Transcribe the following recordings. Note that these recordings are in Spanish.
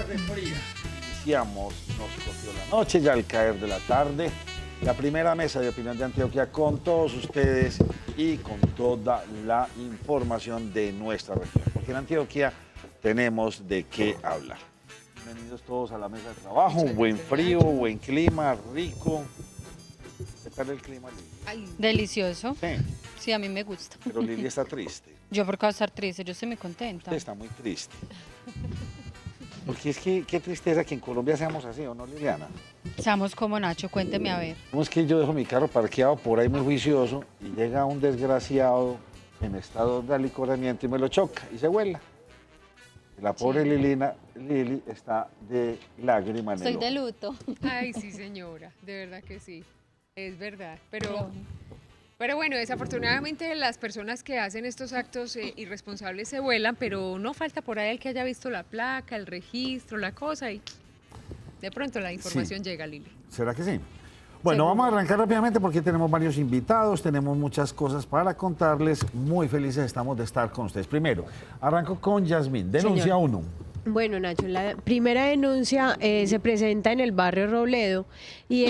tarde fría. Iniciamos, nos cogió la noche, ya al caer de la tarde. La primera mesa de opinión de Antioquia con todos ustedes y con toda la información de nuestra región. Porque en Antioquia tenemos de qué hablar. Bienvenidos todos a la mesa de trabajo. Un buen frío, buen clima, rico. ¿Qué tal el clima, Lili? Ay, delicioso. Sí, Sí, a mí me gusta. pero Lili está triste. Yo por qué voy a estar triste, yo estoy muy contenta. Usted está muy triste. Porque es que qué tristeza que en Colombia seamos así, ¿o no, Liliana? Seamos como Nacho, cuénteme a ver. ¿Cómo es que yo dejo mi carro parqueado por ahí muy juicioso y llega un desgraciado en estado de alicoramiento y me lo choca y se vuela? Y la pobre Lili está de lágrima en el Estoy de ojo. luto. Ay, sí, señora, de verdad que sí, es verdad. Pero bueno, desafortunadamente las personas que hacen estos actos irresponsables se vuelan, pero no falta por ahí el que haya visto la placa, el registro, la cosa y de pronto la información llega, Lili. ¿Será que sí? Bueno, Seguro. vamos a arrancar rápidamente porque tenemos varios invitados, tenemos muchas cosas para contarles. Muy felices estamos de estar con ustedes. Primero, arranco con Yasmín. Denuncia Señor. 1. Bueno, Nacho, la primera denuncia se presenta en el barrio Robledo y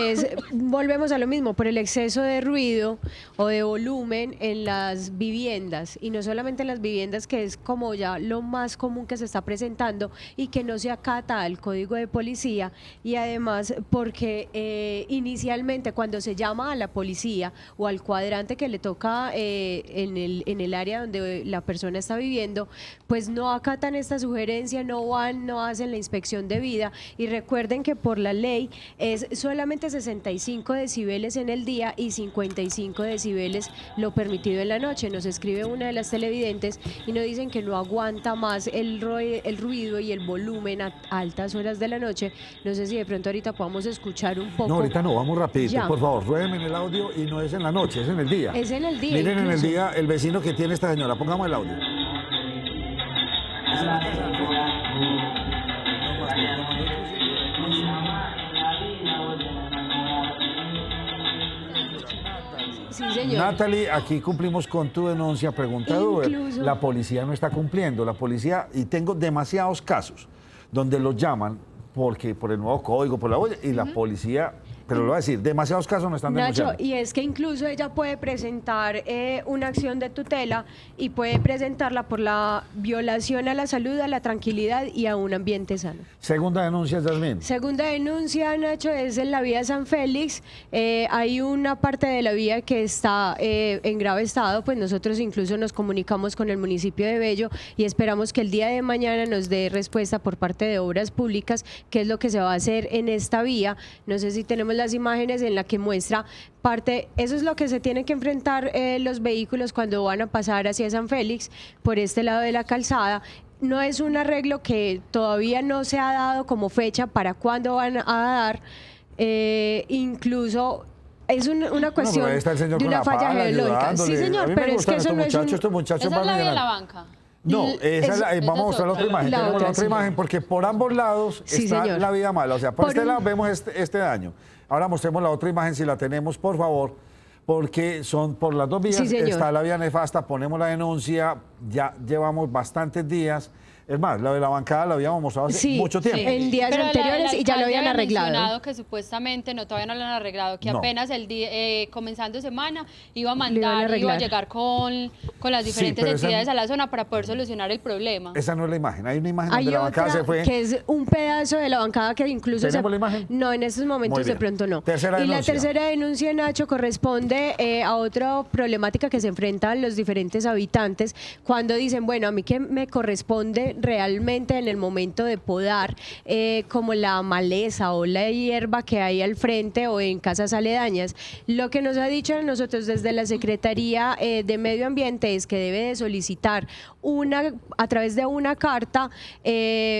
volvemos a lo mismo, por el exceso de ruido o de volumen en las viviendas, y no solamente en las viviendas, que es como ya lo más común que se está presentando y que no se acata al código de policía, y además porque inicialmente cuando se llama a la policía o al cuadrante que le toca en el área donde la persona está viviendo, pues no acatan esta sugerencia, no hacen la inspección debida, y recuerden que por la ley es solamente 65 decibeles en el día y 55 decibeles lo permitido en la noche. Nos escribe una de las televidentes y nos dicen que no aguanta más el ruido y el volumen a altas horas de la noche. No sé si de pronto ahorita podamos escuchar un poco. No, ahorita no, vamos rapidito. Ya. Por favor, ruédenme en el audio y no es en la noche, es en el día. Es en el día. Miren en el incluso. día el vecino que tiene esta señora. Pongamos el audio. Sí, señor. Natalie, aquí cumplimos con tu denuncia. Pregunta Uber. Incluso- La policía no está cumpliendo. La policía, y tengo demasiados casos donde los llaman porque por el nuevo código, por la olla, y la policía, pero lo voy a decir, demasiados casos no están Nacho, denunciando. y es que incluso ella puede presentar una acción de tutela y puede presentarla por la violación a la salud, a la tranquilidad y a un ambiente sano. Segunda denuncia, Yasmín. Segunda denuncia, Nacho, es en la vía San Félix. Hay una parte de la vía que está en grave estado, pues nosotros incluso nos comunicamos con el municipio de Bello y esperamos que el día de mañana nos dé respuesta por parte de Obras Públicas qué es lo que se va a hacer en esta vía. No sé si tenemos las imágenes en la que muestra parte, eso es lo que se tienen que enfrentar los vehículos cuando van a pasar hacia San Félix por este lado de la calzada. No es un arreglo que todavía no se ha dado como fecha para cuándo van a dar, incluso es una cuestión pero ahí está el señor de con una la falla pala geológica. Sí, ayudándole. A señor, mí me pero es gustan que eso estos no es muchachos, un... estos muchachos Esa es van la a vía de ganar. la banca. No, esa es la- es vamos a mostrar la otra imagen. La Tenemos otra, la otra sí. imagen porque por ambos lados Sí, está señor. la vida mala. O sea, por Por este un- lado vemos este daño. Ahora mostremos la otra imagen si la tenemos, por favor, porque son por las dos vías. Sí, señor. Está la vía nefasta, ponemos la denuncia, ya llevamos bastantes días. Es más, la de la bancada la habíamos mostrado hace Sí, mucho tiempo. en días Pero anteriores y ya lo alcalde habían había arreglado. mencionado que supuestamente todavía no lo han arreglado, que No. apenas el día, comenzando semana, iba a Lo iban a mandar, iba a arreglar. llegar con las Sí, diferentes pero esa- entidades a la zona para poder solucionar el problema. Esa no es la imagen. Hay una imagen Hay donde la bancada otra se fue. que es un pedazo de la bancada que incluso... ¿Tenemos la imagen? No, en estos Muy momentos de bien. pronto no. Tercera y denuncia. la tercera denuncia, Nacho, corresponde a otra problemática que se enfrentan los diferentes habitantes cuando dicen, bueno, a mí que me corresponde realmente en el momento de podar, como la maleza o la hierba que hay al frente o en casas aledañas. Lo que nos ha dicho a nosotros desde la Secretaría de Medio Ambiente es que debe de solicitar a través de una carta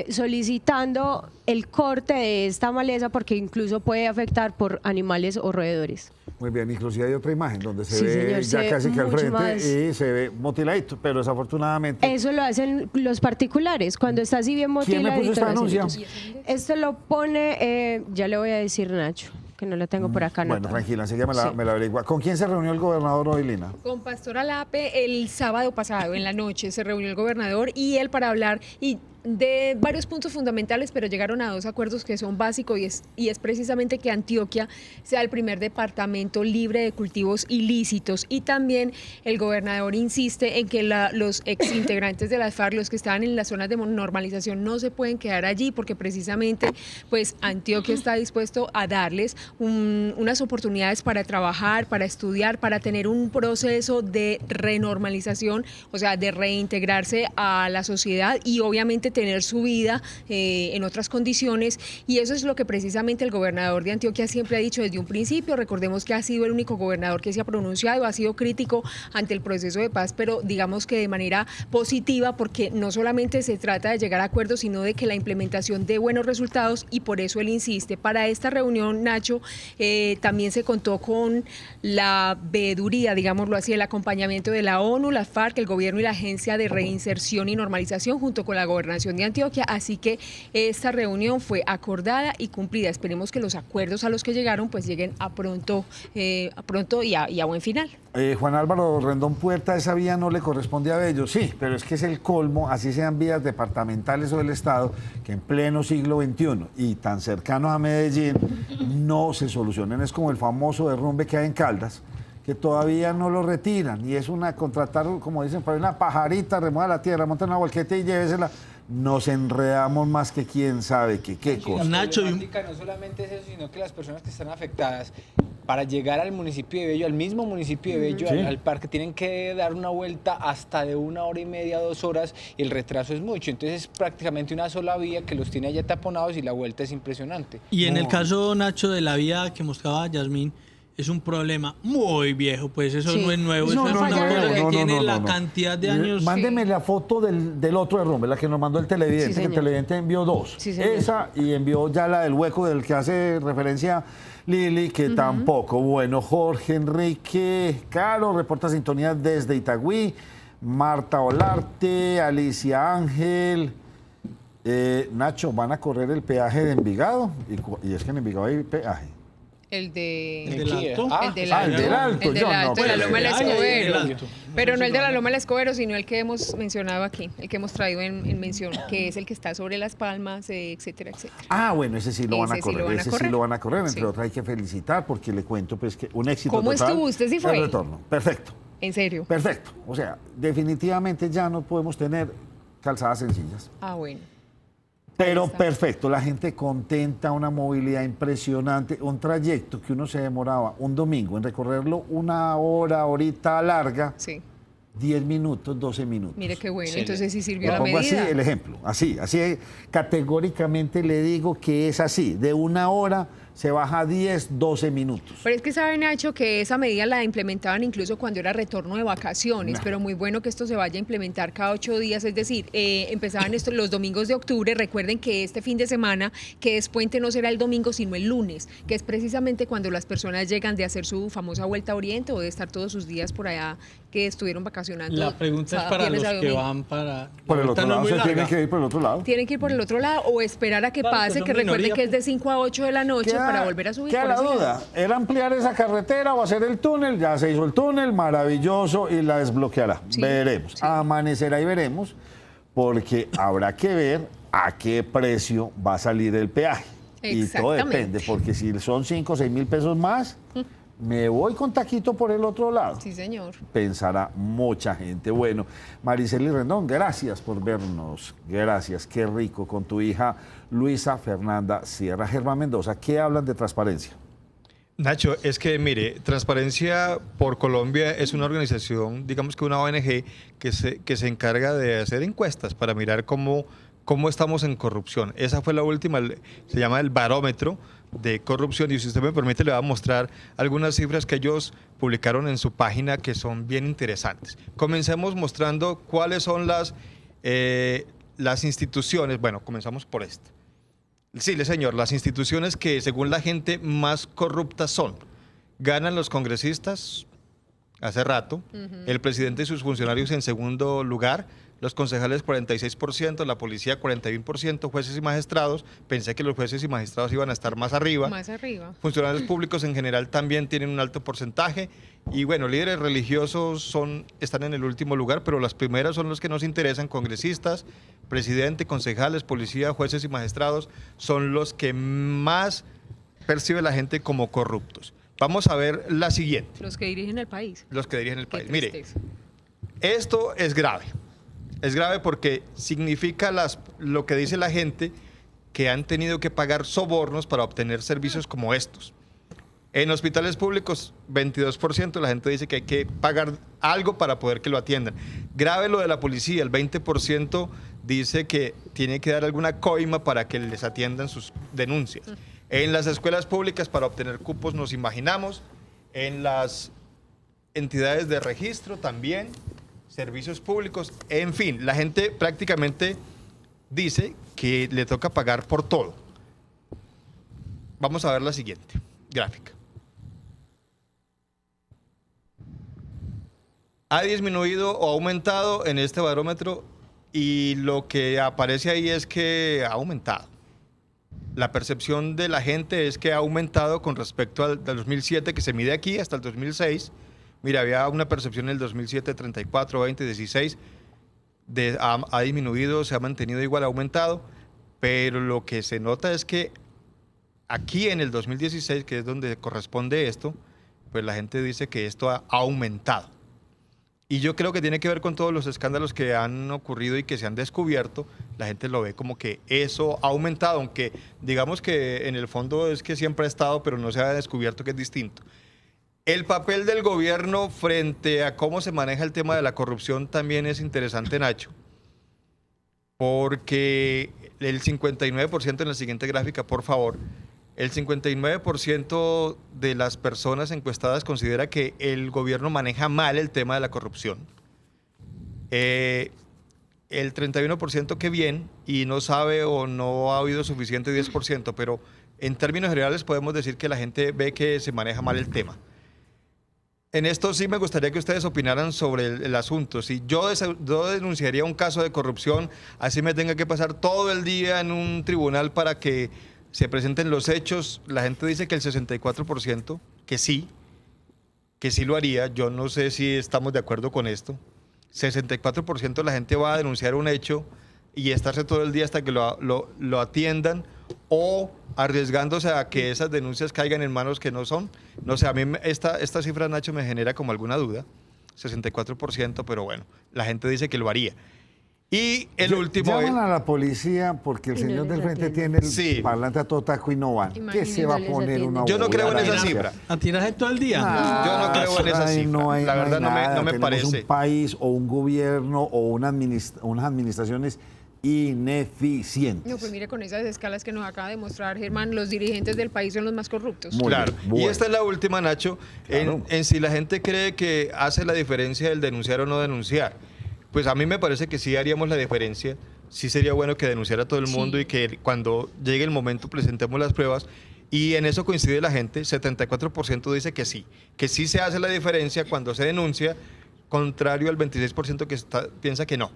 solicitando el corte de esta maleza porque incluso puede afectar por animales o roedores. Muy bien, inclusive hay otra imagen donde se Sí, ve señor, se ya ve casi que al mucho frente más. y se ve mutiladito, pero desafortunadamente... Eso lo hacen los particulares, cuando está así bien ¿Quién me puso motiladito. esta lo hacen denuncia? ellos. Esto lo pone, ya le voy a decir, Nacho, que no lo tengo por acá. Bueno, anotado. tranquila, enseguida Sí. me la averigua. ¿Con quién se reunió el gobernador hoy, Lina? Con Pastor Alape el sábado pasado en la noche se reunió el gobernador y él para hablar y de varios puntos fundamentales, pero llegaron a 2 acuerdos que son básicos y es precisamente que Antioquia sea el primer departamento libre de cultivos ilícitos, y también el gobernador insiste en que los exintegrantes de las FARC, los que estaban en las zonas de normalización, no se pueden quedar allí porque precisamente pues Antioquia está dispuesto a darles unas oportunidades para trabajar, para estudiar, para tener un proceso de renormalización, o sea, de reintegrarse a la sociedad y obviamente tener su vida en otras condiciones, y eso es lo que precisamente el gobernador de Antioquia siempre ha dicho desde un principio. Recordemos que ha sido el único gobernador que se ha pronunciado, ha sido crítico ante el proceso de paz, pero digamos que de manera positiva, porque no solamente se trata de llegar a acuerdos, sino de que la implementación dé buenos resultados, y por eso él insiste. Para esta reunión, Nacho, también se contó con la veeduría, digámoslo así, el acompañamiento de la ONU, la FARC, el gobierno y la Agencia de Reinserción y Normalización, junto con la gobernación de Antioquia, así que esta reunión fue acordada y cumplida. Esperemos que los acuerdos a los que llegaron pues lleguen a pronto y a buen final. Juan Álvaro Rendón Puerta, esa vía no le corresponde a Bello, sí, pero es que es el colmo, así sean vías departamentales o del Estado, que en pleno siglo XXI y tan cercanos a Medellín no se solucionen. Es como el famoso derrumbe que hay en Caldas, que todavía no lo retiran, y es una contratar, como dicen, para una pajarita, remueva la tierra, monta una volqueta y llévesela. Nos enredamos más que quién sabe qué cosa. Nacho, La problemática no solamente es eso, sino que las personas que están afectadas, para llegar al municipio de Bello, al mismo municipio de Bello, Sí. al parque, tienen que dar una vuelta hasta de 1 hora y media, 2 horas, y el retraso es mucho. Entonces es prácticamente una sola vía que los tiene allá taponados y la vuelta es impresionante. y en el caso, Nacho, de la vía que mostraba Yasmín, es un problema muy viejo, pues eso Sí. no es nuevo, No, eso es no, una no, cosa que no, tiene la cantidad de años. Mándeme la foto del otro derrumbe, la que nos mandó el televidente, Sí, que el señor. televidente envió 2. Sí, señor. Esa, y envió ya la del hueco del que hace referencia Lili, que tampoco. Bueno, Jorge Enrique Caro reporta sintonía desde Itagüí. Marta Olarte, Alicia Ángel. Nacho, ¿van a correr el peaje de Envigado? Y es que en Envigado hay peaje. El de... ¿El del Aquí, Alto? El del Ah, Alto, el del Alto, el del yo no, Alto, de la pues, Loma del ay, el Escobedo. Alto. Pero no el de la Loma del Escobedo, sino el que hemos mencionado aquí, el que hemos traído en mención, que es el que está sobre Las Palmas, etcétera, etcétera. Ah, bueno, ese sí lo van a Ese sí correr, lo van a ese sí correr. lo van a correr. Entre Sí. otras hay que felicitar porque le cuento pues que un éxito ¿Cómo total. estuvo? ¿Usted sí fue? El retorno, perfecto, En serio. perfecto. O sea, definitivamente ya no podemos tener calzadas sencillas. Ah, bueno. Pero está. perfecto, la gente contenta, una movilidad impresionante, un trayecto que uno se demoraba un domingo en recorrerlo 1 hora larga, Sí. 10 minutos, 12 minutos. Mire qué bueno. Excelente. Entonces sí sirvió Lo la pongo así medida. el ejemplo, así categóricamente le digo que es así, de 1 hora se baja a 10, 12 minutos. Pero es que sabe, Nacho, que esa medida la implementaban incluso cuando era retorno de vacaciones, pero muy bueno que esto se vaya a implementar cada 8 días, es decir, empezaban esto los domingos de octubre. Recuerden que este fin de semana, que es puente, no será el domingo, sino el lunes, que es precisamente cuando las personas llegan de hacer su famosa vuelta a Oriente o de estar todos sus días por allá que estuvieron vacacionando. La pregunta es sábado, para viernes los a que domingo. van para... Por el la otro vuelta no lado, es muy se tienen larga. que ir por el otro lado. Tienen que ir por el otro lado o esperar a que Claro, pase, pues que son recuerden minoría, que es de 5 a 8 de la noche para volver a subir. Queda por la ese lado. duda, ¿era ampliar esa carretera o hacer el túnel? Ya se hizo el túnel, maravilloso, y la desbloqueará. Sí, Veremos, sí. amanecerá y veremos, porque habrá que ver a qué precio va a salir el peaje. Y todo Exactamente. depende, porque si son 5 o 6 mil pesos más, me voy con taquito por el otro lado. Sí, señor. Pensará mucha gente. Bueno, Mariceli Rendón, gracias por vernos. Gracias, qué rico. Con tu hija Luisa Fernanda Sierra. Germán Mendoza, ¿qué hablan de transparencia? Nacho, es que mire, Transparencia por Colombia es una organización, digamos que una ONG que se encarga de hacer encuestas para mirar cómo estamos en corrupción. Esa fue la última, se llama el barómetro de corrupción, y si usted me permite le voy a mostrar algunas cifras que ellos publicaron en su página que son bien interesantes. Comencemos mostrando cuáles son las instituciones. Bueno, comenzamos por esta. Sí, señor, las instituciones que según la gente más corruptas son. Ganan los congresistas hace rato, el presidente y sus funcionarios en segundo lugar, los concejales 46%, la policía 41%, jueces y magistrados. Pensé que los jueces y magistrados iban a estar más arriba. Más arriba. Funcionarios públicos en general también tienen un alto porcentaje. Y bueno, líderes religiosos están en el último lugar, pero las primeras son los que nos interesan: congresistas, presidente, concejales, policía, jueces y magistrados, son los que más percibe la gente como corruptos. Vamos a ver la siguiente. Los que dirigen el país. Los que dirigen el Qué país. Mire, tristeza. esto es grave. Es grave porque significa lo que dice la gente, que han tenido que pagar sobornos para obtener servicios como estos. En hospitales públicos, 22%, la gente dice que hay que pagar algo para poder que lo atiendan. Grave lo de la policía, el 20% dice que tiene que dar alguna coima para que les atiendan sus denuncias. En las escuelas públicas, para obtener cupos, nos imaginamos. En las entidades de registro también, servicios públicos, en fin, la gente prácticamente dice que le toca pagar por todo. Vamos a ver la siguiente gráfica. Ha disminuido o aumentado en este barómetro, y lo que aparece ahí es que ha aumentado. La percepción de la gente es que ha aumentado con respecto al 2007, que se mide aquí, hasta el 2006. Mira, había una percepción en el 2007, 34, 20, 16. Ha disminuido, se ha mantenido igual, ha aumentado. Pero lo que se nota es que aquí en el 2016, que es donde corresponde esto, pues la gente dice que esto ha aumentado. Y yo creo que tiene que ver con todos los escándalos que han ocurrido y que se han descubierto. La gente lo ve como que eso ha aumentado, aunque digamos que en el fondo es que siempre ha estado, pero no se ha descubierto que es distinto. El papel del gobierno frente a cómo se maneja el tema de la corrupción también es interesante, Nacho, porque el 59%, en la siguiente gráfica, por favor, el 59% de las personas encuestadas considera que el gobierno maneja mal el tema de la corrupción. El 31% que bien, y no sabe o no ha oído suficiente, 10%, pero en términos generales podemos decir que la gente ve que se maneja mal el tema. En esto sí me gustaría que ustedes opinaran sobre el asunto. Si yo denunciaría un caso de corrupción, así me tenga que pasar todo el día en un tribunal para que se presenten los hechos, la gente dice que el 64% que sí lo haría. Yo no sé si estamos de acuerdo con esto. 64% de la gente va a denunciar un hecho y estarse todo el día hasta que lo atiendan, o arriesgándose a que esas denuncias caigan en manos que no son. No sé, a mí esta cifra, Nacho, me genera como alguna duda. 64%, pero bueno, la gente dice que lo haría. Y el último Llaman a la policía porque el Y no señor les del frente atienden. tiene el parlante a todo taco y no van. ¿Qué Imagínate, se va a no les poner atienden. una Yo no creo en esa ambulancia? cifra. ¿A tiraje todo el día? Yo no creo en esa Ahí cifra. no hay- La no hay verdad no nada. me Tenemos parece. un país o un gobierno o unas administraciones ineficientes. No, pues mire, con esas escalas que nos acaba de mostrar Germán, los dirigentes del país son los más corruptos. Muy Claro. bien, bueno. Y esta es la última, Nacho, Claro. en si la gente cree que hace la diferencia el denunciar o no denunciar. Pues a mí me parece que sí haríamos la diferencia. Sí sería bueno que denunciara todo el mundo, Sí. y que cuando llegue el momento presentemos las pruebas. Y en eso coincide la gente. 74% dice que sí se hace la diferencia cuando se denuncia, contrario al 26% que piensa que no,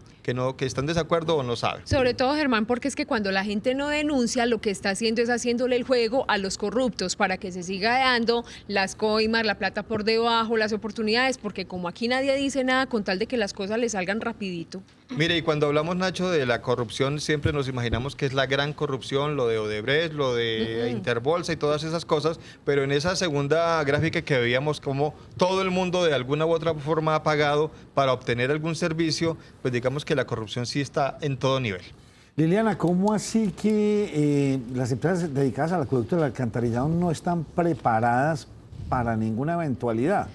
que está en desacuerdo o no sabe. Sobre todo, Germán, porque es que cuando la gente no denuncia, lo que está haciendo es haciéndole el juego a los corruptos para que se siga dando las coimas, la plata por debajo, las oportunidades, porque como aquí nadie dice nada con tal de que las cosas le salgan rapidito. Mire, y cuando hablamos, Nacho, de la corrupción, siempre nos imaginamos que es la gran corrupción, lo de Odebrecht, lo de Interbolsa y todas esas cosas, pero en esa segunda gráfica que veíamos como todo el mundo de alguna u otra forma ha pagado para obtener algún servicio, pues digamos que la corrupción sí está en todo nivel. Liliana, ¿cómo así que las empresas dedicadas al acueducto del alcantarillado no están preparadas para ninguna eventualidad?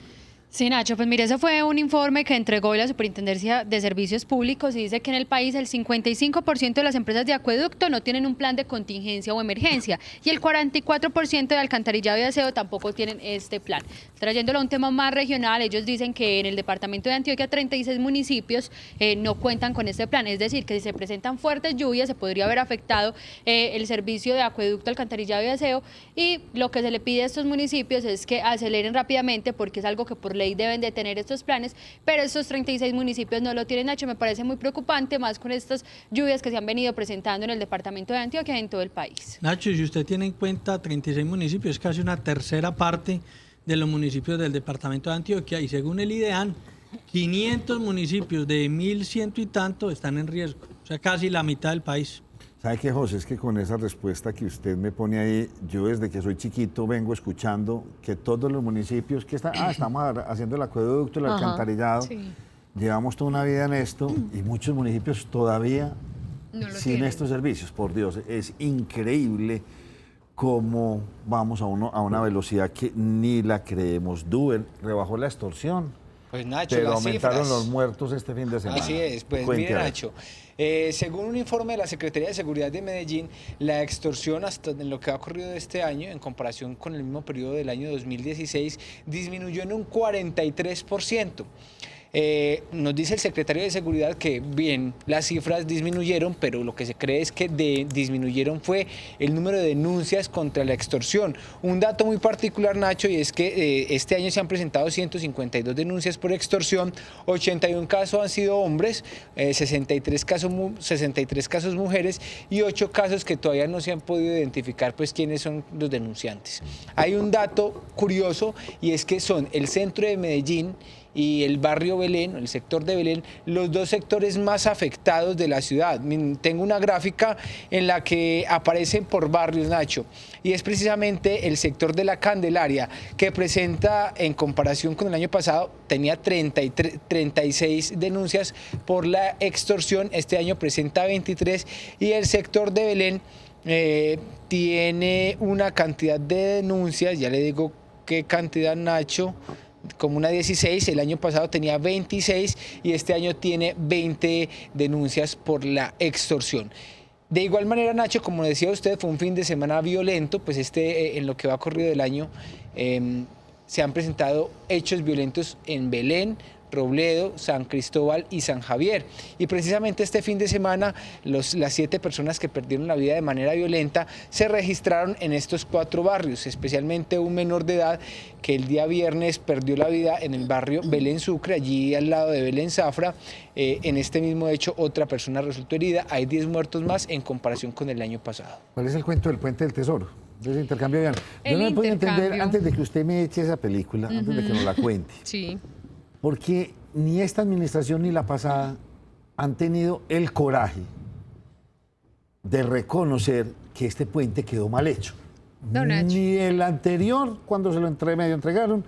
Sí, Nacho, pues mire, ese fue un informe que entregó la Superintendencia de Servicios Públicos y dice que en el país el 55% de las empresas de acueducto no tienen un plan de contingencia o emergencia y el 44% de alcantarillado y aseo tampoco tienen este plan. Trayéndolo a un tema más regional, ellos dicen que en el departamento de Antioquia 36 municipios no cuentan con este plan, es decir, que si se presentan fuertes lluvias se podría haber afectado el servicio de acueducto, alcantarillado y aseo, y lo que se le pide a estos municipios es que aceleren rápidamente porque es algo que por ley ley deben de tener estos planes, pero estos 36 municipios no lo tienen, Nacho. Me parece muy preocupante, más con estas lluvias que se han venido presentando en el departamento de Antioquia y en todo el país. Nacho, si usted tiene en cuenta 36 municipios, es casi una tercera parte de los municipios del departamento de Antioquia, y según el IDEAN, 500 municipios de 1.100 y tanto están en riesgo, o sea, casi la mitad del país. ¿Sabe qué, José? Es que con esa respuesta que usted me pone ahí, yo desde que soy chiquito vengo escuchando que todos los municipios que estamos haciendo el acueducto, el alcantarillado, Sí. llevamos toda una vida en esto y muchos municipios todavía No lo sin tienen. estos servicios. Por Dios, es increíble cómo vamos a una velocidad que ni la creemos. Duber rebajó la extorsión, Pues Nacho, pero las aumentaron cifras. los muertos este fin de semana. Así es, pues Cuente, mire a ver. Nacho, según un informe de la Secretaría de Seguridad de Medellín, la extorsión hasta en lo que ha ocurrido este año, en comparación con el mismo periodo del año 2016, disminuyó en un 43%. Nos dice el secretario de Seguridad que bien, las cifras disminuyeron, pero lo que se cree es que disminuyeron fue el número de denuncias contra la extorsión. Un dato muy particular, Nacho, y es que este año se han presentado 152 denuncias por extorsión, 81 casos han sido hombres, 63 casos mujeres y 8 casos que todavía no se han podido identificar pues quiénes son los denunciantes. Hay un dato curioso y es que son el centro de Medellín y el barrio Belén, el sector de Belén, los dos sectores más afectados de la ciudad. Tengo una gráfica en la que aparecen por barrios, Nacho, y es precisamente el sector de la Candelaria, que presenta, en comparación con el año pasado, tenía 36 denuncias por la extorsión, este año presenta 23, y el sector de Belén tiene una cantidad de denuncias, ya le digo qué cantidad, Nacho, como una 16, el año pasado tenía 26 y este año tiene 20 denuncias por la extorsión. De igual manera, Nacho, como decía usted, fue un fin de semana violento, pues en lo que va corrido del año se han presentado hechos violentos en Belén, Robledo, San Cristóbal y San Javier. Y precisamente este fin de semana las 7 personas que perdieron la vida de manera violenta se registraron en estos 4 barrios, especialmente un menor de edad que el día viernes perdió la vida en el barrio Belén Sucre, allí al lado de Belén Zafra. En este mismo hecho otra persona resultó herida. Hay 10 muertos más en comparación con el año pasado. ¿Cuál es el cuento del puente del tesoro? De ese intercambio de bienes. Yo El no me puedo entender, intercambio. antes de que usted me eche esa película, antes de que nos la cuente, Sí. porque ni esta administración ni la pasada han tenido el coraje de reconocer que este puente quedó mal hecho. Don Nacho. Ni el anterior, cuando se lo medio entregaron,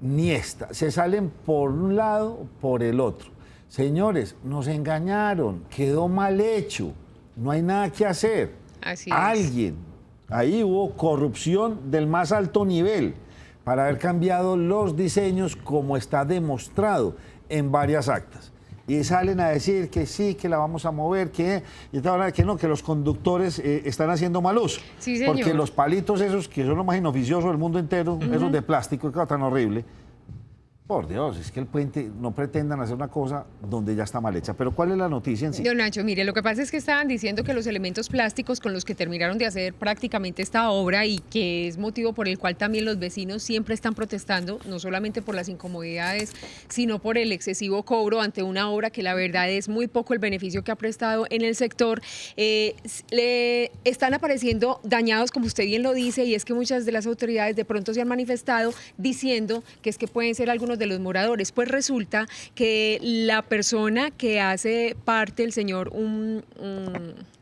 ni esta. Se salen por un lado o por el otro. Señores, nos engañaron, quedó mal hecho, no hay nada que hacer. Así es. Alguien, ahí hubo corrupción del más alto nivel para haber cambiado los diseños como está demostrado en varias actas. Y salen a decir que sí, que la vamos a mover, y ahora que no, que los conductores están haciendo mal uso. Sí, señor. Porque los palitos esos, que son los más inoficiosos del mundo entero, esos de plástico, que tan horrible. Por Dios, es que el puente no pretendan hacer una cosa donde ya está mal hecha. Pero ¿cuál es la noticia en sí? Don Nacho, mire, lo que pasa es que estaban diciendo que los elementos plásticos con los que terminaron de hacer prácticamente esta obra y que es motivo por el cual también los vecinos siempre están protestando, no solamente por las incomodidades, sino por el excesivo cobro ante una obra que la verdad es muy poco el beneficio que ha prestado en el sector, le están apareciendo dañados, como usted bien lo dice, y es que muchas de las autoridades de pronto se han manifestado diciendo que es que pueden ser algunos de los moradores. Pues resulta que la persona que hace parte, el señor,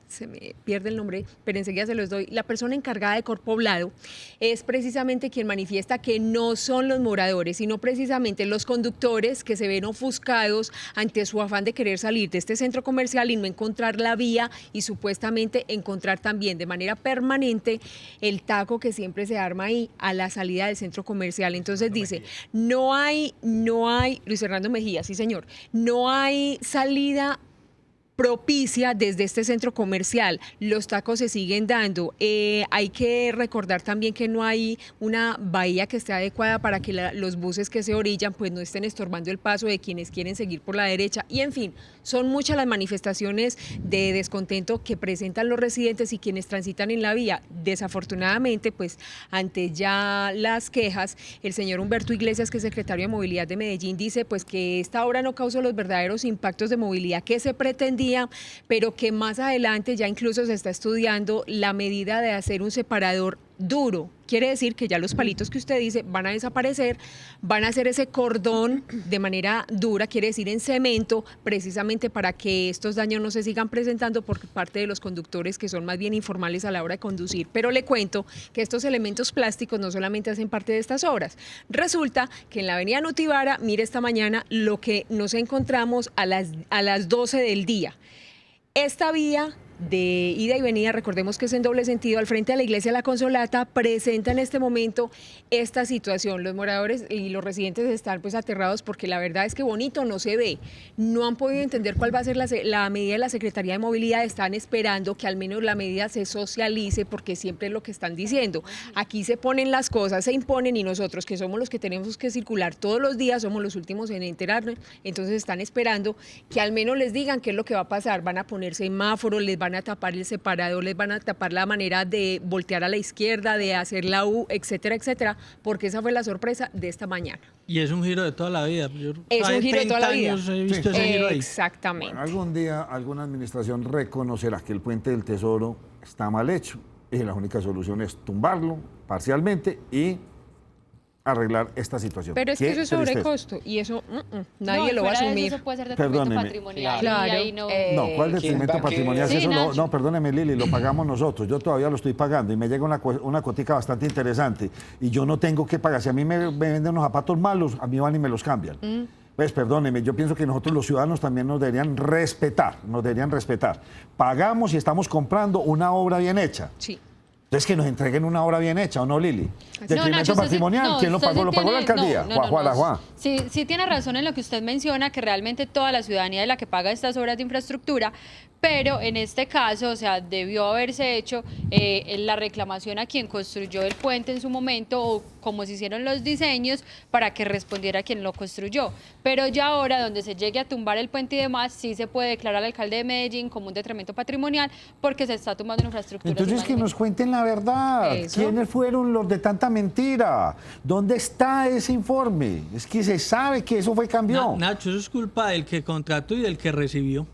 se me pierde el nombre, pero enseguida se los doy, la persona encargada de Corpoblado es precisamente quien manifiesta que no son los moradores, sino precisamente los conductores que se ven ofuscados ante su afán de querer salir de este centro comercial y no encontrar la vía y supuestamente encontrar también de manera permanente el taco que siempre se arma ahí a la salida del centro comercial. Entonces dice, no hay, Luis Fernando Mejía, sí señor, no hay salida propicia desde este centro comercial. Los tacos se siguen dando. Hay que recordar también que no hay una bahía que esté adecuada para que los buses que se orillan pues no estén estorbando el paso de quienes quieren seguir por la derecha. Y en fin, son muchas las manifestaciones de descontento que presentan los residentes y quienes transitan en la vía. Desafortunadamente, pues ante ya las quejas, el señor Humberto Iglesias, que es secretario de Movilidad de Medellín, dice pues que esta obra no causó los verdaderos impactos de movilidad que se pretendía, pero que más adelante ya incluso se está estudiando la medida de hacer un separador duro. Quiere decir que ya los palitos que usted dice van a desaparecer, van a hacer ese cordón de manera dura, quiere decir en cemento, precisamente para que estos daños no se sigan presentando por parte de los conductores que son más bien informales a la hora de conducir. Pero le cuento que estos elementos plásticos no solamente hacen parte de estas obras. Resulta que en la avenida Nutibara, mire esta mañana lo que nos encontramos a las 12 del día. Esta vía de ida y venida, recordemos que es en doble sentido, al frente de la iglesia La Consolata, presenta en este momento esta situación. Los moradores y los residentes están pues aterrados porque la verdad es que bonito no se ve. No han podido entender cuál va a ser la medida de la Secretaría de Movilidad. Están esperando que al menos la medida se socialice, porque siempre es lo que están diciendo. Aquí se ponen las cosas, se imponen, y nosotros, que somos los que tenemos que circular todos los días, somos los últimos en enterarnos. Entonces están esperando que al menos les digan qué es lo que va a pasar. Van a poner semáforos, les van a tapar el separador, les van a tapar la manera de voltear a la izquierda, de hacer la U, etcétera, etcétera, porque esa fue la sorpresa de esta mañana. Y es un giro de toda la vida. Es un giro de toda la vida. He visto ese giro ahí. Exactamente. Bueno, algún día alguna administración reconocerá que el puente del Tesoro está mal hecho y la única solución es tumbarlo parcialmente y arreglar esta situación. Pero es que eso es sobrecosto y eso nadie lo va a asumir. Eso puede ser detrimento Perdóneme. patrimonial. Claro. Y ahí no, No, ¿cuál detrimento ¿quién va a patrimonial? qué? Si eso Sí, Nacho. no, perdóneme, Lili, lo pagamos nosotros. Yo todavía lo estoy pagando y me llega una cotica bastante interesante y yo no tengo que pagar. Si a mí me venden unos zapatos malos, a mí van y me los cambian. Pues perdóneme, yo pienso que nosotros los ciudadanos también nos deberían respetar. Pagamos y estamos comprando una obra bien hecha. Sí. Entonces que nos entreguen una obra bien hecha, ¿o no, Lili? No, Detrimento Nacho, usted sí- patrimonial, no, ¿quién lo usted pagó? sí ¿Lo pagó la tiene- alcaldía? no, Juan. Sí tiene razón en lo que usted menciona, que realmente toda la ciudadanía es la que paga estas obras de infraestructura, pero en este caso, o sea, debió haberse hecho la reclamación a quien construyó el puente en su momento, o como se hicieron los diseños, para que respondiera quien lo construyó. Pero ya ahora, donde se llegue a tumbar el puente y demás, sí se puede declarar al alcalde de Medellín como un detrimento patrimonial, porque se está tumbando una infraestructura. Entonces que nos cuenten la verdad. Eso. ¿Quiénes fueron los de tanta mentira? ¿Dónde está ese informe? Es que se sabe que eso fue cambiado. Nacho, eso es culpa del que contrató y del que recibió.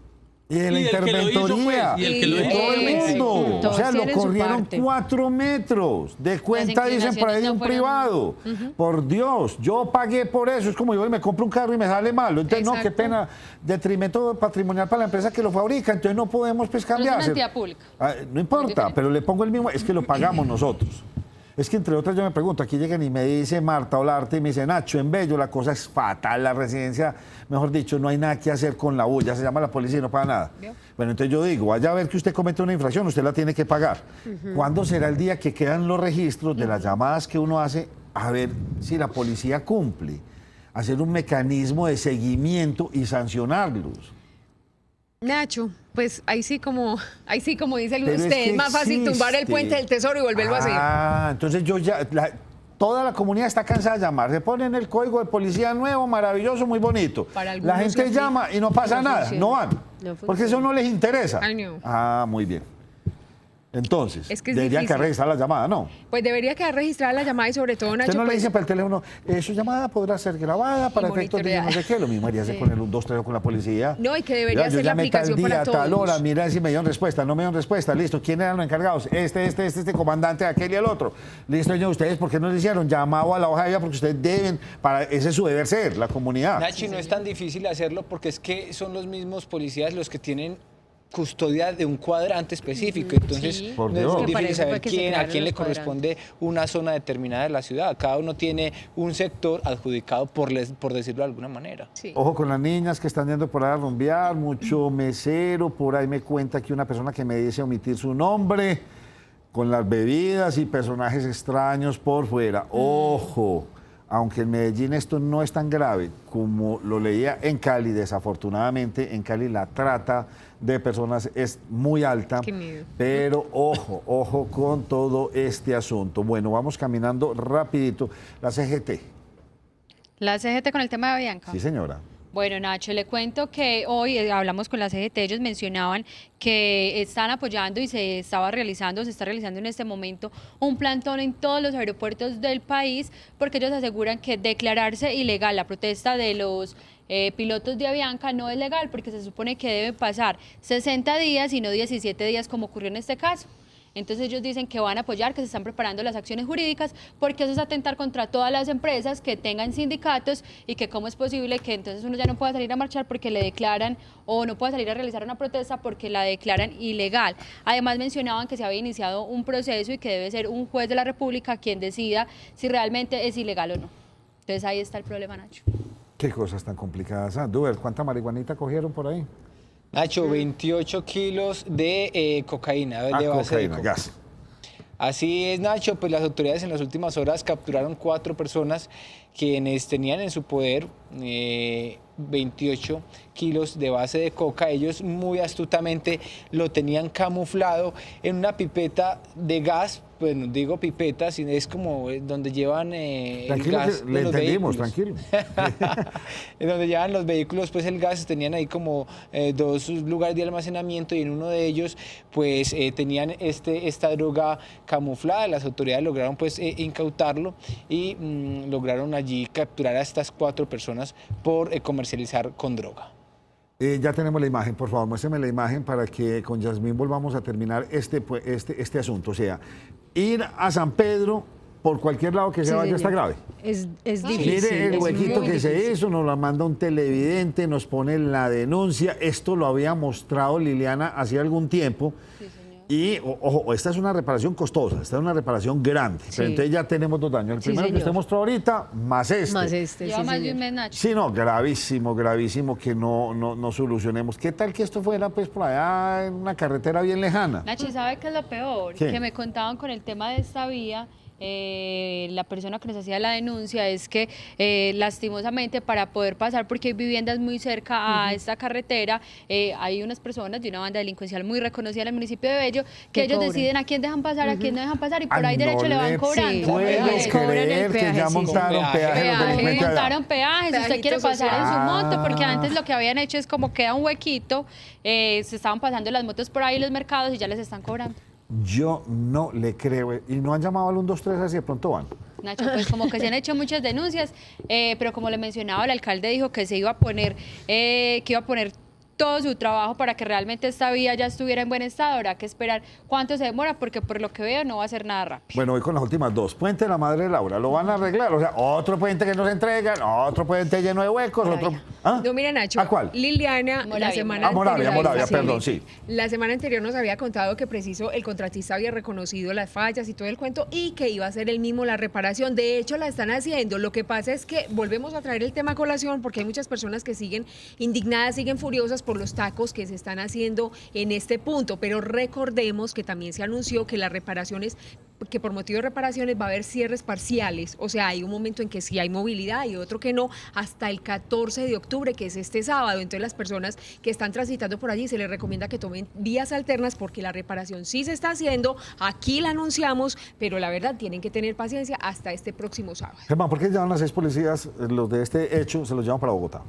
Y de la Y del que lo hizo, interventoría. pues, y el que lo de hizo, todo el obviamente. mundo. O Todos sea, lo tienen su corrieron parte. 4 metros. De cuenta dicen por ahí de inclinaciones un no fueron- privado. Por Dios, yo pagué por eso. Es como yo me compro un carro y me sale malo. Entonces, no, qué Exacto. pena. Detrimento patrimonial para la empresa que lo fabrica. Entonces no podemos pues Pero es cambiar. una entidad pública. No importa, diferente. pero le pongo el mismo. Es que lo pagamos nosotros. Es que entre otras yo me pregunto, aquí llegan y me dice Marta Olarte y me dice, Nacho, en Bello la cosa es fatal, la residencia, mejor dicho, no hay nada que hacer con la bulla, se llama la policía y no paga nada. Bueno, entonces yo digo, vaya a ver que usted comete una infracción, usted la tiene que pagar. ¿Cuándo será el día que quedan los registros de las llamadas que uno hace a ver si la policía cumple? Hacer un mecanismo de seguimiento y sancionarlos. Nacho, pues ahí sí como dice Pero usted, que es más fácil tumbar el existe. puente del Tesoro y volverlo a hacer. Ah, entonces yo ya, toda la comunidad está cansada de llamar. Se ponen el código de policía nuevo, maravilloso, muy bonito. Para algunos La gente sí, llama y no pasa no nada, funciona. no van. Porque eso no les interesa. Ay, no. Ah, muy bien. Entonces, Es que es deberían que difícil. registrar la llamada, ¿no? Pues debería quedar registrada la llamada y sobre todo, Nacho, Usted no le pues, dice para el teléfono, su llamada podrá ser grabada para efectos de no monitoreada. sé qué. Lo mismo haría hacer con el 123 o con la policía. No, y que debería Ya, ser yo la llamé tal aplicación día, para tal todos. hora, mira si me dieron respuesta, no me dieron respuesta, listo. ¿Quién eran los encargados? Este comandante, aquel y el otro. Listo, yo, ustedes, ¿por qué no le hicieron? Llamado a la hoja de vida porque ustedes deben, ese es su deber ser, la comunidad. Nachi, no es tan difícil hacerlo porque es que son los mismos policías los que tienen custodia de un cuadrante específico. Entonces, Sí. Por no Dios. es Que difícil parece saber que se a crearon quién le los cuadrantes. corresponde una zona determinada de la ciudad. Cada uno tiene un sector adjudicado, por decirlo de alguna manera. sí. Ojo con las niñas que están yendo por ahí a rumbear, mucho mesero, por ahí me cuenta que una persona que me dice omitir su nombre, con las bebidas y personajes extraños por fuera. Ojo, aunque en Medellín esto no es tan grave como lo leía en Cali, desafortunadamente en Cali la trata de personas es muy alta, Qué miedo. pero ojo con todo este asunto. Bueno, vamos caminando rapidito. La CGT. La CGT con el tema de Bianca. Sí, señora. Bueno, Nacho, le cuento que hoy hablamos con la CGT, ellos mencionaban que están apoyando y se está realizando en este momento un plantón en todos los aeropuertos del país, porque ellos aseguran que declararse ilegal la protesta de los pilotos de Avianca no es legal, porque se supone que deben pasar 60 días y no 17 días como ocurrió en este caso. Entonces ellos dicen que van a apoyar, que se están preparando las acciones jurídicas, porque eso es atentar contra todas las empresas que tengan sindicatos y que cómo es posible que entonces uno ya no pueda salir a marchar porque le declaran, o no pueda salir a realizar una protesta porque la declaran ilegal. Además mencionaban que se había iniciado un proceso y que debe ser un juez de la República quien decida si realmente es ilegal o no. Entonces ahí está el problema, Nacho. Qué cosas tan complicadas. Duber, ¿cuánta marihuanita cogieron por ahí? Nacho, 28 kilos de cocaína, de base de Cocaína, coca. gas. Así es, Nacho, pues las autoridades en las últimas horas capturaron 4 personas quienes tenían en su poder 28 kilos de base de coca. Ellos muy astutamente lo tenían camuflado en una pipeta de gas. Bueno, digo pipeta, sino es como donde llevan el Tranquilo, gas que de le los entendimos, vehículos. tranquilo. En donde llevan los vehículos, pues el gas, tenían ahí como 2 lugares de almacenamiento y en uno de ellos pues tenían esta droga camuflada. Las autoridades lograron pues incautarlo y lograron allí capturar a estas 4 personas por comercializar con droga. Ya tenemos la imagen, por favor, muéstrame la imagen para que con Yasmín volvamos a terminar este asunto. O sea, ir a San Pedro por cualquier lado que se Sí, vaya señor. está grave. Es difícil. Mire el es huequito muy que se difícil. hizo, nos la manda un televidente, nos pone la denuncia. Esto lo había mostrado Liliana hacía algún tiempo. Y, ojo, esta es una reparación costosa, esta es una reparación grande. Sí. Pero entonces ya tenemos 2 daños. El Sí, primero que señor. usted mostró ahorita, más este. Más este, Lleva sí, más de un señor. mes, Nacho. Sí, no, gravísimo que no solucionemos. ¿Qué tal que esto fuera pues por allá en una carretera bien lejana? Nachi, ¿sabe qué es lo peor? ¿Qué? Que me contaban con el tema de esta vía, la persona que nos hacía la denuncia, es que lastimosamente para poder pasar, porque hay viviendas muy cerca a esta carretera, hay unas personas de una banda delincuencial muy reconocida en el municipio de Bello, que Que ellos cobran. deciden a quién dejan pasar, a quién no dejan pasar, y por Ah, ahí derecho no le van le cobrando. puedo Les cobran el creer que ya peaje, sí. montaron Con peaje los peaje. delincuentes allá. Montaron peajes, si usted quiere Pedajito pasar en su social. moto, porque Ah. antes lo que habían hecho es como queda un huequito, se estaban pasando las motos por ahí en los mercados y ya les están cobrando. Yo no le creo. Y no han llamado al 123 así de pronto van. Nacho, pues como que se han hecho muchas denuncias, pero como le mencionaba, el alcalde dijo que se iba a poner, todo su trabajo para que realmente esta vía ya estuviera en buen estado. Habrá que esperar cuánto se demora, porque por lo que veo no va a ser nada rápido. Bueno, voy con las últimas 2. Puente de la Madre Laura, ¿lo van a arreglar? O sea, otro puente que nos entregan, otro puente lleno de huecos, otro... ¿Ah? No, mira, Nacho. ¿A cuál? Liliana, Moravia, la semana Moravia, anterior. Moravia, Sí. perdón, sí. La semana anterior nos había contado que preciso el contratista había reconocido las fallas y todo el cuento y que iba a hacer él mismo la reparación. De hecho, la están haciendo. Lo que pasa es que volvemos a traer el tema a colación porque hay muchas personas que siguen indignadas, siguen furiosas por los tacos que se están haciendo en este punto. Pero recordemos que también se anunció que las reparaciones, que por motivo de reparaciones va a haber cierres parciales. O sea, hay un momento en que sí hay movilidad y otro que no, hasta el 14 de octubre, que es este sábado. Entonces las personas que están transitando por allí se les recomienda que tomen vías alternas porque la reparación sí se está haciendo, aquí la anunciamos, pero la verdad tienen que tener paciencia hasta este próximo sábado. Germán, ¿por qué llevan las 6 policías, los de este hecho, se los llevan para Bogotá?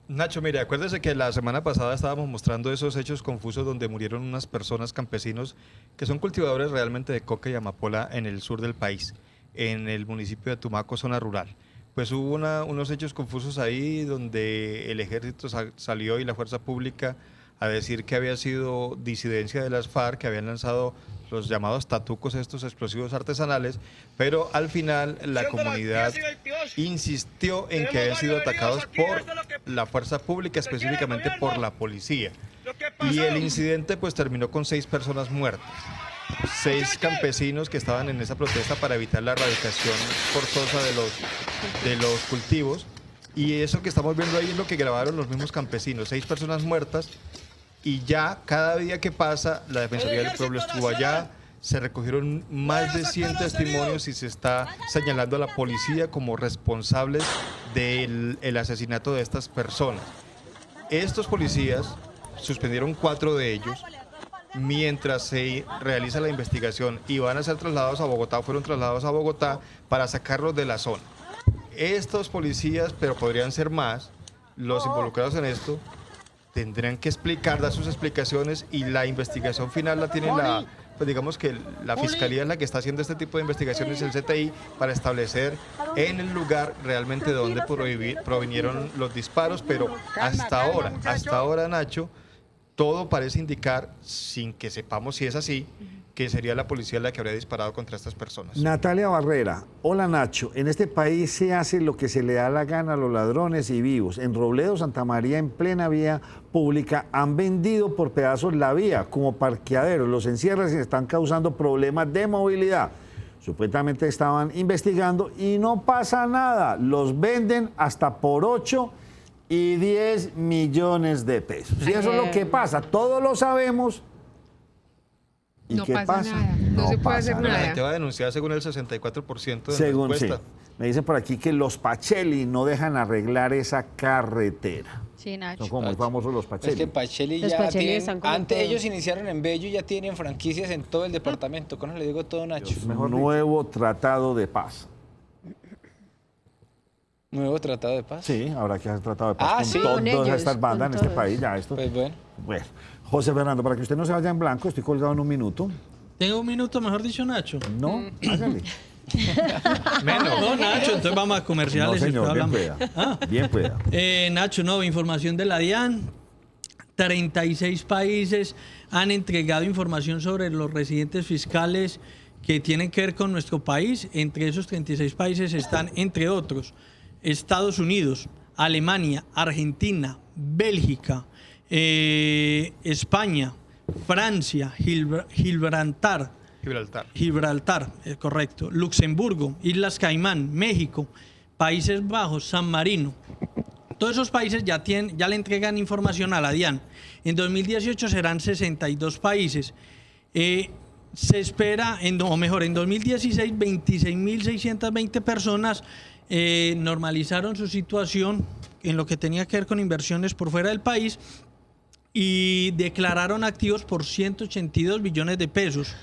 Nacho, mire, acuérdese que la semana pasada estábamos mostrando esos hechos confusos donde murieron unas personas, campesinos, que son cultivadores realmente de coca y amapola en el sur del país, en el municipio de Tumaco, zona rural. Pues hubo unos hechos confusos ahí donde el ejército salió y la fuerza pública a decir que había sido disidencia de las FARC, que habían lanzado los llamados tatucos, estos explosivos artesanales, pero al final la comunidad insistió en que habían sido atacados por la fuerza pública, específicamente por la policía. Y el incidente pues terminó con 6 personas muertas. 6 campesinos que estaban en esa protesta para evitar la erradicación forzosa de los cultivos. Y eso que estamos viendo ahí es lo que grabaron los mismos campesinos, 6 personas muertas. Y ya cada día que pasa, la Defensoría del Pueblo estuvo allá, se recogieron más de 100 testimonios y se está señalando a la policía como responsables del asesinato de estas personas. Estos policías suspendieron 4 de ellos mientras se realiza la investigación y van a ser trasladados a Bogotá, fueron trasladados a Bogotá para sacarlos de la zona. Estos policías, pero podrían ser más, los involucrados en esto, tendrán que explicar, dar sus explicaciones y la investigación final la tiene pues digamos que la Fiscalía es la que está haciendo este tipo de investigaciones, el CTI, para establecer en el lugar realmente de dónde provinieron los disparos, pero hasta ahora, Nacho, todo parece indicar, sin que sepamos si es así, que sería la policía la que habría disparado contra estas personas. Natalia Barrera, hola Nacho, en este país se hace lo que se le da la gana a los ladrones y vivos. En Robledo, Santa María, en plena vía pública, han vendido por pedazos la vía como parqueaderos, los encierran y están causando problemas de movilidad. Supuestamente estaban investigando y no pasa nada, los venden hasta por 8 y 10 millones de pesos. Y eso es lo que pasa, todos lo sabemos. ¿Y no qué pasa nada, no se puede hacer La nada. gente va a denunciar según el 64% de la Según encuesta. sí. Me dicen por aquí que los Pacheli no dejan arreglar esa carretera. Sí, Nacho. Son como muy famosos los Es Pacheli. que Pacheli Los ya Pacheli tienen, están con antes todo. ellos iniciaron en Bello y ya tienen franquicias en todo el departamento. Con eso le digo todo, Nacho. Nuevo tratado de paz. Nuevo tratado de paz. Sí, habrá que hacer tratado de paz con sí. todas Con ellos, estas bandas con en este todos. país. Ya esto. Pues bueno. Bueno, José Fernando, para que usted no se vaya en blanco, estoy colgado en un minuto. Tengo un minuto, mejor dicho, Nacho. No, hágale. Menos. No, Nacho, entonces vamos a No, comerciales. y señor, después bien hablamos. pueda. Bien pueda. Nacho, no, información de la DIAN. 36 países han entregado información sobre los residentes fiscales que tienen que ver con nuestro país. Entre esos 36 países están, entre otros, Estados Unidos, Alemania, Argentina, Bélgica, España, Francia, Gibraltar, correcto, Luxemburgo, Islas Caimán, México, Países Bajos, San Marino. Todos esos países ya le entregan información a la DIAN. En 2018 serán 62 países. Se espera, en 2016, 26.620 personas normalizaron su situación en lo que tenía que ver con inversiones por fuera del país y declararon activos por 182 billones de pesos.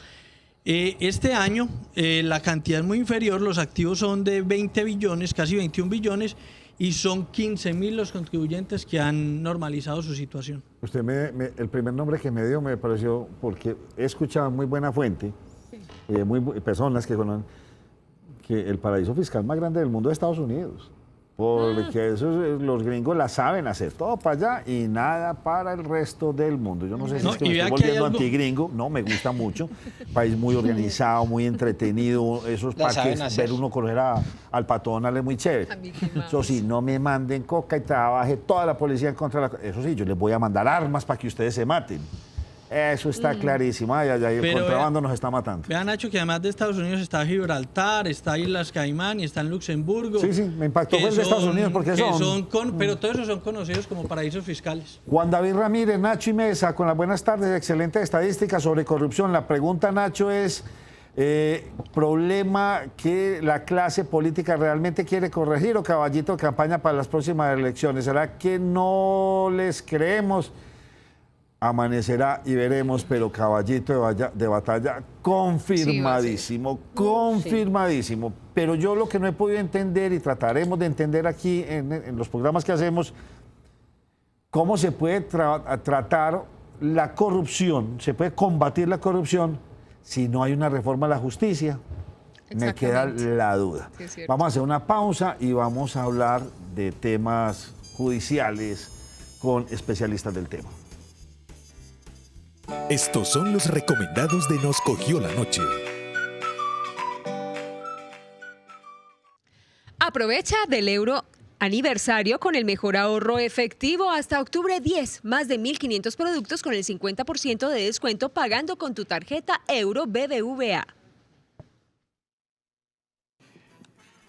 Este año la cantidad es muy inferior, los activos son de 20 billones, casi 21 billones, y son 15.000 los contribuyentes que han normalizado su situación. Usted el primer nombre que me dio me pareció, porque he escuchado muy buena fuente, personas que conocen, que el paraíso fiscal más grande del mundo es Estados Unidos. Porque los gringos la saben hacer, todo para allá y nada para el resto del mundo. Yo no sé si es que me estoy volviendo antigringo, no, me gusta mucho. País muy organizado, muy entretenido, esos parques, ver uno correr al patón, es muy chévere. Eso sí, no me manden coca y trabaje toda la policía en contra de la... Eso sí, yo les voy a mandar armas para que ustedes se maten. Eso está clarísimo. Ay, el contrabando nos está matando. Vean, Nacho, que además de Estados Unidos está Gibraltar, está Islas Caimán y está en Luxemburgo. Sí, me impactó fue el de Estados Unidos porque pero todos esos son conocidos como paraísos fiscales. Juan David Ramírez, Nacho y Mesa, con las buenas tardes, excelente estadística sobre corrupción. La pregunta, Nacho, es problema que la clase política realmente quiere corregir o caballito de campaña para las próximas elecciones. ¿Será que no les creemos? Amanecerá y veremos, pero caballito de batalla confirmadísimo, confirmadísimo. Pero yo lo que no he podido entender y trataremos de entender aquí en los programas que hacemos, cómo se puede tratar la corrupción, se puede combatir la corrupción si no hay una reforma a la justicia. Me queda la duda. Sí, vamos a hacer una pausa y vamos a hablar de temas judiciales con especialistas del tema. Estos son los recomendados de Nos Cogió la Noche. Aprovecha del euro aniversario con el mejor ahorro efectivo hasta octubre 10. Más de 1.500 productos con el 50% de descuento pagando con tu tarjeta Euro BBVA.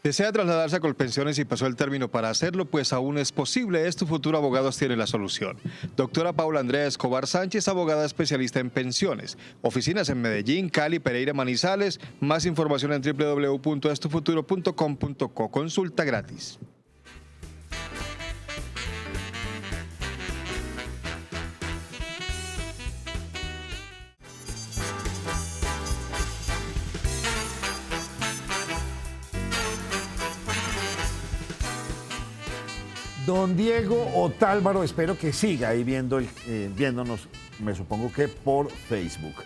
¿Desea trasladarse a Colpensiones y pasó el término para hacerlo? Pues aún es posible. Tu Futuro Abogados tiene la solución. Doctora Paula Andrea Escobar Sánchez, abogada especialista en pensiones. Oficinas en Medellín, Cali, Pereira, Manizales. Más información en www.estufuturo.com.co. Consulta gratis. Don Diego Otálvaro, espero que siga ahí viéndonos, me supongo que por Facebook.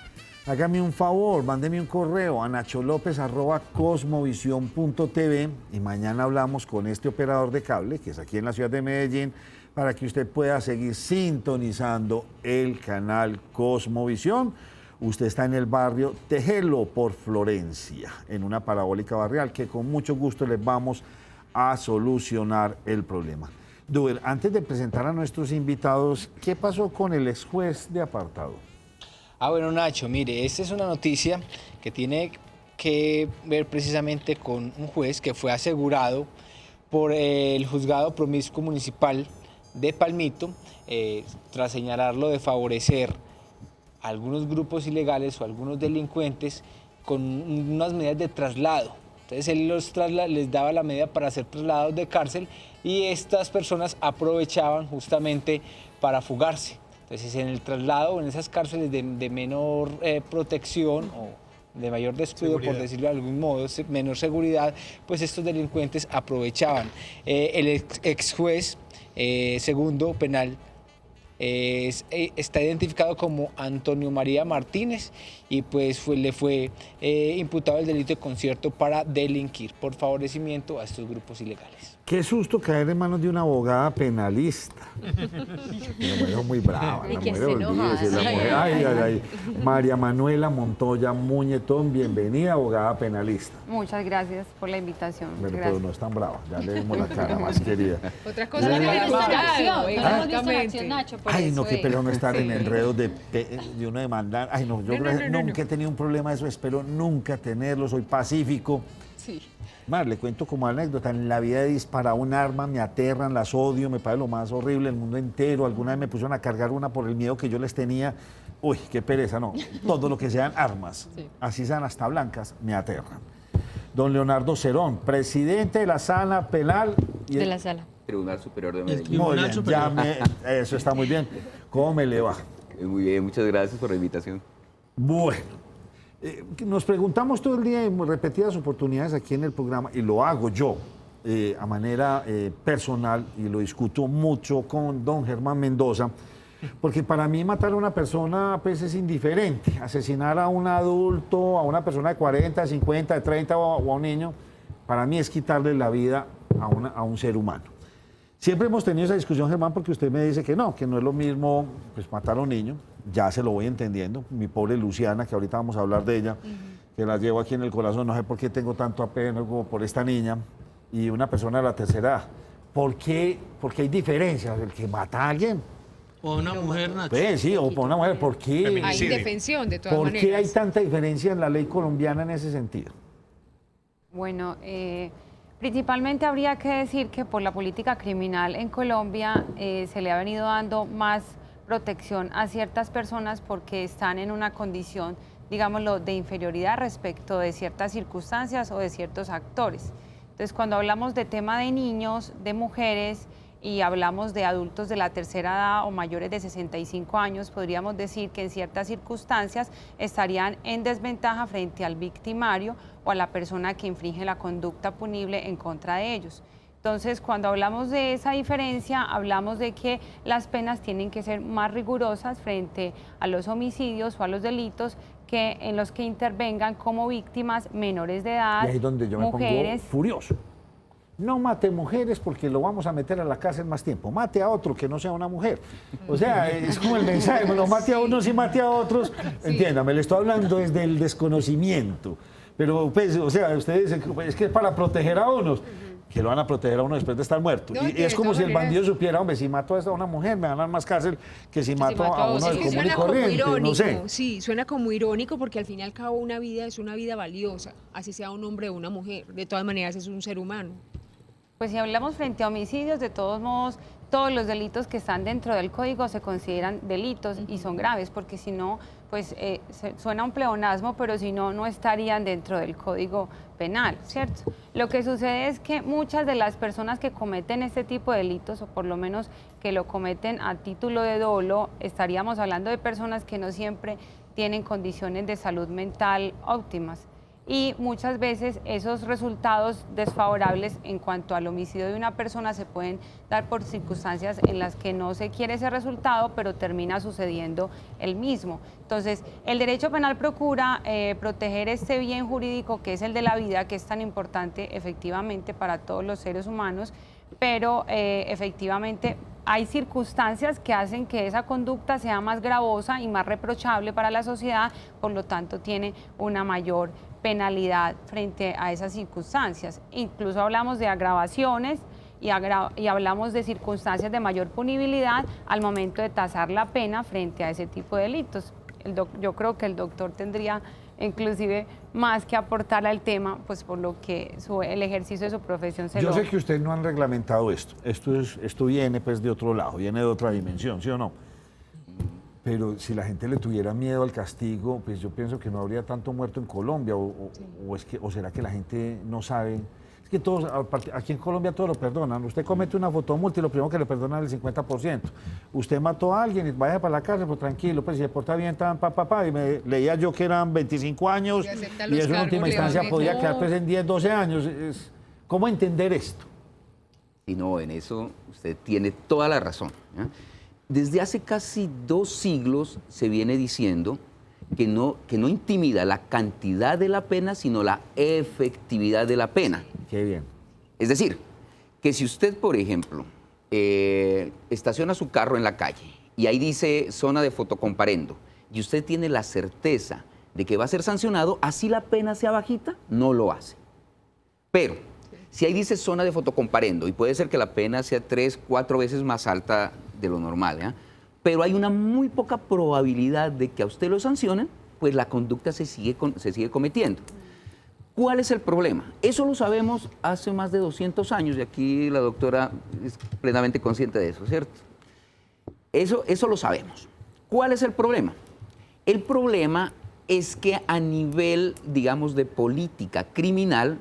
Hágame un favor, mándeme un correo a nacholopez@cosmovision.tv y mañana hablamos con este operador de cable, que es aquí en la ciudad de Medellín, para que usted pueda seguir sintonizando el canal Cosmovisión. Usted está en el barrio Tejelo por Florencia, en una parabólica barrial que con mucho gusto les vamos a solucionar el problema. Duber, antes de presentar a nuestros invitados, ¿qué pasó con el ex juez de apartado? Bueno, Nacho, mire, esta es una noticia que tiene que ver precisamente con un juez que fue asegurado por el juzgado promiscuo municipal de Palmito, tras señalarlo de favorecer a algunos grupos ilegales o algunos delincuentes con unas medidas de traslado. Entonces él les daba la medida para hacer traslados de cárcel y estas personas aprovechaban justamente para fugarse. Entonces en el traslado, en esas cárceles de menor protección o de mayor descuido, seguridad, por decirlo de algún modo, menor seguridad, pues estos delincuentes aprovechaban. El ex juez segundo penal está identificado como Antonio María Martínez y pues le fue imputado el delito de concierto para delinquir por favorecimiento a estos grupos ilegales. Qué susto caer en manos de una abogada penalista. La mujer muy brava. Y La que mujer, esté enojada. olvídese, la mujer, ay. María Manuela Montoya Muñetón, bienvenida, abogada penalista. Muchas gracias por la invitación. Bueno, Gracias. pero no es tan brava, ya le vemos la cara más querida. Otra cosa No es lo la hemos visto en acción, no lo hemos visto en Exactamente. acción, Nacho, por Ay, no, eso qué es. peleo no estar en enredos de uno demandar. Ay, no, yo nunca he tenido un problema de eso, espero nunca tenerlo, soy pacífico. Sí. Más, le cuento como anécdota, en la vida he disparado un arma, me aterran, las odio, me parece lo más horrible del mundo entero. Alguna vez me pusieron a cargar una por el miedo que yo les tenía. Uy, qué pereza, no. Todo lo que sean armas, así sean hasta blancas, me aterran. Don Leonardo Cerón, presidente de la Sala Penal. De la sala. Tribunal Superior de El Medellín. Muy Tribunal bien, Superior. eso está muy bien. ¿Cómo me le va? Muy bien, muchas gracias por la invitación. Bueno, nos preguntamos todo el día en repetidas oportunidades aquí en el programa, y lo hago yo a manera personal, y lo discuto mucho con don Germán Mendoza, porque para mí matar a una persona pues, es indiferente. Asesinar a un adulto, a una persona de 40, 50, de 30 o a un niño, para mí es quitarle la vida a un ser humano. Siempre hemos tenido esa discusión, Germán, porque usted me dice que no es lo mismo pues, matar a un niño. Ya se lo voy entendiendo. Mi pobre Luciana, que ahorita vamos a hablar de ella, que la llevo aquí en el corazón, no sé por qué tengo tanto apego por esta niña, y una persona de la tercera edad. ¿Por qué hay diferencias? El que mata a alguien. O una mujer, Nacho. Pues, sí, o por una mujer. ¿Por qué? Hay indefensión de todas ¿Por maneras. qué hay tanta diferencia en la ley colombiana en ese sentido? Bueno, principalmente habría que decir que por la política criminal en Colombia se le ha venido dando más protección a ciertas personas porque están en una condición, digámoslo, de inferioridad respecto de ciertas circunstancias o de ciertos actores. Entonces, cuando hablamos de tema de niños, de mujeres y hablamos de adultos de la tercera edad o mayores de 65 años, podríamos decir que en ciertas circunstancias estarían en desventaja frente al victimario o a la persona que infringe la conducta punible en contra de ellos. Entonces, cuando hablamos de esa diferencia, hablamos de que las penas tienen que ser más rigurosas frente a los homicidios o a los delitos que en los que intervengan como víctimas menores de edad, Y ahí es donde yo mujeres. me pongo furioso. No mate mujeres porque lo vamos a meter a la cárcel más tiempo. Mate a otro que no sea una mujer. O sea, es como el mensaje, no mate a unos y mate a otros. Entiéndame, le estoy hablando desde el desconocimiento. Pero, pues, o sea, ustedes dicen, es que es para proteger a unos. que lo van a proteger a uno después de estar muerto. No, y que es de como todas si el maneras- bandido supiera, hombre, si mato a una mujer me van a dar más cárcel que si mato mato a a uno vos. del Es que común y suena como corriente, irónico, no sé. sí, suena como irónico porque al fin y al cabo una vida es una vida valiosa, así sea un hombre o una mujer, de todas maneras es un ser humano. Pues si hablamos frente a homicidios, de todos modos, todos los delitos que están dentro del código se consideran delitos y son graves, porque si no, pues suena un pleonasmo, pero si no, no estarían dentro del código penal, ¿cierto? Lo que sucede es que muchas de las personas que cometen este tipo de delitos, o por lo menos que lo cometen a título de dolo, estaríamos hablando de personas que no siempre tienen condiciones de salud mental óptimas. Y muchas veces esos resultados desfavorables en cuanto al homicidio de una persona se pueden dar por circunstancias en las que no se quiere ese resultado, pero termina sucediendo el mismo. Entonces, el derecho penal procura proteger este bien jurídico que es el de la vida, que es tan importante efectivamente para todos los seres humanos, pero efectivamente hay circunstancias que hacen que esa conducta sea más gravosa y más reprochable para la sociedad, por lo tanto tiene una mayor penalidad frente a esas circunstancias. Incluso hablamos de agravaciones y hablamos de circunstancias de mayor punibilidad al momento de tasar la pena frente a ese tipo de delitos. Yo creo que el doctor tendría inclusive más que aportar al tema, pues por lo que el ejercicio de su profesión se Yo lo... sé que ustedes no han reglamentado esto. Esto viene pues de otro lado, viene de otra dimensión, ¿sí o no? Pero si la gente le tuviera miedo al castigo, pues yo pienso que no habría tanto muerto en Colombia, o será que la gente no sabe. Es que todos, aquí en Colombia todo lo perdonan. Usted comete una fotomulta y lo primero que le perdonan es el 50%. Usted mató a alguien y vaya para la cárcel, pues tranquilo, pues si se porta bien, y me leía yo que eran 25 años Y acepta y los eso en última cargos, instancia León. podía No. quedar pues en 10, 12 años. ¿Cómo entender esto? Y no, en eso usted tiene toda la razón. ¿Ya? Desde hace casi 2 siglos se viene diciendo que no intimida la cantidad de la pena, sino la efectividad de la pena. Qué bien. Es decir, que si usted, por ejemplo, estaciona su carro en la calle y ahí dice zona de fotocomparendo y usted tiene la certeza de que va a ser sancionado, así la pena sea bajita, no lo hace. Pero si ahí dice zona de fotocomparendo y puede ser que la pena sea 3, 4 veces más alta de lo normal, ¿eh? Pero hay una muy poca probabilidad de que a usted lo sancionen, pues la conducta se sigue cometiendo. ¿Cuál es el problema? Eso lo sabemos hace más de 200 años y aquí la doctora es plenamente consciente de eso, ¿cierto? Eso lo sabemos. ¿Cuál es el problema? El problema es que a nivel, digamos, de política criminal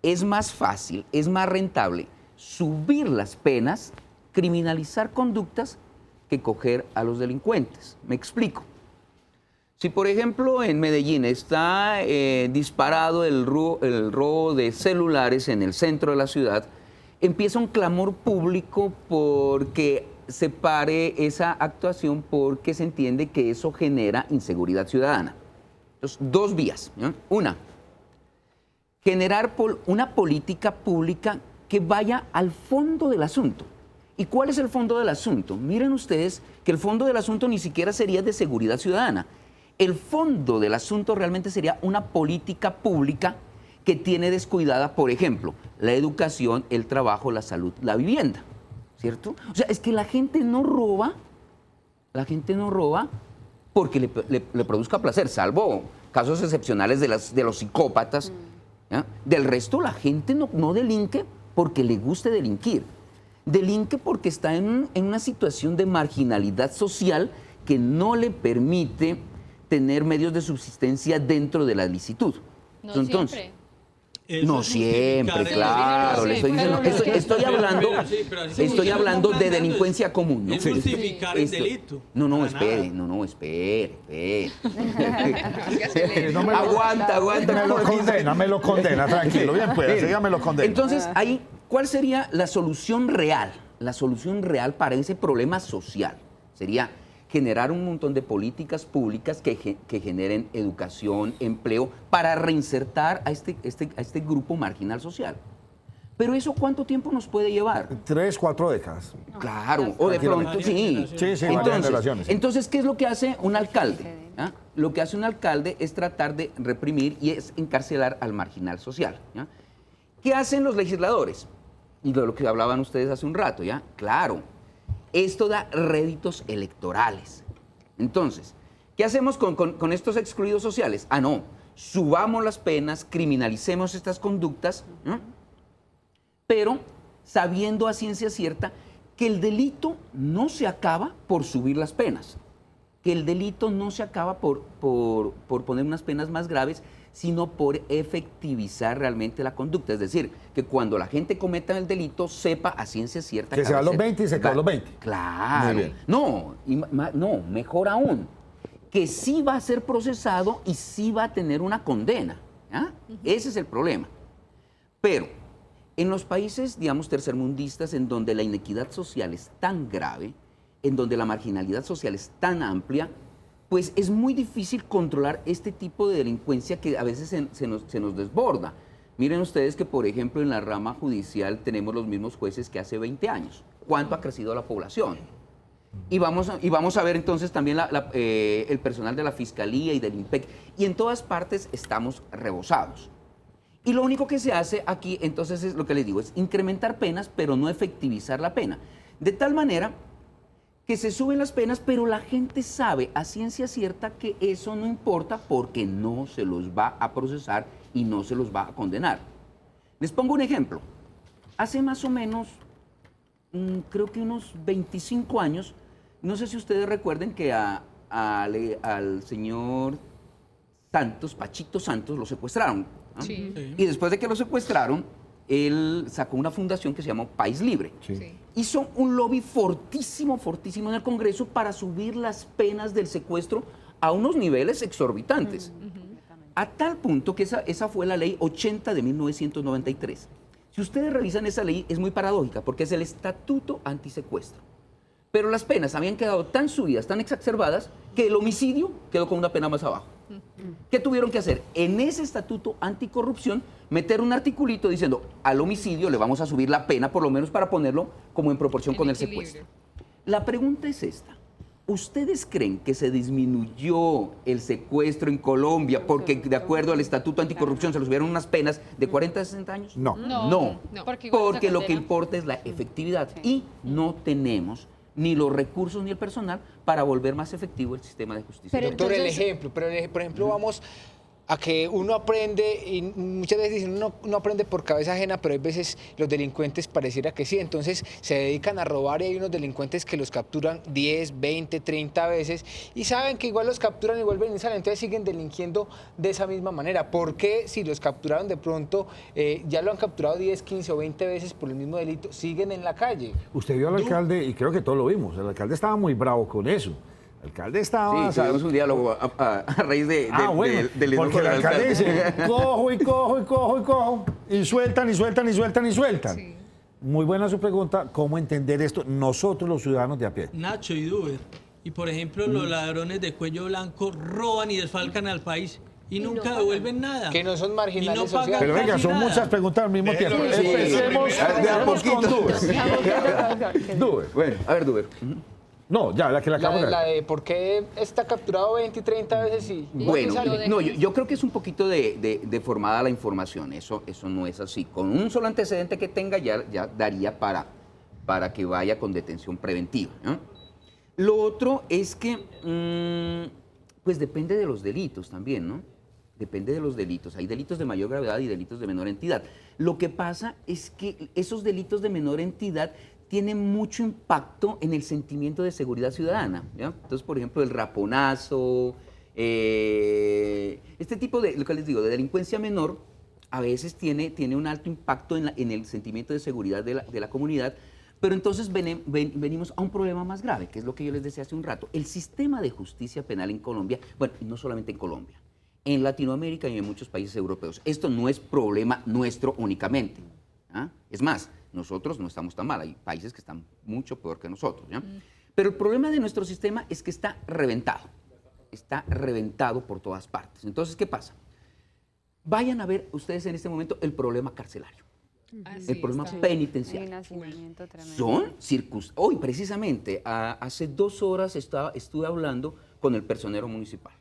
es más fácil, es más rentable subir las penas, criminalizar conductas que coger a los delincuentes. Me explico. Si, por ejemplo, en Medellín está disparado el robo de celulares en el centro de la ciudad, empieza un clamor público porque se pare esa actuación porque se entiende que eso genera inseguridad ciudadana. Entonces, 2 vías. ¿No? Una, generar una política pública que vaya al fondo del asunto. ¿Y cuál es el fondo del asunto? Miren ustedes que el fondo del asunto ni siquiera sería de seguridad ciudadana. El fondo del asunto realmente sería una política pública que tiene descuidada, por ejemplo, la educación, el trabajo, la salud, la vivienda, ¿cierto? O sea, es que la gente no roba porque le produzca placer, salvo casos excepcionales de los psicópatas. ¿Ya? Del resto, la gente no delinque porque le guste delinquir. Delinque porque está en una situación de marginalidad social que no le permite tener medios de subsistencia dentro de la licitud. No Entonces, siempre. no siempre, claro. Le estoy diciendo, estoy hablando de delincuencia común, ¿no? Es justificar el delito. No, Para espere. Aguanta. Me lo condena, tranquilo, bien pues, ya me lo condena. Entonces, ahí, ¿cuál sería la solución real? La solución real para ese problema social sería generar un montón de políticas públicas que generen educación, empleo, para reinsertar a este grupo marginal social. Pero eso, ¿cuánto tiempo nos puede llevar? 3, 4 décadas. Claro, o de pronto, sí. Entonces, ¿qué es lo que hace un alcalde? ¿Ah? Lo que hace un alcalde es tratar de reprimir y es encarcelar al marginal social. ¿Ya? ¿Qué hacen los legisladores? Y de lo que hablaban ustedes hace un rato, ¿ya? Claro, esto da réditos electorales. Entonces, ¿qué hacemos con estos excluidos sociales? Ah, no, subamos las penas, criminalicemos estas conductas, ¿no? Pero sabiendo a ciencia cierta que el delito no se acaba por subir las penas, que el delito no se acaba por poner unas penas más graves, sino por efectivizar realmente la conducta. Es decir, que cuando la gente cometa el delito, sepa a ciencia cierta que se va a los 20 y se queda a los 20. Claro. Muy bien. No, no, mejor aún, que sí va a ser procesado y sí va a tener una condena. ¿Ya? Ese es el problema. Pero en los países, digamos, tercermundistas, en donde la inequidad social es tan grave, en donde la marginalidad social es tan amplia, pues es muy difícil controlar este tipo de delincuencia que a veces se nos desborda. Miren ustedes que, por ejemplo, en la rama judicial tenemos los mismos jueces que hace 20 años. ¿Cuánto ha crecido la población? Y vamos a ver entonces también el personal de la Fiscalía y del INPEC. Y en todas partes estamos rebosados. Y lo único que se hace aquí, entonces, es lo que les digo, es incrementar penas, pero no efectivizar la pena. De tal manera que se suben las penas, pero la gente sabe a ciencia cierta que eso no importa porque no se los va a procesar y no se los va a condenar. Les pongo un ejemplo. Hace más o menos, creo que unos 25 años, no sé si ustedes recuerden que al señor Santos, Pachito Santos, lo secuestraron, ¿no? Sí. Y después de que lo secuestraron, él sacó una fundación que se llamó País Libre. Sí. Hizo un lobby fortísimo en el Congreso para subir las penas del secuestro a unos niveles exorbitantes. A tal punto que esa fue la ley 80 de 1993. Si ustedes revisan esa ley, es muy paradójica, porque es el Estatuto Antisecuestro. Pero las penas habían quedado tan subidas, tan exacerbadas, que el homicidio quedó con una pena más abajo. ¿Qué tuvieron que hacer? En ese Estatuto Anticorrupción, meter un articulito diciendo, al homicidio le vamos a subir la pena, por lo menos para ponerlo como en proporción con el secuestro. La pregunta es esta. ¿Ustedes creen que se disminuyó el secuestro en Colombia porque, de acuerdo al Estatuto Anticorrupción, se les subieron unas penas de 40 a 60 años? No. No, porque lo que condena. importa es la efectividad y no tenemos ni los recursos ni el personal para volver más efectivo el sistema de justicia. Pero Doctor, entonces- por ejemplo, vamos a que uno aprende, y muchas veces dicen uno no aprende por cabeza ajena, pero hay veces los delincuentes pareciera que sí, entonces se dedican a robar y hay unos delincuentes que los capturan 10, 20, 30 veces y saben que igual los capturan y vuelven y salen, entonces siguen delinquiendo de esa misma manera. ¿Por qué si los capturaron de pronto, ya lo han capturado 10, 15 o 20 veces por el mismo delito, siguen en la calle? Usted vio al alcalde, y creo que todos lo vimos, el alcalde estaba muy bravo con eso. El alcalde estaba... Sí, tuvimos un diálogo a raíz bueno, del enojo porque el del alcalde alcalde. dice, cojo y cojo y cojo y cojo, y sueltan y sueltan y sueltan y sueltan. Sí. Muy buena su pregunta, ¿cómo entender esto nosotros los ciudadanos de a pie? Nacho y Duber. Y por ejemplo, los ladrones de cuello blanco roban y desfalcan al país y nunca devuelven nada. Que no son marginales Y no pagan sociales. Pero venga, casi son nada. muchas preguntas al mismo tiempo. Sí, Empecemos de a con poquito. Duber. Bueno, a ver, Duber. No, ya, la que la acabo de La de por qué está capturado 20 y 30 veces y Bueno, sale. no, yo creo que es un poquito deformada la información, eso no es así. Con un solo antecedente que tenga ya daría para que vaya con detención preventiva, ¿no? Lo otro es que, pues depende de los delitos también, ¿no? Depende de los delitos. Hay delitos de mayor gravedad y delitos de menor entidad. Lo que pasa es que esos delitos de menor entidad tienen mucho impacto en el sentimiento de seguridad ciudadana, ¿ya? Entonces, por ejemplo, el raponazo, este tipo de, lo que les digo, de delincuencia menor, a veces tiene un alto impacto en el sentimiento de seguridad de la comunidad, pero entonces venimos a un problema más grave, que es lo que yo les decía hace un rato. El sistema de justicia penal en Colombia, bueno, no solamente en Colombia, en Latinoamérica y en muchos países europeos. Esto no es problema nuestro únicamente. ¿Ah? Es más, nosotros no estamos tan mal, hay países que están mucho peor que nosotros, ¿ya? Pero el problema de nuestro sistema es que está reventado por todas partes. Entonces, ¿qué pasa? Vayan a ver ustedes en este momento el problema carcelario, el problema Hay un penitenciario. hacinamiento tremendo. Son hoy precisamente, hace 2 horas estuve hablando con el personero municipal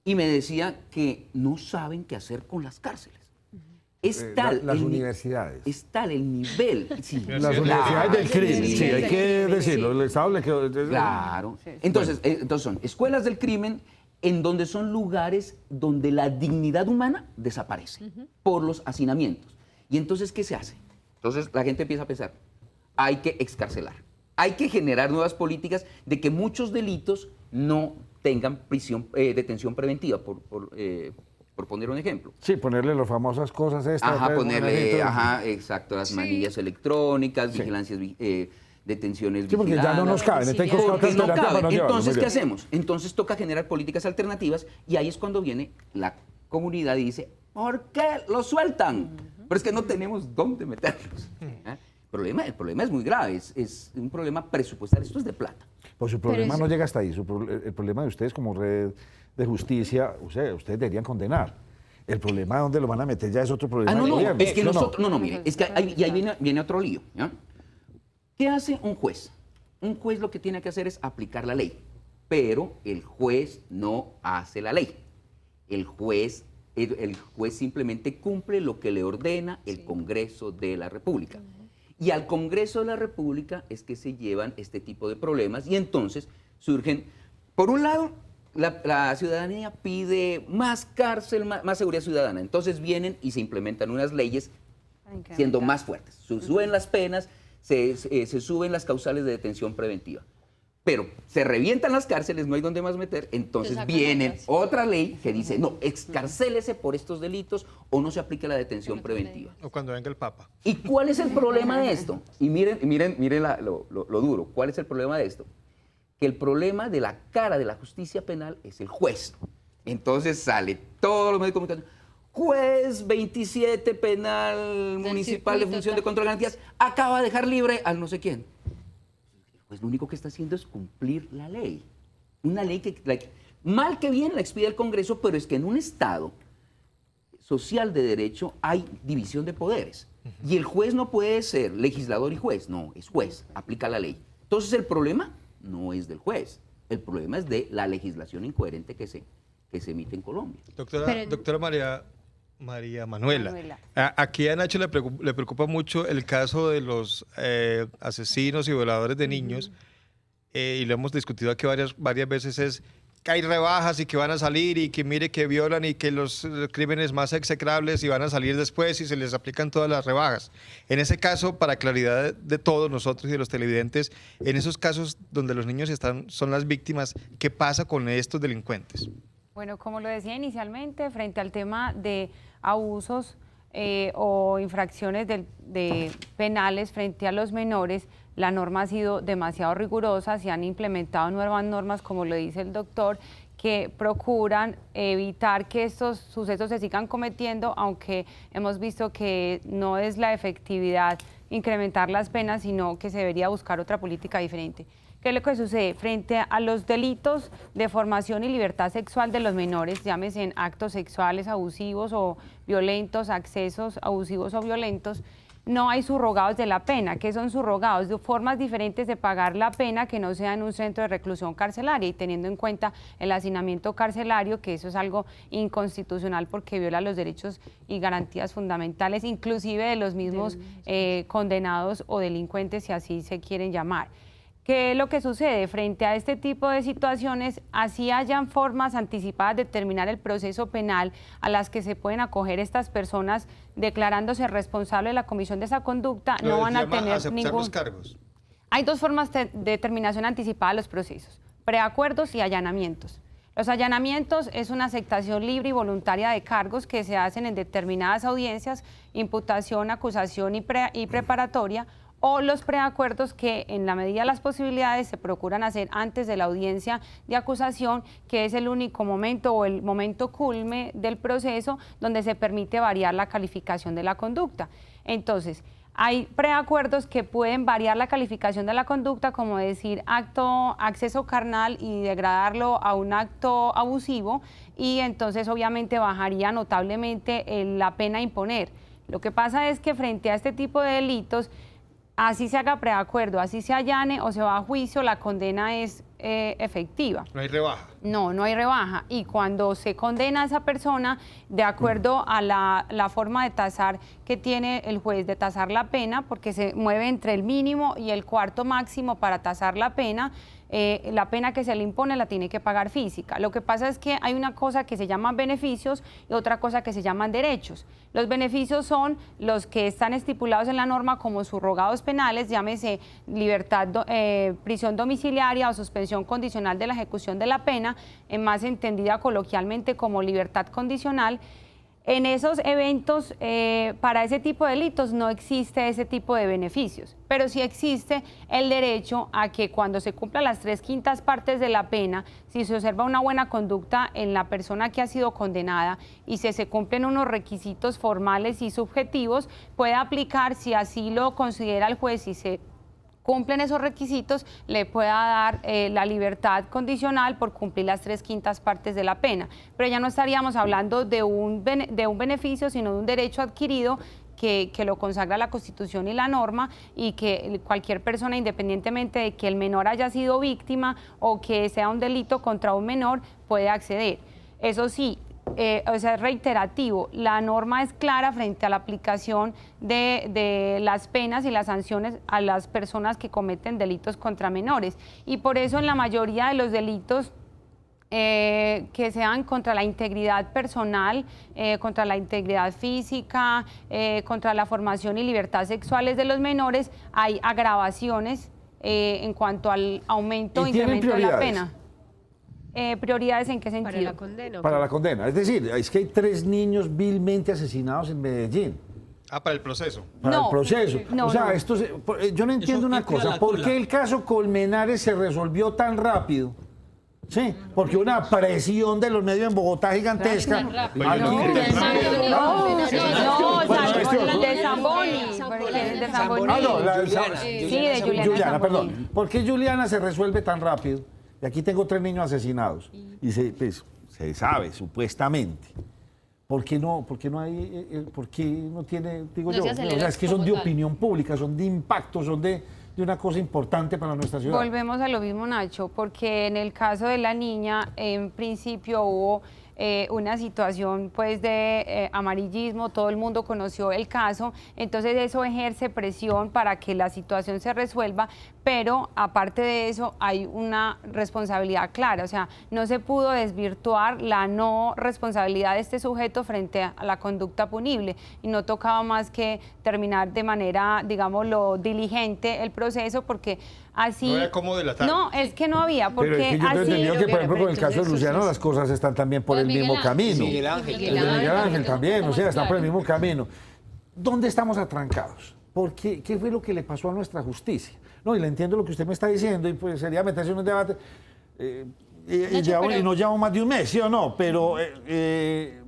y me decía que no saben qué hacer con las cárceles. Es tal las el universidades. Es tal el nivel. Sí, Las universidades del crimen, sí, hay que decirlo. El Estado le quedó. Claro. Entonces son escuelas del crimen en donde son lugares donde la dignidad humana desaparece por los hacinamientos. Y entonces, ¿qué se hace? Entonces la gente empieza a pensar, hay que excarcelar, hay que generar nuevas políticas de que muchos delitos no tengan detención preventiva, por poner un ejemplo. Sí, ponerle las famosas cosas estas. Ajá, ponerle, exacto, las manillas electrónicas, vigilancias, detenciones vigiladas. Sí, porque ya no nos caben. Porque no caben. Entonces, ¿qué hacemos? Entonces toca generar políticas alternativas y ahí es cuando viene la comunidad y dice, ¿por qué los sueltan? Pero es que no tenemos dónde meterlos. El problema es muy grave, es un problema presupuestario, esto es de plata. Pues su problema no llega hasta ahí, el problema de ustedes como red de justicia, ustedes deberían condenar. El problema de dónde lo van a meter ya es otro problema del gobierno. Es que mire, es que ahí viene otro lío. ¿Ya? ¿Qué hace un juez? Un juez lo que tiene que hacer es aplicar la ley, pero el juez no hace la ley. El juez simplemente cumple lo que le ordena el Congreso de la República. Y al Congreso de la República es que se llevan este tipo de problemas y entonces surgen, por un lado, la ciudadanía pide más cárcel, más seguridad ciudadana. Entonces vienen y se implementan unas leyes siendo más fuertes. Se suben las penas, se suben las causales de detención preventiva. Pero se revientan las cárceles, no hay donde más meter, entonces viene otra ley que dice, no, excarcélese por estos delitos o no se aplique la detención preventiva. O cuando venga el Papa. ¿Y cuál es el problema de esto? Y miren lo duro. ¿Cuál es el problema de esto? Que el problema de la cara de la justicia penal es el juez. Entonces sale todos los medios de comunicación. Juez 27 penal municipal de función de control de garantías acaba de dejar libre al no sé quién. Pues lo único que está haciendo es cumplir la ley. Una ley que, mal que bien, la expide el Congreso, pero es que en un Estado social de derecho hay división de poderes. Y el juez no puede ser legislador y juez, no, es juez, aplica la ley. Entonces el problema no es del juez, el problema es de la legislación incoherente que se emite en Colombia. Doctora María Manuela. Aquí a Nacho le preocupa mucho el caso de los asesinos y violadores de niños, y lo hemos discutido aquí varias veces, es que hay rebajas y que van a salir y que mire que violan y que los crímenes más execrables y van a salir después y se les aplican todas las rebajas. En ese caso, para claridad de todos nosotros y de los televidentes, en esos casos donde los niños son las víctimas, ¿qué pasa con estos delincuentes? Bueno, como lo decía inicialmente, frente al tema de abusos o infracciones de penales frente a los menores, la norma ha sido demasiado rigurosa, se han implementado nuevas normas, como lo dice el doctor, que procuran evitar que estos sucesos se sigan cometiendo, aunque hemos visto que no es la efectividad incrementar las penas, sino que se debería buscar otra política diferente. ¿Qué es lo que sucede? Frente a los delitos de formación y libertad sexual de los menores, llámese en actos sexuales abusivos o violentos, accesos abusivos o violentos, no hay subrogados de la pena. ¿Qué son subrogados? De formas diferentes de pagar la pena que no sea en un centro de reclusión carcelaria, y teniendo en cuenta el hacinamiento carcelario, que eso es algo inconstitucional porque viola los derechos y garantías fundamentales, inclusive de los mismos condenados o delincuentes, si así se quieren llamar. ¿Qué es lo que sucede? Frente a este tipo de situaciones, así hayan formas anticipadas de terminar el proceso penal a las que se pueden acoger estas personas declarándose responsables de la comisión de esa conducta, no van a tener ningún... los cargos. Hay dos formas de determinación anticipada de los procesos: preacuerdos y allanamientos. Los allanamientos es una aceptación libre y voluntaria de cargos que se hacen en determinadas audiencias, imputación, acusación y preparatoria, o los preacuerdos que en la medida de las posibilidades se procuran hacer antes de la audiencia de acusación, que es el único momento o el momento culme del proceso donde se permite variar la calificación de la conducta. Entonces, hay preacuerdos que pueden variar la calificación de la conducta, como decir acceso carnal y degradarlo a un acto abusivo, y entonces obviamente bajaría notablemente la pena a imponer. Lo que pasa es que frente a este tipo de delitos, así se haga preacuerdo, así se allane o se va a juicio, la condena es efectiva. No hay rebaja. No hay rebaja. Y cuando se condena a esa persona, de acuerdo a la forma de tasar que tiene el juez, de tasar la pena, porque se mueve entre el mínimo y el cuarto máximo para tasar la pena que se le impone la tiene que pagar física. Lo que pasa es que hay una cosa que se llaman beneficios y otra cosa que se llaman derechos. Los beneficios son los que están estipulados en la norma como subrogados penales, llámese prisión domiciliaria o suspensión condicional de la ejecución de la pena, más entendida coloquialmente como libertad condicional. En esos eventos, para ese tipo de delitos no existe ese tipo de beneficios, pero sí existe el derecho a que cuando se cumplan las 3/5 partes de la pena, si se observa una buena conducta en la persona que ha sido condenada y si se cumplen unos requisitos formales y subjetivos, puede aplicar, si así lo considera el juez, si se cumplen esos requisitos, le pueda dar la libertad condicional por cumplir las 3/5 partes de la pena. Pero ya no estaríamos hablando de un beneficio, sino de un derecho adquirido que lo consagra la Constitución y la norma, y que cualquier persona, independientemente de que el menor haya sido víctima o que sea un delito contra un menor, puede acceder. Eso sí, es reiterativo, la norma es clara frente a la aplicación de las penas y las sanciones a las personas que cometen delitos contra menores, y por eso en la mayoría de los delitos que sean contra la integridad personal, contra la integridad física, contra la formación y libertad sexuales de los menores, hay agravaciones en cuanto al aumento o incremento de la pena. ¿Prioridades en qué sentido? Para la condena. Para la condena. Es decir, es que hay 3 niños vilmente asesinados en Medellín. Para el proceso. Para el proceso. No, o sea, no. Yo no entiendo una cosa. ¿Por qué el caso Colmenares se resolvió tan rápido? Sí, porque una presión de los medios en Bogotá gigantesca. De Zamboni. De Juliana, perdón. ¿Por qué Juliana se resuelve tan rápido? Y aquí tengo 3 niños asesinados. Y se sabe, supuestamente. ¿Por qué no hay, por qué no tiene, digo yo? O sea, es que son de opinión pública, son de impacto, son de una cosa importante para nuestra ciudad. Volvemos a lo mismo, Nacho, porque en el caso de la niña, en principio hubo una situación pues de amarillismo, todo el mundo conoció el caso, entonces eso ejerce presión para que la situación se resuelva, pero aparte de eso hay una responsabilidad clara, o sea, no se pudo desvirtuar la no responsabilidad de este sujeto frente a la conducta punible, y no tocaba más que terminar de manera, digámoslo, diligente el proceso, porque así... No había cómo delatar. No, es que no había, porque pero es que yo he entendido que, por ejemplo, con el caso de Luciano, las cosas están también por el mismo camino. Miguel Ángel. Miguel Ángel también, o sea, están por el mismo camino. ¿Dónde estamos atrancados? ¿Qué fue lo que le pasó a nuestra justicia? No, y le entiendo lo que usted me está diciendo, y pues sería meterse en un debate... y no llevamos más de un mes, ¿sí o no? Pero...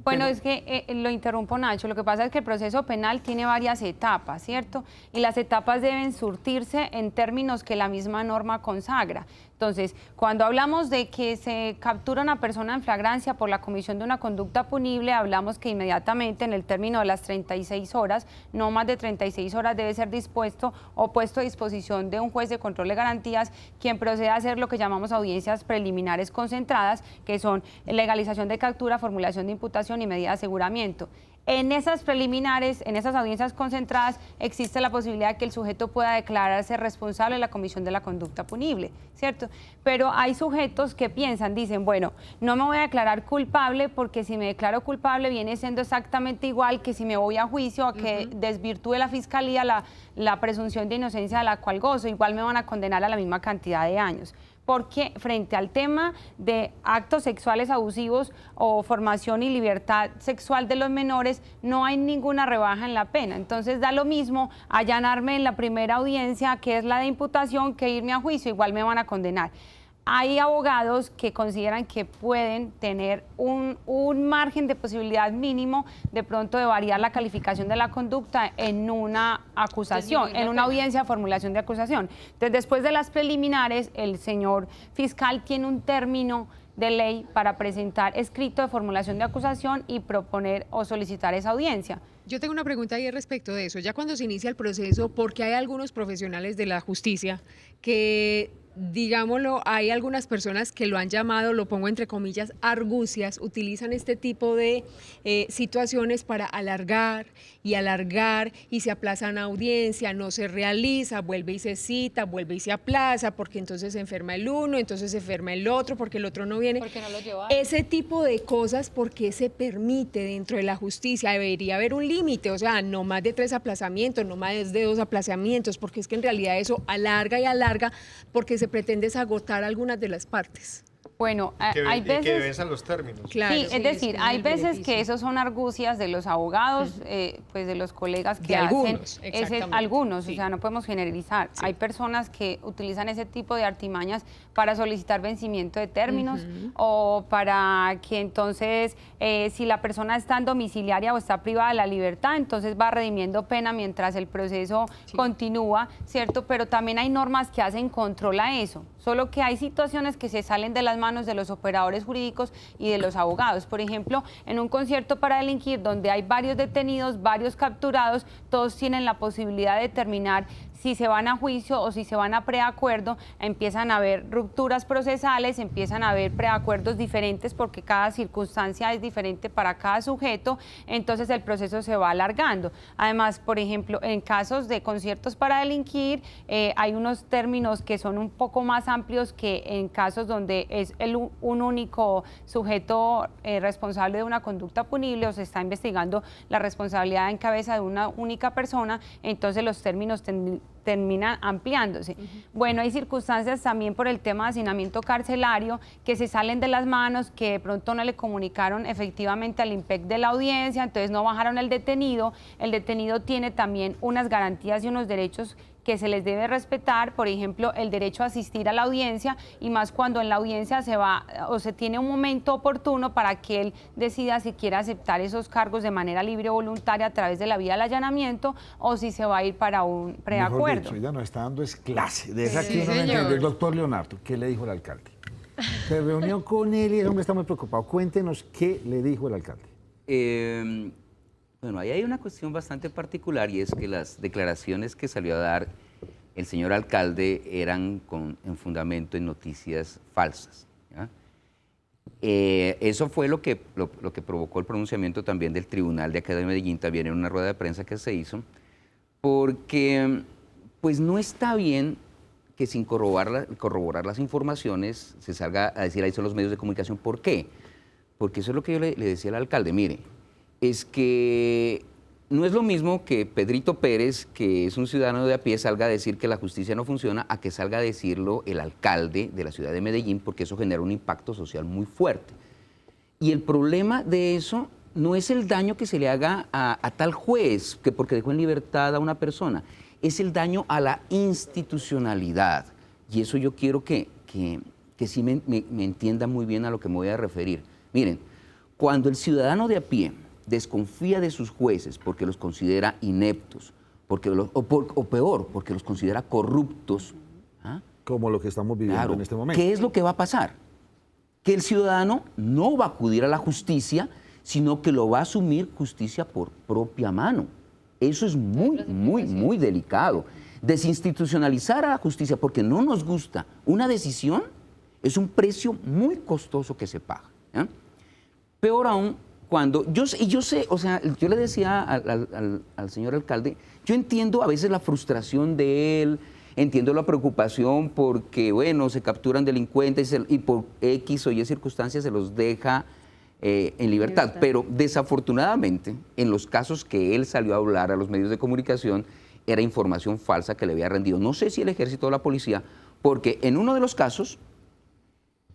Bueno, es que lo interrumpo, Nacho. Lo que pasa es que el proceso penal tiene varias etapas, ¿cierto? Y las etapas deben surtirse en términos que la misma norma consagra. Entonces, cuando hablamos de que se captura una persona en flagrancia por la comisión de una conducta punible, hablamos que inmediatamente en el término de las 36 horas, no más de 36 horas, debe ser dispuesto o puesto a disposición de un juez de control de garantías, quien procede a hacer lo que llamamos audiencias preliminares concentradas, que son legalización de captura, formulación de imputación y medida de aseguramiento. En esas preliminares, en esas audiencias concentradas, existe la posibilidad de que el sujeto pueda declararse responsable de la comisión de la conducta punible, ¿cierto? Pero hay sujetos que dicen, bueno, no me voy a declarar culpable porque si me declaro culpable viene siendo exactamente igual que si me voy a juicio, a que desvirtúe la fiscalía la presunción de inocencia de la cual gozo, igual me van a condenar a la misma cantidad de años. Porque frente al tema de actos sexuales abusivos o formación y libertad sexual de los menores, no hay ninguna rebaja en la pena. Entonces da lo mismo allanarme en la primera audiencia, que es la de imputación, que irme a juicio, igual me van a condenar. Hay abogados que consideran que pueden tener un margen de posibilidad mínimo de pronto de variar la calificación de la conducta en una acusación, en una audiencia de formulación de acusación. Entonces, después de las preliminares, el señor fiscal tiene un término de ley para presentar escrito de formulación de acusación y proponer o solicitar esa audiencia. Yo tengo una pregunta ahí respecto de eso. Ya cuando se inicia el proceso, ¿por qué hay algunos profesionales de la justicia que digámoslo, hay algunas personas que lo han llamado, lo pongo entre comillas, argucias, utilizan este tipo de situaciones para alargar y se aplazan audiencia, no se realiza, vuelve y se cita, vuelve y se aplaza, porque entonces se enferma el uno, entonces se enferma el otro, porque el otro no viene. Porque no lo llevaron. Ese tipo de cosas, ¿por qué se permite dentro de la justicia? Debería haber un límite, o sea, no más de 3 aplazamientos, no más de 2 aplazamientos, porque es que en realidad eso alarga y alarga, porque se pretende agotar algunas de las partes. Bueno, hay Y que veces... venzan los términos. Claro. Sí, es decir, hay veces que esos son argucias de los abogados, pues de los colegas que algunos, hacen exactamente. algunos, Sí. o sea, no podemos generalizar. Sí. Hay personas que utilizan ese tipo de artimañas para solicitar vencimiento de términos o para que entonces, si la persona está en domiciliaria o está privada de la libertad, entonces va redimiendo pena mientras el proceso continúa, ¿cierto? Pero también hay normas que hacen control a eso. Solo que hay situaciones que se salen de las manos de los operadores jurídicos y de los abogados. Por ejemplo, en un concierto para delinquir donde hay varios detenidos, varios capturados, todos tienen la posibilidad de determinar si se van a juicio o si se van a preacuerdo, empiezan a haber rupturas procesales, empiezan a haber preacuerdos diferentes porque cada circunstancia es diferente para cada sujeto, entonces el proceso se va alargando. Además, por ejemplo, en casos de conciertos para delinquir, hay unos términos que son un poco más amplios que en casos donde es un único sujeto responsable de una conducta punible o se está investigando la responsabilidad en cabeza de una única persona, entonces los términos terminan ampliándose. Bueno, hay circunstancias también por el tema de hacinamiento carcelario que se salen de las manos, que de pronto no le comunicaron efectivamente al IMPEC de la audiencia, entonces no bajaron el detenido tiene también unas garantías y unos derechos que se les debe respetar, por ejemplo, el derecho a asistir a la audiencia y más cuando en la audiencia se va o se tiene un momento oportuno para que él decida si quiere aceptar esos cargos de manera libre o voluntaria a través de la vía del allanamiento o si se va a ir para un preacuerdo. Mejor dicho, ella nos está dando es clase. De esa Sí, que uno no señor. entiende. El doctor Leonardo, ¿qué le dijo el alcalde? Se reunió con él y el hombre está muy preocupado. Cuéntenos qué le dijo el alcalde. Bueno, ahí hay una cuestión bastante particular y es que las declaraciones que salió a dar el señor alcalde eran en fundamento en noticias falsas. ¿Ya? Eso fue lo que provocó el pronunciamiento también del tribunal de acá de Medellín, también en una rueda de prensa que se hizo, porque pues no está bien que sin corroborar las informaciones se salga a decir ahí son los medios de comunicación. ¿Por qué? Porque eso es lo que yo le decía al alcalde, mire, es que no es lo mismo que Pedrito Pérez, que es un ciudadano de a pie, salga a decir que la justicia no funciona, a que salga a decirlo el alcalde de la ciudad de Medellín, porque eso genera un impacto social muy fuerte. Y el problema de eso no es el daño que se le haga a tal juez, que porque dejó en libertad a una persona, es el daño a la institucionalidad. Y eso yo quiero que sí me entienda muy bien a lo que me voy a referir. Miren, cuando el ciudadano de a pie desconfía de sus jueces porque los considera ineptos, o peor, porque los considera corruptos. ¿Ah? Como lo que estamos viviendo Claro. en este momento. ¿Qué es lo que va a pasar? Que el ciudadano no va a acudir a la justicia, sino que lo va a asumir justicia por propia mano. Eso es muy delicado. Desinstitucionalizar a la justicia porque no nos gusta una decisión es un precio muy costoso que se paga. ¿Ya? Peor aún, cuando yo sé, o sea, yo le decía al señor alcalde, yo entiendo a veces la frustración de él, entiendo la preocupación porque, bueno, se capturan delincuentes y por X o Y circunstancias se los deja en libertad. Pero desafortunadamente, en los casos que él salió a hablar a los medios de comunicación, era información falsa que le había rendido. No sé si el ejército o la policía, porque en uno de los casos,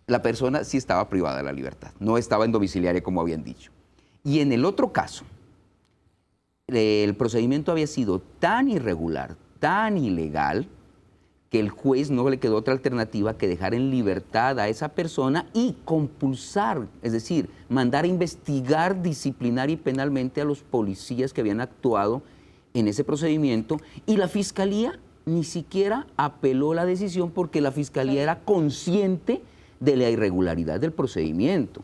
la persona sí estaba privada de la libertad, no estaba en domiciliaria como habían dicho. Y en el otro caso, el procedimiento había sido tan irregular, tan ilegal, que el juez no le quedó otra alternativa que dejar en libertad a esa persona y compulsar, es decir, mandar a investigar disciplinar y penalmente a los policías que habían actuado en ese procedimiento, y la fiscalía ni siquiera apeló la decisión porque la fiscalía era consciente de la irregularidad del procedimiento.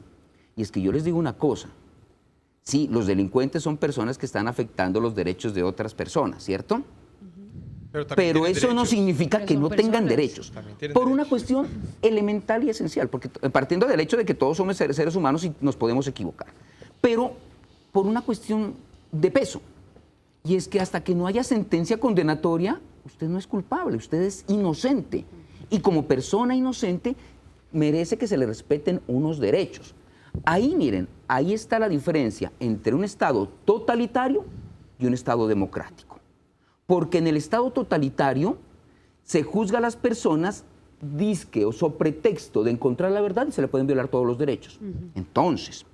Y es que yo les digo una cosa, sí, los delincuentes son personas que están afectando los derechos de otras personas, ¿cierto? Pero eso no significa que no tengan derechos. Por una cuestión elemental y esencial, porque partiendo del hecho de que todos somos seres humanos y nos podemos equivocar. Pero por una cuestión de peso. Y es que hasta que no haya sentencia condenatoria, usted no es culpable, usted es inocente. Y como persona inocente, merece que se le respeten unos derechos. Ahí, miren, ahí está la diferencia entre un Estado totalitario y un Estado democrático. Porque en el Estado totalitario se juzga a las personas dizque o sobre pretexto de encontrar la verdad y se le pueden violar todos los derechos. Entonces,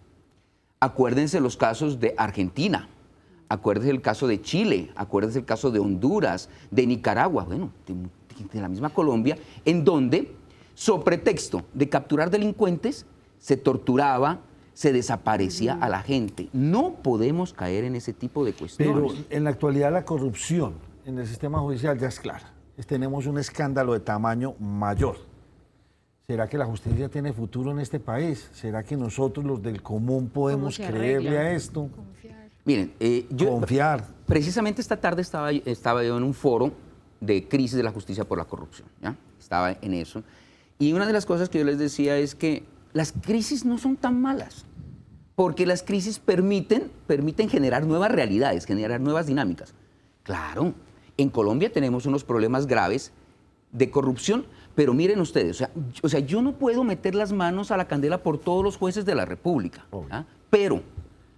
acuérdense los casos de Argentina, acuérdense el caso de Chile, acuérdense el caso de Honduras, de Nicaragua, bueno, de la misma Colombia, en donde, sobre pretexto de capturar delincuentes, se torturaba, se desaparecía a la gente. No podemos caer en ese tipo de cuestiones. Pero en la actualidad la corrupción en el sistema judicial ya es clara. Tenemos un escándalo de tamaño mayor. ¿Será que la justicia tiene futuro en este país? ¿Será que nosotros los del común podemos creerle a esto? Miren, Confiar. Precisamente esta tarde estaba yo en un foro de crisis de la justicia por la corrupción, ¿ya? Estaba en eso. Y una de las cosas que yo les decía es que las crisis no son tan malas, porque las crisis permiten generar nuevas realidades, generar nuevas dinámicas. Claro, en Colombia tenemos unos problemas graves de corrupción, pero miren ustedes, o sea, yo no puedo meter las manos a la candela por todos los jueces de la República, ¿ah? Pero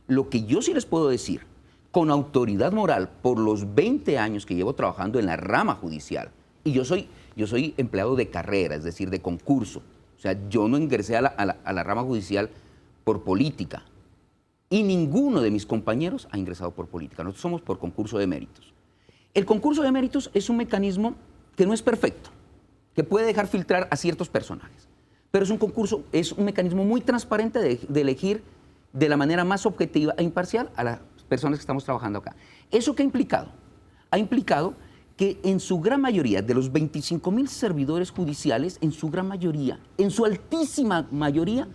lo que yo sí les puedo decir, con autoridad moral, por los 20 años que llevo trabajando en la rama judicial, y yo soy empleado de carrera, es decir, de concurso, o sea, yo no ingresé a la rama judicial por política, y ninguno de mis compañeros ha ingresado por política, nosotros somos por concurso de méritos. El concurso de méritos es un mecanismo que no es perfecto, que puede dejar filtrar a ciertos personajes, pero es un mecanismo muy transparente de elegir de la manera más objetiva e imparcial a las personas que estamos trabajando acá. ¿Eso qué ha implicado? Ha implicado que en su gran mayoría, de los 25,000 servidores judiciales, en su gran mayoría, en su altísima mayoría,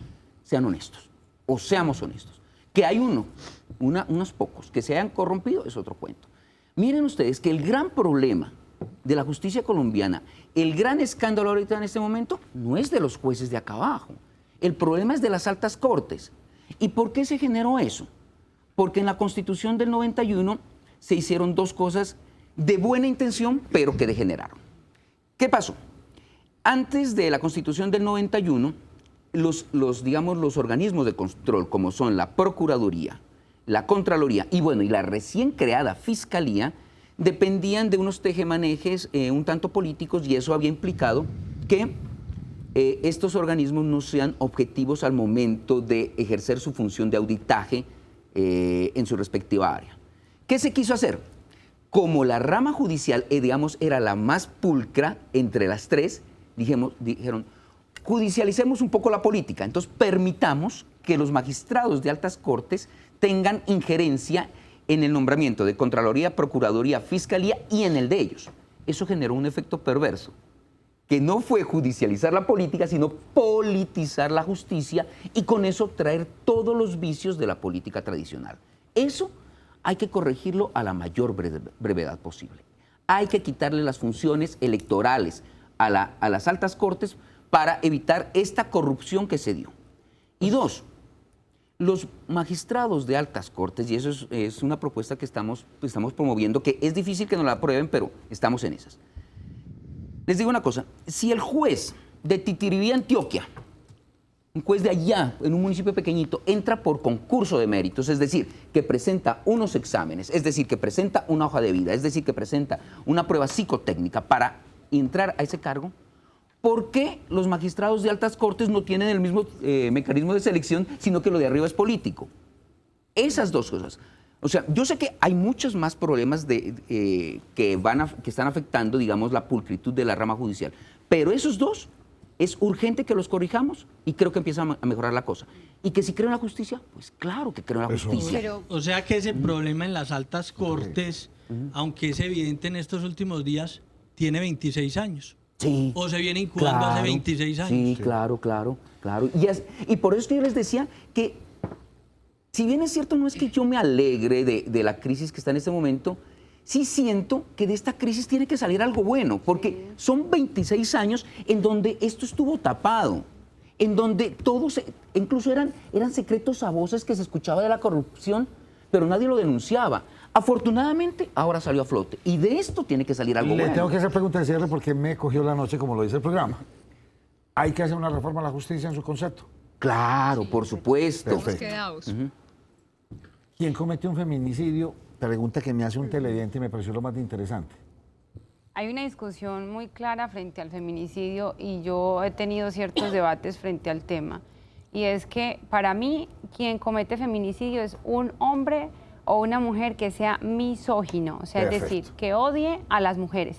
sean honestos, o seamos honestos. Que hay unos pocos que se hayan corrompido es otro cuento. Miren ustedes que el gran problema de la justicia colombiana, el gran escándalo ahorita en este momento, no es de los jueces de acá abajo. El problema es de las altas cortes. ¿Y por qué se generó eso? Porque en la Constitución del 91 se hicieron dos cosas de buena intención, pero que degeneraron. ¿Qué pasó? Antes de la Constitución del 91, los organismos de control, como son la Procuraduría, la Contraloría y la recién creada Fiscalía, dependían de unos tejemanejes un tanto políticos, y eso había implicado que estos organismos no sean objetivos al momento de ejercer su función de auditaje en su respectiva área. ¿Qué se quiso hacer? Como la rama judicial, era la más pulcra entre las tres, dijeron, judicialicemos un poco la política, entonces permitamos que los magistrados de altas cortes tengan injerencia en el nombramiento de Contraloría, Procuraduría, Fiscalía y en el de ellos. Eso generó un efecto perverso, que no fue judicializar la política, sino politizar la justicia y con eso traer todos los vicios de la política tradicional. Eso hay que corregirlo a la mayor brevedad posible. Hay que quitarle las funciones electorales a las altas cortes para evitar esta corrupción que se dio. Y dos, los magistrados de altas cortes, y eso es una propuesta que estamos promoviendo, que es difícil que nos la aprueben, pero estamos en esas. Les digo una cosa, si el juez de Titiribí, Antioquia, un juez de allá, en un municipio pequeñito, entra por concurso de méritos, es decir, que presenta unos exámenes, es decir, que presenta una hoja de vida, es decir, que presenta una prueba psicotécnica para entrar a ese cargo, ¿por qué los magistrados de altas cortes no tienen el mismo mecanismo de selección, sino que lo de arriba es político? Esas dos cosas. O sea, yo sé que hay muchos más problemas que están afectando, la pulcritud de la rama judicial, pero esos dos es urgente que los corrijamos y creo que empieza a mejorar la cosa. Y que si creo en la justicia, pues claro que creo en la justicia. O sea que ese problema en las altas cortes, aunque es evidente en estos últimos días, tiene 26 años. Sí. O se viene incubando hace 26 años. Sí, claro. Y por eso yo les decía que, si bien es cierto, no es que yo me alegre de la crisis que está en este momento, sí siento que de esta crisis tiene que salir algo bueno, porque son 26 años en donde esto estuvo tapado, en donde todos, incluso eran secretos a voces que se escuchaba de la corrupción, pero nadie lo denunciaba. Afortunadamente, ahora salió a flote, y de esto tiene que salir algo bueno. Le tengo que hacer pregunta de cierre porque me cogió la noche, como lo dice el programa. ¿Hay que hacer una reforma a la justicia en su concepto? Claro, por supuesto. Perfecto. Quedaos. ¿Quién comete un feminicidio? Pregunta que me hace un televidente y me pareció lo más interesante. Hay una discusión muy clara frente al feminicidio y yo he tenido ciertos debates frente al tema. Y es que para mí quien comete feminicidio es un hombre o una mujer que sea misógino, o sea, Perfecto. es decir, que odie a las mujeres.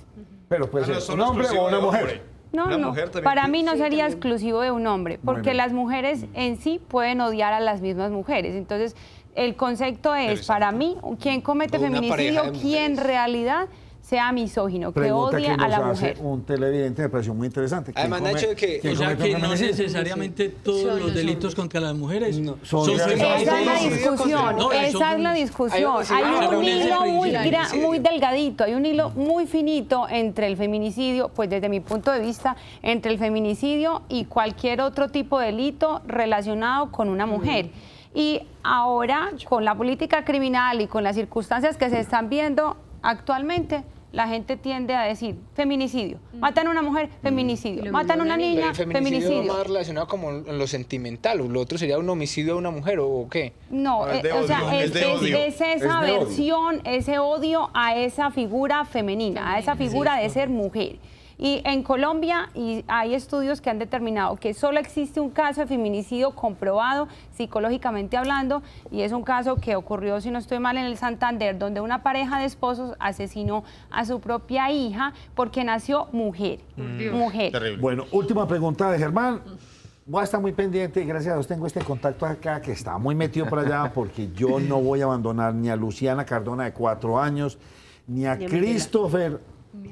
Pero puede No ser es un solo hombre exclusivo o una de mujer. hombre. No, Una no, mujer también para puede- mí no Sí, sería también. exclusivo de un hombre, porque bien. las mujeres en sí pueden odiar a las mismas mujeres. Entonces, el concepto es, Interesante. para mí, quien comete O una pareja feminicidio, de quien en mujeres. realidad sea misógino, que Pregunta odie que a nos la hace mujer. un televidente me pareció muy interesante. ¿Quién Además, Nacho, que- quién O sea comete que un no feminicidio? necesariamente todos los delitos contra las mujeres Son son reales. Esa es la feminicidios. discusión, No, esa son es la feminicidios. discusión. Hay Hay un un hilo muy, feminicidio. muy delgadito, hay un hilo muy finito entre el feminicidio, pues desde mi punto de vista, entre el feminicidio y cualquier otro tipo de delito relacionado con una mujer. Y ahora, con la política criminal y con las circunstancias que se están viendo actualmente, la gente tiende a decir feminicidio. Matan a una mujer, feminicidio. Matan a una Pero niña, el feminicidio feminicidio. va más relacionado como en lo sentimental, lo otro sería un homicidio de una mujer o qué. No, No, es de o sea, odio, es de odio. es esa Es de odio. aversión, ese odio a esa figura femenina, a esa figura de ser mujer. Y en Colombia hay estudios que han determinado que solo existe un caso de feminicidio comprobado psicológicamente hablando, y es un caso que ocurrió, si no estoy mal, en el Santander, donde una pareja de esposos asesinó a su propia hija porque nació mujer. Mujer. Terrible. Bueno, última pregunta de Germán. Voy a estar muy pendiente y gracias a Dios tengo este contacto acá que está muy metido por allá porque yo no voy a abandonar ni a Luciana Cardona de 4 años, ni a Christopher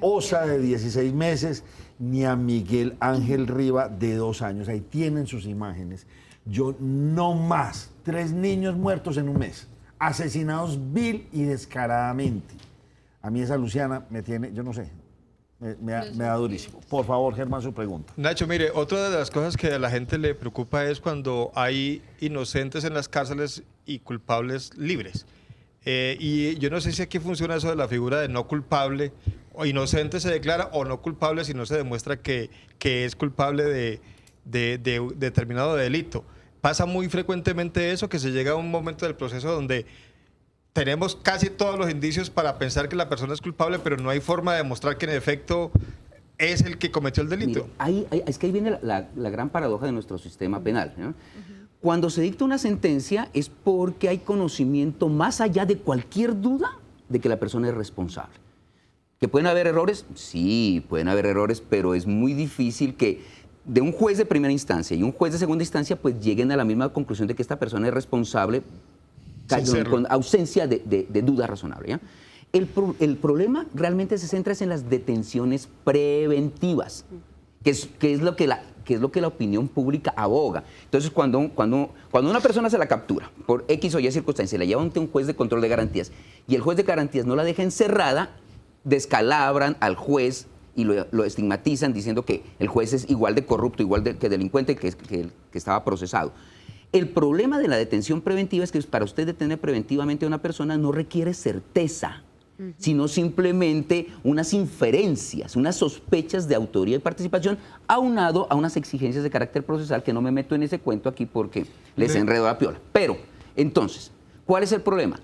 Osa de 16 meses, ni a Miguel Ángel Riva de 2 años. Ahí tienen sus imágenes. Yo no más. 3 niños muertos en un mes, asesinados vil y descaradamente. A mí esa Luciana me tiene, yo no sé, me da durísimo. Por favor, Germán, su pregunta. Nacho, mire, otra de las cosas que a la gente le preocupa es cuando hay inocentes en las cárceles y culpables libres. Y yo no sé si aquí funciona eso de la figura de no culpable, o inocente se declara, o no culpable si no se demuestra que es culpable de determinado delito. Pasa muy frecuentemente eso, que se llega a un momento del proceso donde tenemos casi todos los indicios para pensar que la persona es culpable, pero no hay forma de demostrar que en efecto es el que cometió el delito. Mire, es que ahí viene la gran paradoja de nuestro sistema penal, ¿no? Cuando se dicta una sentencia es porque hay conocimiento más allá de cualquier duda de que la persona es responsable. ¿Que pueden haber errores? Sí, pueden haber errores, pero es muy difícil que de un juez de primera instancia y un juez de segunda instancia pues lleguen a la misma conclusión de que esta persona es responsable con ausencia de duda razonable, ¿ya? El problema realmente se centra en las detenciones preventivas, que es lo que la opinión pública aboga. Entonces, cuando una persona se la captura por X o Y circunstancia, la lleva ante un juez de control de garantías y el juez de garantías no la deja encerrada, descalabran al juez y lo estigmatizan diciendo que el juez es igual de corrupto, que delincuente que el que estaba procesado. El problema de la detención preventiva es que para usted detener preventivamente a una persona no requiere certeza, sino simplemente unas inferencias, unas sospechas de autoría y participación, aunado a unas exigencias de carácter procesal que no me meto en ese cuento aquí porque les enredo la piola. Pero, entonces, ¿cuál es el problema?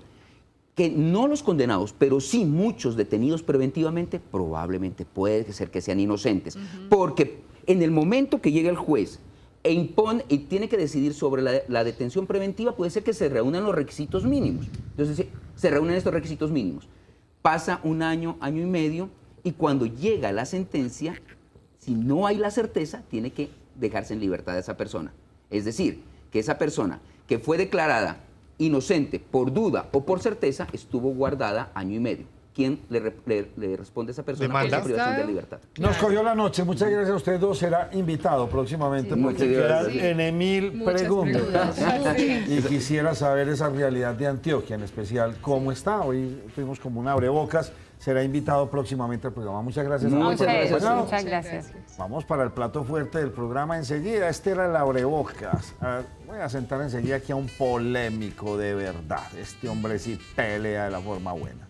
Que no los condenados, pero sí muchos detenidos preventivamente, probablemente puede ser que sean inocentes, porque en el momento que llega el juez impone y tiene que decidir sobre la detención preventiva, puede ser que se reúnan los requisitos mínimos. Entonces, se reúnen estos requisitos mínimos. Pasa un año, año y medio, y cuando llega la sentencia, si no hay la certeza, tiene que dejarse en libertad a esa persona. Es decir, que esa persona que fue declarada inocente por duda o por certeza estuvo guardada año y medio. ¿quién le responde a esa persona por ¿Demanda? esa privación de libertad? Nos cogió la noche. Muchas gracias a ustedes dos. Será invitado próximamente porque Muchas quedan gracias. en Emil Muchas preguntas. preguntas. Y quisiera saber esa realidad de Antioquia, en especial cómo está. Hoy tuvimos como un abrebocas. Será invitado próximamente al programa. Muchas gracias a Muchas todos. gracias. Bueno, Muchas gracias. vamos para el plato fuerte del programa enseguida. Este era el abrebocas. Voy a sentar enseguida aquí a un polémico de verdad. Este hombre sí pelea de la forma buena.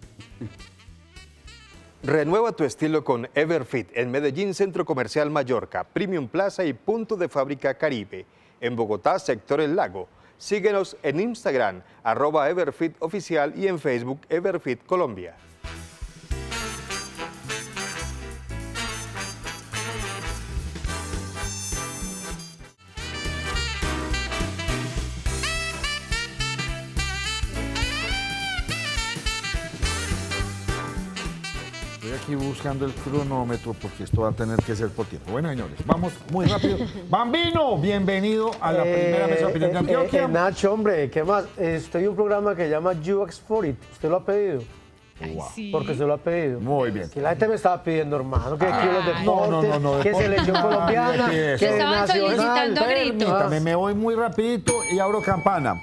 Renueva tu estilo con Everfit en Medellín, Centro Comercial Mallorca, Premium Plaza y Punto de Fábrica Caribe. En Bogotá, Sector El Lago. Síguenos en Instagram, @Everfit Oficial y en Facebook Everfit Colombia. Estoy aquí buscando el cronómetro porque esto va a tener que ser por tiempo. Bueno, señores, vamos muy rápido. Bambino, bienvenido a la primera mesa de opinión de Antioquia. Nacho, hombre, ¿qué más? Estoy en un programa que se llama You Ask For It. ¿Usted lo ha pedido? Wow. Porque se lo ha pedido. Muy bien. Que la gente me estaba pidiendo, hermano, que aquí los no, deportes, no, que deportes. selección colombiana, Nadie pide que eso. Estaban nacional. solicitando a gritos. Permítame, me voy muy rapidito y abro campana.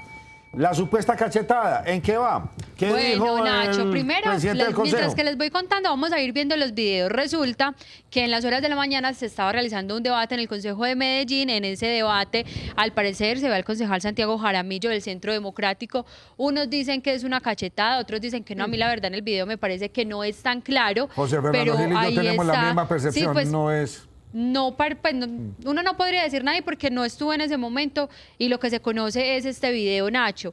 La supuesta cachetada, ¿en qué va? ¿Qué dijo Bueno, Nacho, el primero, presidente del Consejo? mientras que les voy contando, vamos a ir viendo los videos. Resulta que en las horas de la mañana se estaba realizando un debate en el Consejo de Medellín. En ese debate, al parecer, se ve al concejal Santiago Jaramillo del Centro Democrático. Unos dicen que es una cachetada, otros dicen que no. A mí, la verdad, en el video me parece que no es tan claro. José Fernando pero Gil y yo ahí tenemos la está. misma percepción, Sí, pues, no es... no, uno no podría decir nadie porque no estuvo en ese momento y lo que se conoce es este video, Nacho.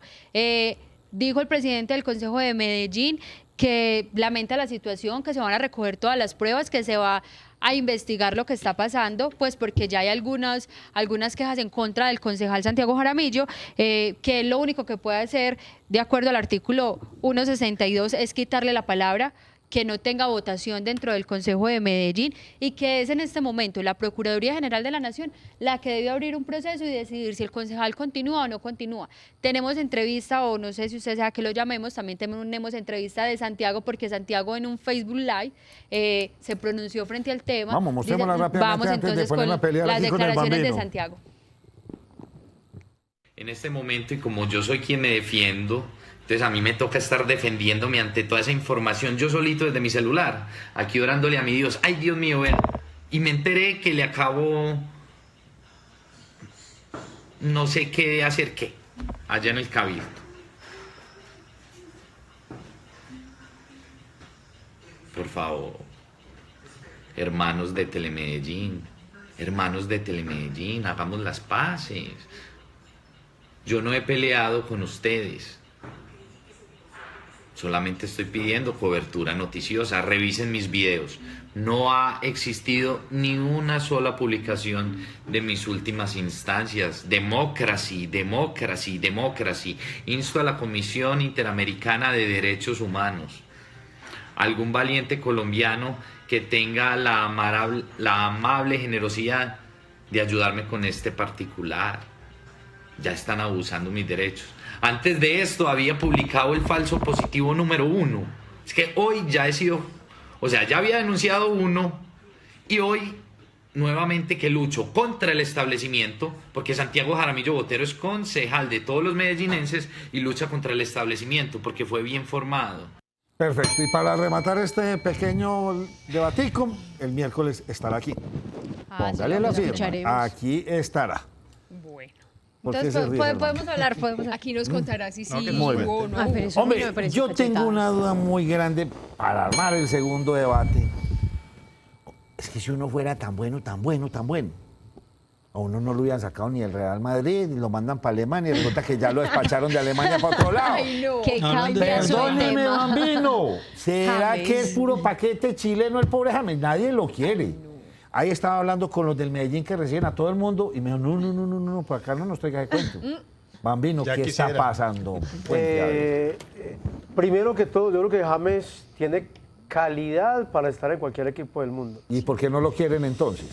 Dijo el presidente del Consejo de Medellín que lamenta la situación, que se van a recoger todas las pruebas, que se va a investigar lo que está pasando, pues porque ya hay algunas quejas en contra del concejal Santiago Jaramillo, que lo único que puede hacer, de acuerdo al artículo 162, es quitarle la palabra, que no tenga votación dentro del Consejo de Medellín y que es en este momento la Procuraduría General de la Nación la que debe abrir un proceso y decidir si el concejal continúa o no continúa. Tenemos entrevista, o no sé si usted sea que lo llamemos, también tenemos entrevista de Santiago, porque Santiago en un Facebook Live se pronunció frente al tema. Vamos, mostrémosla rápidamente Vamos antes de entonces ponerme con a pelear las aquí con el declaraciones de Bambino. Santiago. En este momento, y como yo soy quien me defiendo, entonces a mí me toca estar defendiéndome ante toda esa información yo solito desde mi celular, aquí orándole a mi Dios. Ay, Dios mío, ven. Y me enteré que le acabo, no sé qué hacer qué, allá en el Cabildo. Por favor, hermanos de Telemedellín, hagamos las paces. Yo no he peleado con ustedes. Solamente estoy pidiendo cobertura noticiosa. Revisen mis videos. No ha existido ni una sola publicación de mis últimas instancias. Democracy, democracy, democracy. Insto a la Comisión Interamericana de Derechos Humanos. Algún valiente colombiano que tenga la amable generosidad de ayudarme con este particular. Ya están abusando mis derechos. Antes de esto había publicado el falso positivo número 1. Es que hoy ya he sido, ya había denunciado uno y hoy nuevamente que lucho contra el establecimiento, porque Santiago Jaramillo Botero es concejal de todos los medellinenses y lucha contra el establecimiento porque fue bien formado. Perfecto, y para rematar este pequeño debatico, el miércoles estará aquí. Póngale la firma, aquí estará. Bueno. ¿Por qué Entonces, se ríe, podemos hablar, Aquí nos contará si sí Muy bien. hubo o no. Hombre, yo tengo una duda muy grande para armar el segundo debate. Es que si uno fuera tan bueno, a uno no lo hubieran sacado ni el Real Madrid, ni lo mandan para Alemania, y resulta que ya lo despacharon de Alemania para otro lado. Ay, no. Qué cambiazo de Perdóneme, tema. Bambino. ¿Será James. que es puro paquete chileno el pobre James? Nadie lo quiere. Ahí estaba hablando con los del Medellín que reciben a todo el mundo y me dijo, no, por acá no nos traiga de cuento. Bambino, Ya ¿qué quisiera. está pasando? Cuente, a ver. Primero que todo, yo creo que James tiene calidad para estar en cualquier equipo del mundo. ¿Y por qué no lo quieren entonces?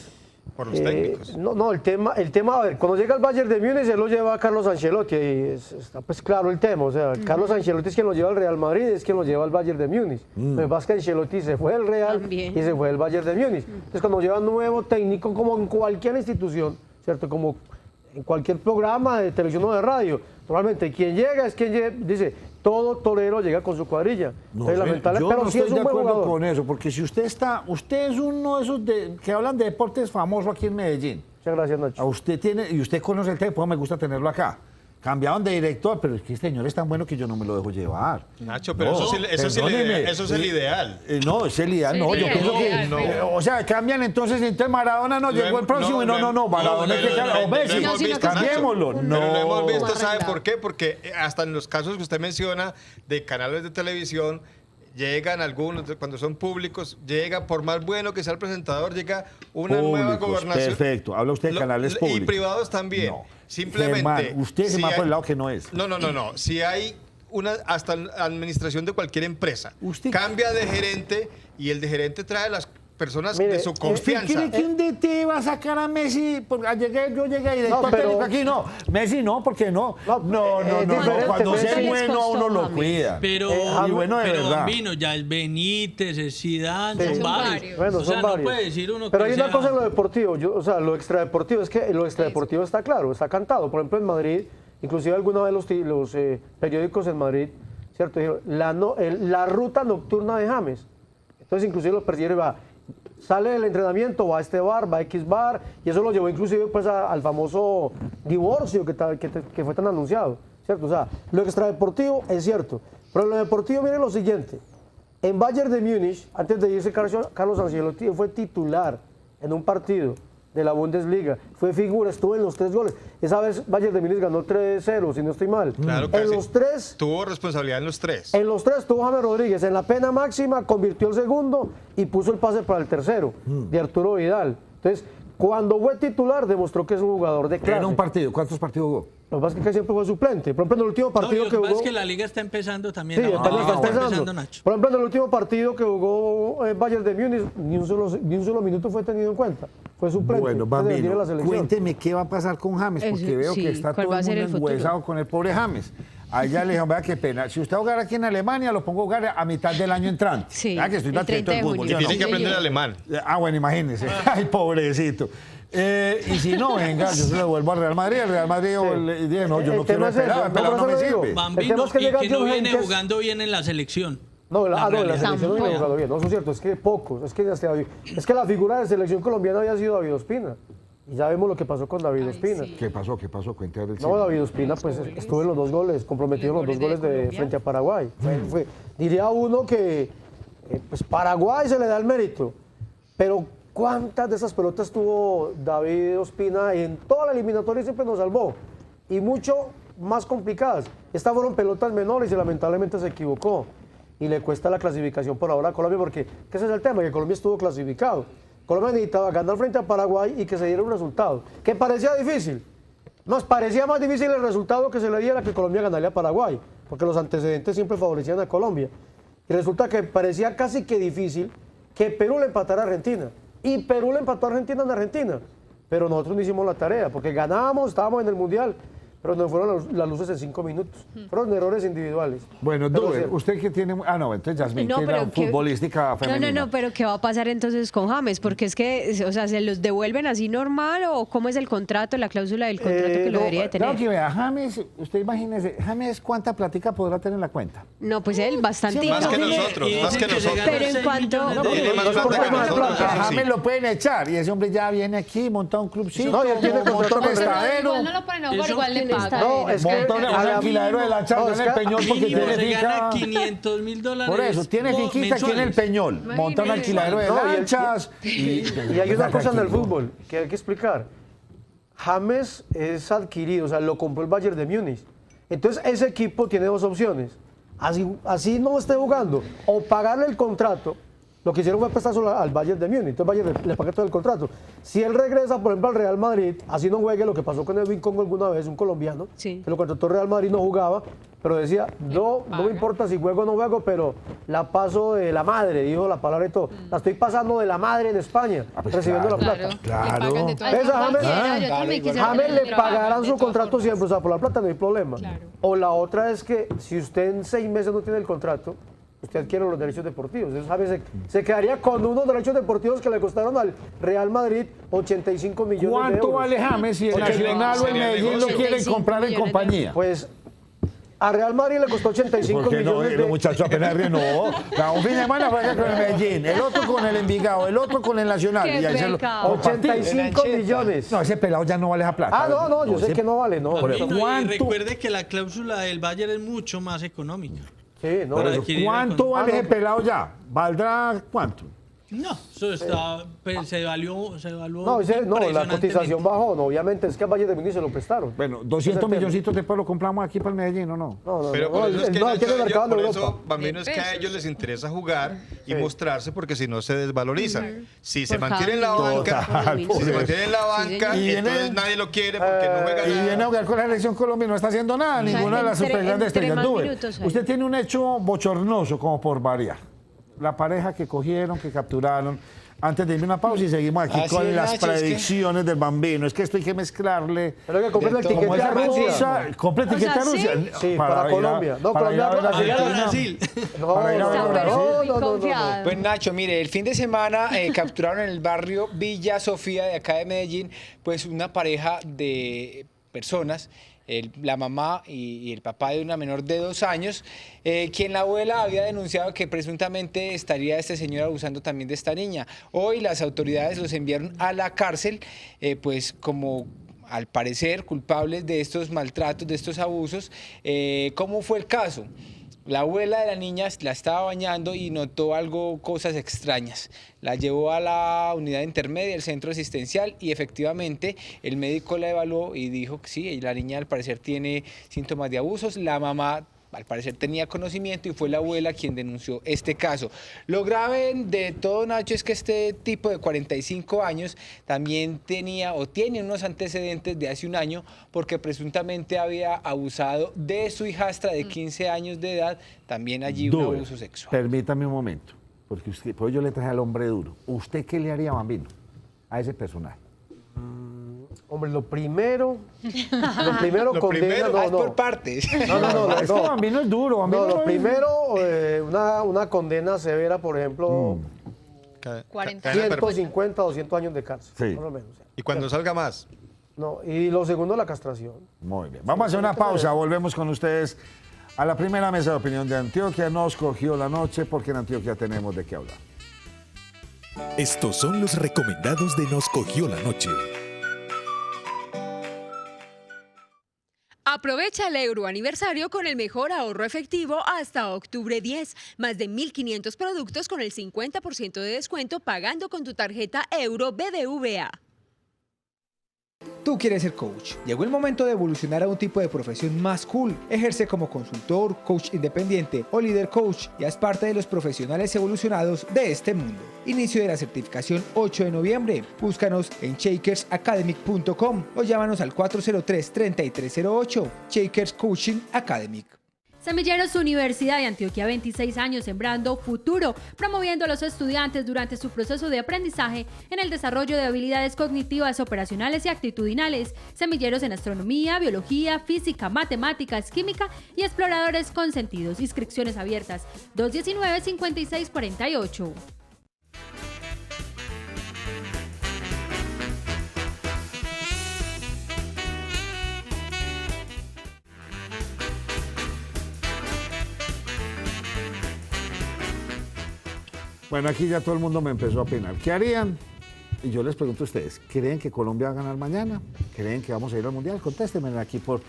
Por los técnicos. No, el tema, a ver, cuando llega al Bayern de Múnich, él lo lleva a Carlos Ancelotti, y está pues claro el tema, o sea, Carlos Ancelotti es quien lo lleva al Real Madrid, es quien lo lleva al Bayern de Múnich. Lo que pasa es que Ancelotti se fue del Real y se fue del Bayern de Múnich. Entonces, cuando lleva un nuevo técnico, como en cualquier institución, ¿cierto? Como en cualquier programa de televisión o de radio, normalmente quien llega es quien dice, todo torero llega con su cuadrilla. No, lamentable, yo pero no sí estoy es de un buen acuerdo jugador. con eso, porque si usted es uno de esos que hablan de deportes famosos aquí en Medellín. Muchas gracias, Nacho. Usted conoce el tema, pues me gusta tenerlo acá. Cambiaron de director, pero es que este señor es tan bueno que yo no me lo dejo llevar. Nacho, pero No, eso es el ideal. No, es el ideal, no. Yo pienso que. O sea, cambian entonces Maradona no llegó el próximo y no, Maradona es que o Messi, cambiémoslo. No. Pero lo hemos visto, ¿sabe por qué? Porque hasta en los casos que usted menciona de canales de televisión, llegan algunos, cuando son públicos, llega, por más bueno que sea el presentador, llega una nueva gobernación. Perfecto, habla usted de canales públicos. Y privados también. No. Simplemente. Germán, usted se va por el lado que no es. No. Si hay hasta administración de cualquier empresa, cambia de gerente y el de gerente trae las personas de su confianza. ¿Cree que un DT va a sacar a Messi? Yo llegué y director técnico aquí, no. Messi no, porque no. No. Cuando sea bueno a uno lo cuida. Pero, y bueno, de verdad. Bambino, ya es Benítez, es Zidane, son varios. Bueno, o sea, son no varios. puede decir uno pero que hay una cosa en lo deportivo, lo extradeportivo, es que lo extradeportivo está claro, está cantado. Por ejemplo, en Madrid, inclusive algunos de los periódicos en Madrid, ¿cierto? Dijeron, la ruta nocturna de James. Entonces, inclusive los persiguieron y va, sale del entrenamiento, va a este bar, va a X bar, y eso lo llevó inclusive pues al famoso divorcio que fue tan anunciado, ¿cierto? O sea, lo extradeportivo es cierto, pero en lo deportivo miren lo siguiente, en Bayern de Múnich, antes de irse Carlos Ancelotti, fue titular en un partido de la Bundesliga, fue figura, estuvo en los 3 goles. Esa vez Bayern de Múnich ganó 3-0, si no estoy mal. Claro que en los 3 tuvo responsabilidad en los 3. En los 3 tuvo James Rodríguez, en la pena máxima convirtió el segundo y puso el pase para el tercero, de Arturo Vidal. Entonces, cuando fue titular demostró que es un jugador de clase. Era un partido, ¿cuántos partidos jugó? Lo que pasa es que siempre fue suplente. Por ejemplo, en el último partido que jugó... jugó... es que la liga está empezando también. Sí, está empezando, Nacho. Por ejemplo, en el último partido que jugó Bayern de Múnich, ni un solo minuto fue tenido en cuenta. Fue suplente. Bueno, Bambino, cuénteme qué va a pasar con James, porque veo que está todo el mundo enhuesado con el pobre James. Allá le dijeron, vea qué pena, si usted va a jugar aquí en Alemania, lo pongo a jugar a mitad del año entrante. Sí, que estoy atento al fútbol. Y tiene que aprender alemán. Bueno, imagínese. Ay, pobrecito. Y si no, venga, yo se lo devuelvo al Real Madrid. El Real Madrid dije, no, yo no quiero esperar, pero no me sirve. Bambino, y que no viene jugando bien en la selección. No, la selección no viene jugando bien. No, eso es cierto, es que pocos. Es que la figura de selección colombiana había sido David Ospina. Y ya vemos lo que pasó con David Ospina. Sí. ¿Qué pasó? Cuéntame del No, David Ospina pues estuvo en los 2 goles, comprometido en los 2 goles de frente a Paraguay. Diría uno que pues Paraguay se le da el mérito, pero ¿cuántas de esas pelotas tuvo David Ospina? En toda la eliminatoria siempre nos salvó. Y mucho más complicadas. Estas fueron pelotas menores y lamentablemente se equivocó. Y le cuesta la clasificación por ahora a Colombia, porque ese es el tema, que Colombia estuvo clasificado. Colombia necesitaba ganar frente a Paraguay y que se diera un resultado, que parecía difícil. Nos parecía más difícil el resultado que se le diera que Colombia ganaría a Paraguay, porque los antecedentes siempre favorecían a Colombia. Y resulta que parecía casi que difícil que Perú le empatara a Argentina. Y Perú le empató a Argentina en Argentina. Pero nosotros no hicimos la tarea, porque ganábamos, estábamos en el Mundial, pero nos fueron las luces en 5 minutos. Fueron errores individuales. Bueno, Dube, usted que tiene... no, entonces Yasmín, que era futbolística femenina. No, pero ¿qué va a pasar entonces con James? Porque es que, o sea, ¿se los devuelven así normal o cómo es el contrato, la cláusula del contrato que lo debería de tener? Claro que vea, James, usted imagínese, James, ¿cuánta plática podrá tener en la cuenta? No, pues él, bastante. Más que nosotros. Pero en cuanto... James lo pueden echar y ese hombre ya viene aquí, monta un clubcito, monta un estadero. Igual no lo ponen a jugar, igual le pagan. No, es que un alquiladero de lancha en el Peñol porque tiene se gana finca. $500,000. Por eso, tiene finquita aquí en el Peñol. Monta un alquiladero de lanchas. Y hay una cosa en el fútbol que hay que explicar. James es adquirido, o sea, lo compró el Bayern de Múnich. Entonces, ese equipo tiene 2 opciones. Así no esté jugando, o pagarle el contrato lo que hicieron fue prestárselo al Bayern de Múnich, entonces Bayern le paga todo el contrato. Si él regresa, por ejemplo, al Real Madrid, así no juegue, lo que pasó con Edwin Congo alguna vez, un colombiano, que lo contrató Real Madrid, no jugaba, pero decía, no me importa si juego o no juego, pero la paso de la madre, dijo la palabra y todo. La estoy pasando de la madre en España, recibiendo la plata. Claro. James le pagarán su contrato siempre, o sea, por la plata no hay problema. O la otra es que si usted en 6 meses no tiene el contrato, usted adquiere los derechos deportivos. Entonces, James se quedaría con unos derechos deportivos que le costaron al Real Madrid 85 millones de euros. ¿Cuánto vale James si el Nacional o el Medellín lo quieren comprar en compañía? Pues a Real Madrid le costó 85 ¿Por qué no? millones Los muchachos apenas renovó. Un fin de semana juega con el Medellín, el otro con el Envigado, el otro con el Nacional. Qué Y ahí se lo- pecado. 85 millones. No, ese pelado ya no vale esa plata. Yo sé que no vale, no. No, y recuerde que la cláusula del Bayern es mucho más económica. Sí, no. Por eso, ¿cuánto vale ese pelado ya? ¿Valdrá cuánto? No, eso está, se evaluó No, la cotización bajó, no, obviamente es que al Valle de Múnich se lo prestaron. Bueno, 200 milloncitos después lo compramos aquí para el Medellín, ¿o no? Pero por eso es que, aquí en el mercado de por Europa. eso, Bambino, es que a ellos les interesa jugar y mostrarse porque si no se desvalorizan. Si se mantiene en la banca, entonces nadie lo quiere porque no juega Y nada. viene a jugar con la selección Colombia y no está haciendo nada, ninguna de las super grandes estrellas. Dube, usted tiene un hecho bochornoso como por variar. La pareja que cogieron, que capturaron. Antes de irme a una pausa y seguimos aquí con las predicciones del Bambino. Es que esto hay que mezclarle. Pero hay que comprar el tiquete a Rusia. Compre tiquete a Rusia. Sí, para Colombia. No, Colombia Brasil. No. Pues Nacho, mire, el fin de semana capturaron en el barrio Villa Sofía de acá de Medellín, pues una pareja de personas, la mamá y el papá de una menor de 2 años, quien la abuela había denunciado que presuntamente estaría este señor abusando también de esta niña. Hoy las autoridades los enviaron a la cárcel, pues como al parecer culpables de estos maltratos, de estos abusos. ¿Cómo fue el caso? La abuela de la niña la estaba bañando y notó cosas extrañas. La llevó a la unidad intermedia, el centro asistencial, y efectivamente el médico la evaluó y dijo que sí, la niña al parecer tiene síntomas de abusos. La mamá al parecer tenía conocimiento y fue la abuela quien denunció este caso. Lo grave de todo, Nacho, es que este tipo de 45 años también tenía o tiene unos antecedentes de hace un año porque presuntamente había abusado de su hijastra de 15 años de edad, también allí un abuso sexual. Permítame un momento, porque pues yo le traje al hombre duro. ¿Usted qué le haría, Bambino, a ese personaje? Hombre, lo primero condena, por partes. No. Es que Bambino es duro. Bambino lo primero, una condena severa, por ejemplo, 150, 200 años de cárcel, Sí. por lo menos. Y cuando salga más. No, y lo segundo, la castración. Muy bien. Vamos a hacer una pausa. Volvemos con ustedes a la primera mesa de opinión de Antioquia. Nos cogió la noche porque en Antioquia tenemos de qué hablar. Estos son los recomendados de Nos cogió la noche. Aprovecha el euro aniversario con el mejor ahorro efectivo hasta octubre 10. Más de 1.500 productos con el 50% de descuento pagando con tu tarjeta Euro BBVA. Tú quieres ser coach. Llegó el momento de evolucionar a un tipo de profesión más cool. Ejerce como consultor, coach independiente o líder coach y haz parte de los profesionales evolucionados de este mundo. Inicio de la certificación 8 de noviembre. Búscanos en shakersacademic.com o llámanos al 403-3308. Shakers Coaching Academic. Semilleros Universidad de Antioquia, 26 años sembrando futuro, promoviendo a los estudiantes durante su proceso de aprendizaje en el desarrollo de habilidades cognitivas, operacionales y actitudinales. Semilleros en astronomía, biología, física, matemáticas, química y exploradores con sentidos. Inscripciones abiertas 219-5648. Bueno, aquí ya todo el mundo me empezó a opinar. ¿Qué harían? Y yo les pregunto a ustedes, ¿creen que Colombia va a ganar mañana? ¿Creen que vamos a ir al Mundial? Contéstenme aquí por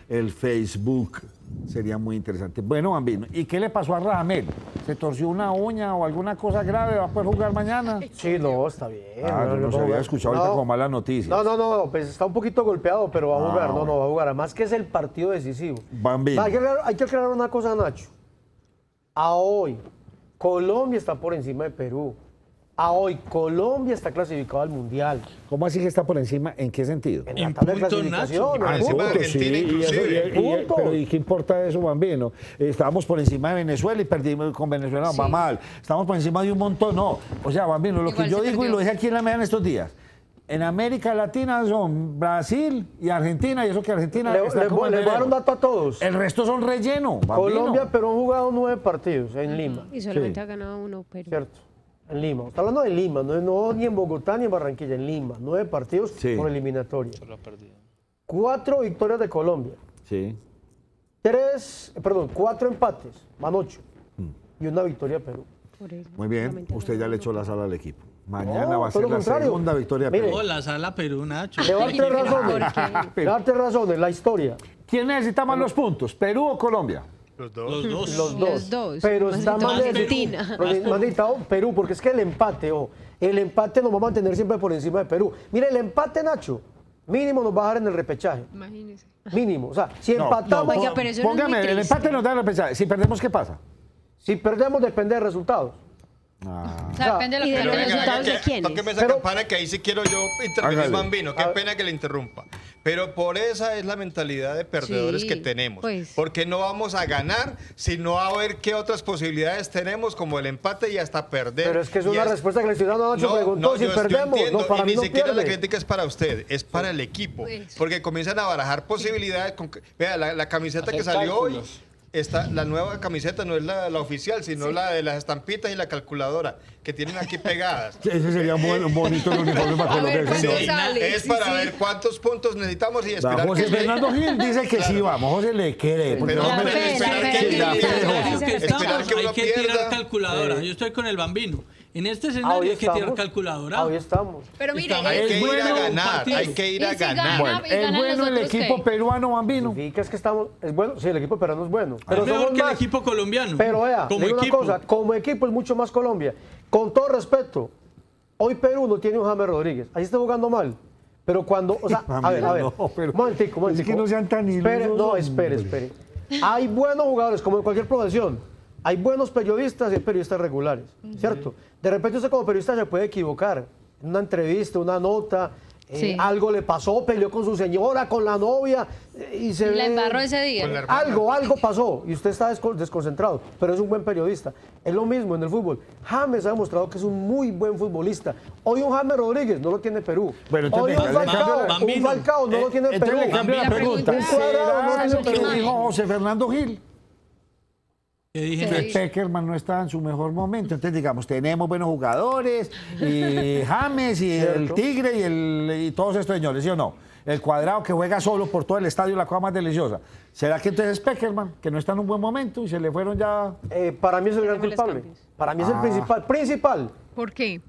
el Facebook. Sería muy interesante. Bueno, Bambino, ¿y qué le pasó a Radamel? ¿Se torció una uña o alguna cosa grave? ¿Va a poder jugar mañana? Sí, no, está bien. Yo no se había escuchado ahorita como malas noticias. No, pues está un poquito golpeado, pero va a jugar. No, va a jugar. Además que es el partido decisivo. Bambino. Hay que aclarar una cosa, Nacho. A hoy, Colombia está por encima de Perú. A hoy, Colombia está clasificado al Mundial. ¿Cómo así que está por encima? ¿En qué sentido? En la tabla de clasificación. Por encima de Argentina, inclusive. Pero ¿y qué importa eso, Bambino? Estábamos por encima de Venezuela y perdimos con Venezuela, va mal. Estamos por encima de un montón, no. O sea, Bambino, lo que yo digo y lo dije aquí en la media en estos días. En América Latina son Brasil y Argentina, y eso que Argentina está como le voy a dar un dato a todos. El resto son relleno, Bambino. Colombia, Perú han jugado 9 partidos en Lima. Y solamente ha ganado uno Perú. Cierto. En Lima. Está hablando de Lima, no ni en Bogotá ni en Barranquilla, en Lima. 9 partidos por eliminatoria. 4 victorias de Colombia. Sí. 4 empates, van 8. Y una victoria de Perú. Muy bien, usted ya le echó la sala al equipo. Mañana No, va a ser todo lo la contrario. segunda victoria de Mire, Perú. La sala Perú, Nacho. Le voy a dar 3 razones. Le voy a dar 3 razones, la historia. ¿Quién necesita más los puntos, Perú o Colombia? Los dos. Los dos. Pero está más necesitado Perú, porque es que el empate nos va a mantener siempre por encima de Perú. Mire, el empate, Nacho, mínimo nos va a dar en el repechaje. Imagínese. Mínimo. O sea, si empatamos. Oiga, pero eso no es muy Póngame, el triste. empate nos da el repechaje. Si perdemos, ¿qué pasa? Si perdemos, depende de resultados. O sea, depende de los Pero venga, resultados de quiénes. Tóqueme esa campana que ahí sí quiero yo intervenir, Hágale. Bambino. Qué pena que le interrumpa. Pero por esa es la mentalidad de perdedores Sí, que tenemos. pues. Porque no vamos a ganar, sino a ver qué otras posibilidades tenemos, como el empate y hasta perder. Pero es que es Y una respuesta que le estoy dando a Nacho. Preguntó si yo perdemos. entiendo, No, para y mí ni no siquiera la pierde. crítica es para usted, es para el equipo. Porque comienzan a barajar posibilidades. Vea, la camiseta que salió hoy. La nueva camiseta no es la oficial, sino la de las estampitas y la calculadora que tienen aquí pegadas. Ese sería un bonito uniforme para Colombia. Es para ver cuántos puntos necesitamos y esperar José que Fernando Gil dice que sí vamos. José le cree. porque Pero no me- Estamos, que hay uno que tirar pierda. calculadora. Yo estoy con el Bambino. En este escenario Hoy hay que tirar estamos. calculadora. Hoy estamos. Pero mire, hay que ir a bueno, ganar, hay que ir a Y si ganar. gana, Bueno, y ¿es ganan bueno los el otros, equipo ¿qué? peruano, Bambino? Significa es que estamos. Es bueno, sí, el equipo peruano es bueno. Es Pero mejor somos que el más. equipo colombiano. Pero vea, como le digo equipo. una cosa, como equipo es mucho más Colombia. Con todo respeto, hoy Perú no tiene un James Rodríguez. Ahí está jugando mal. Pero cuando, o sea, a ver, No, pero momentico. es que no sean tan Espere, ilusos, no, espere. Hay buenos jugadores, como en cualquier profesión. Hay buenos periodistas y hay periodistas regulares, ¿cierto? De repente usted como periodista se puede equivocar. En una entrevista, una nota, Sí. algo le pasó, peleó con su señora, con la novia y se La ve- embarró ese día. Con la hermana. algo pasó y usted está desconcentrado, pero es un buen periodista. Es lo mismo en el fútbol. James ha demostrado que es un muy buen futbolista. Hoy un James Rodríguez no lo tiene Perú. Bueno, entonces, Hoy un venga, le cambio la- Falcao no lo tiene Perú. Entonces le cambio la Bambino, pregunta. Un Cuadrado no ¿Será tiene lo que Perú. dijo José Fernando Gil? Que dije, Que Peckerman no está en su mejor momento. Entonces, digamos, tenemos buenos jugadores, y James, y el Tigre, y todos estos señores, ¿sí o no? El Cuadrado que juega solo por todo el estadio, la cosa más deliciosa. ¿Será que entonces es Peckerman, que no está en un buen momento y se le fueron ya? Para mí es el gran culpable. Para mí es el principal. ¿Por qué?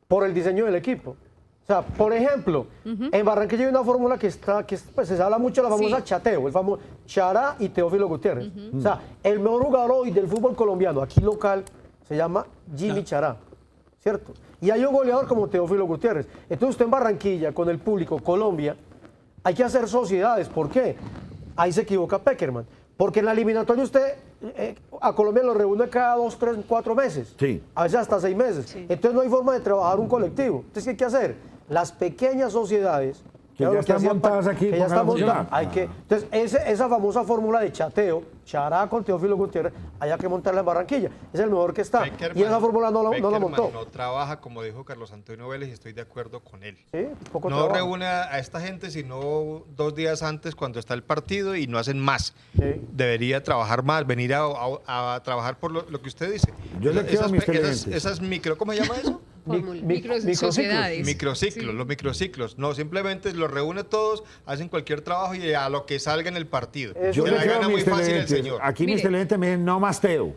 Por el diseño del equipo. O sea, por ejemplo, en Barranquilla hay una fórmula pues, se habla mucho de la famosa chateo, el famoso Chará y Teófilo Gutiérrez. O sea, el mejor jugador hoy del fútbol colombiano, aquí local, se llama Jimmy Chará, ¿cierto? Y hay un goleador como Teófilo Gutiérrez. Entonces usted en Barranquilla, con el público, Colombia, hay que hacer sociedades. ¿Por qué? Ahí se equivoca Peckerman. Porque en la eliminatoria usted a Colombia lo reúne cada 2, 3, 4 meses. Sí. A veces hasta 6 meses. Entonces no hay forma de trabajar un colectivo. Entonces, ¿qué hay que hacer? Las pequeñas sociedades Que ya están montadas aquí, que ya pónganlas a están montadas. funcionar. Entonces, esa famosa fórmula de chateo, Chará con Teófilo Gutiérrez, hay que montarla en Barranquilla. Es el mejor que está. Y esa fórmula no la Peckerman montó. no trabaja, como dijo Carlos Antonio Vélez, y estoy de acuerdo con él. Sí, poco No trabajo. reúne a esta gente sino 2 días antes cuando está el partido y no hacen más. Sí. Debería trabajar más, venir a trabajar por lo que usted dice. Yo le quiero a mis televidentes. Esas micro, ¿cómo se llama eso? Microsociedades. Microciclos, los microciclos. No, simplemente los reúne todos, hacen cualquier trabajo y a lo que salga en el partido. Yo Se le la quiero a gana muy mis fácil el televidentes. señor. Aquí mis Mire. televidentes me dicen, no más Teo.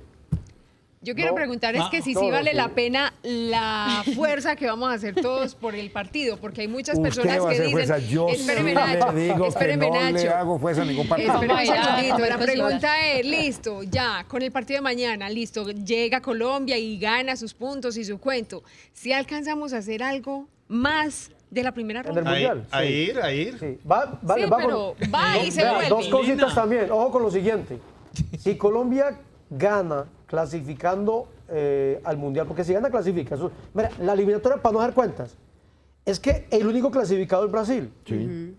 Yo quiero preguntar es que si sí vale la pena la fuerza que vamos a hacer todos por el partido, porque hay muchas personas Usted va a que hacer dicen, fuerza. Yo espéreme sí Nacho, le digo que espéreme no le Nacho. hago fuerza a ningún partido. Espéreme un Vamos a segundito, ver la cositas. pregunta es, listo, ya, con el partido de mañana, listo, llega Colombia y gana sus puntos y su cuento. Si alcanzamos a hacer algo más de la primera En el ronda. Mundial. A sí. ir. Sí. Va, Sí, pero va y se vea, vuelve. Dos cositas Lina. también. Ojo con lo siguiente. Si Colombia gana clasificando al Mundial, porque si gana clasifica. Mira, la eliminatoria, para no dar cuentas, es que el único clasificado es Brasil. Sí.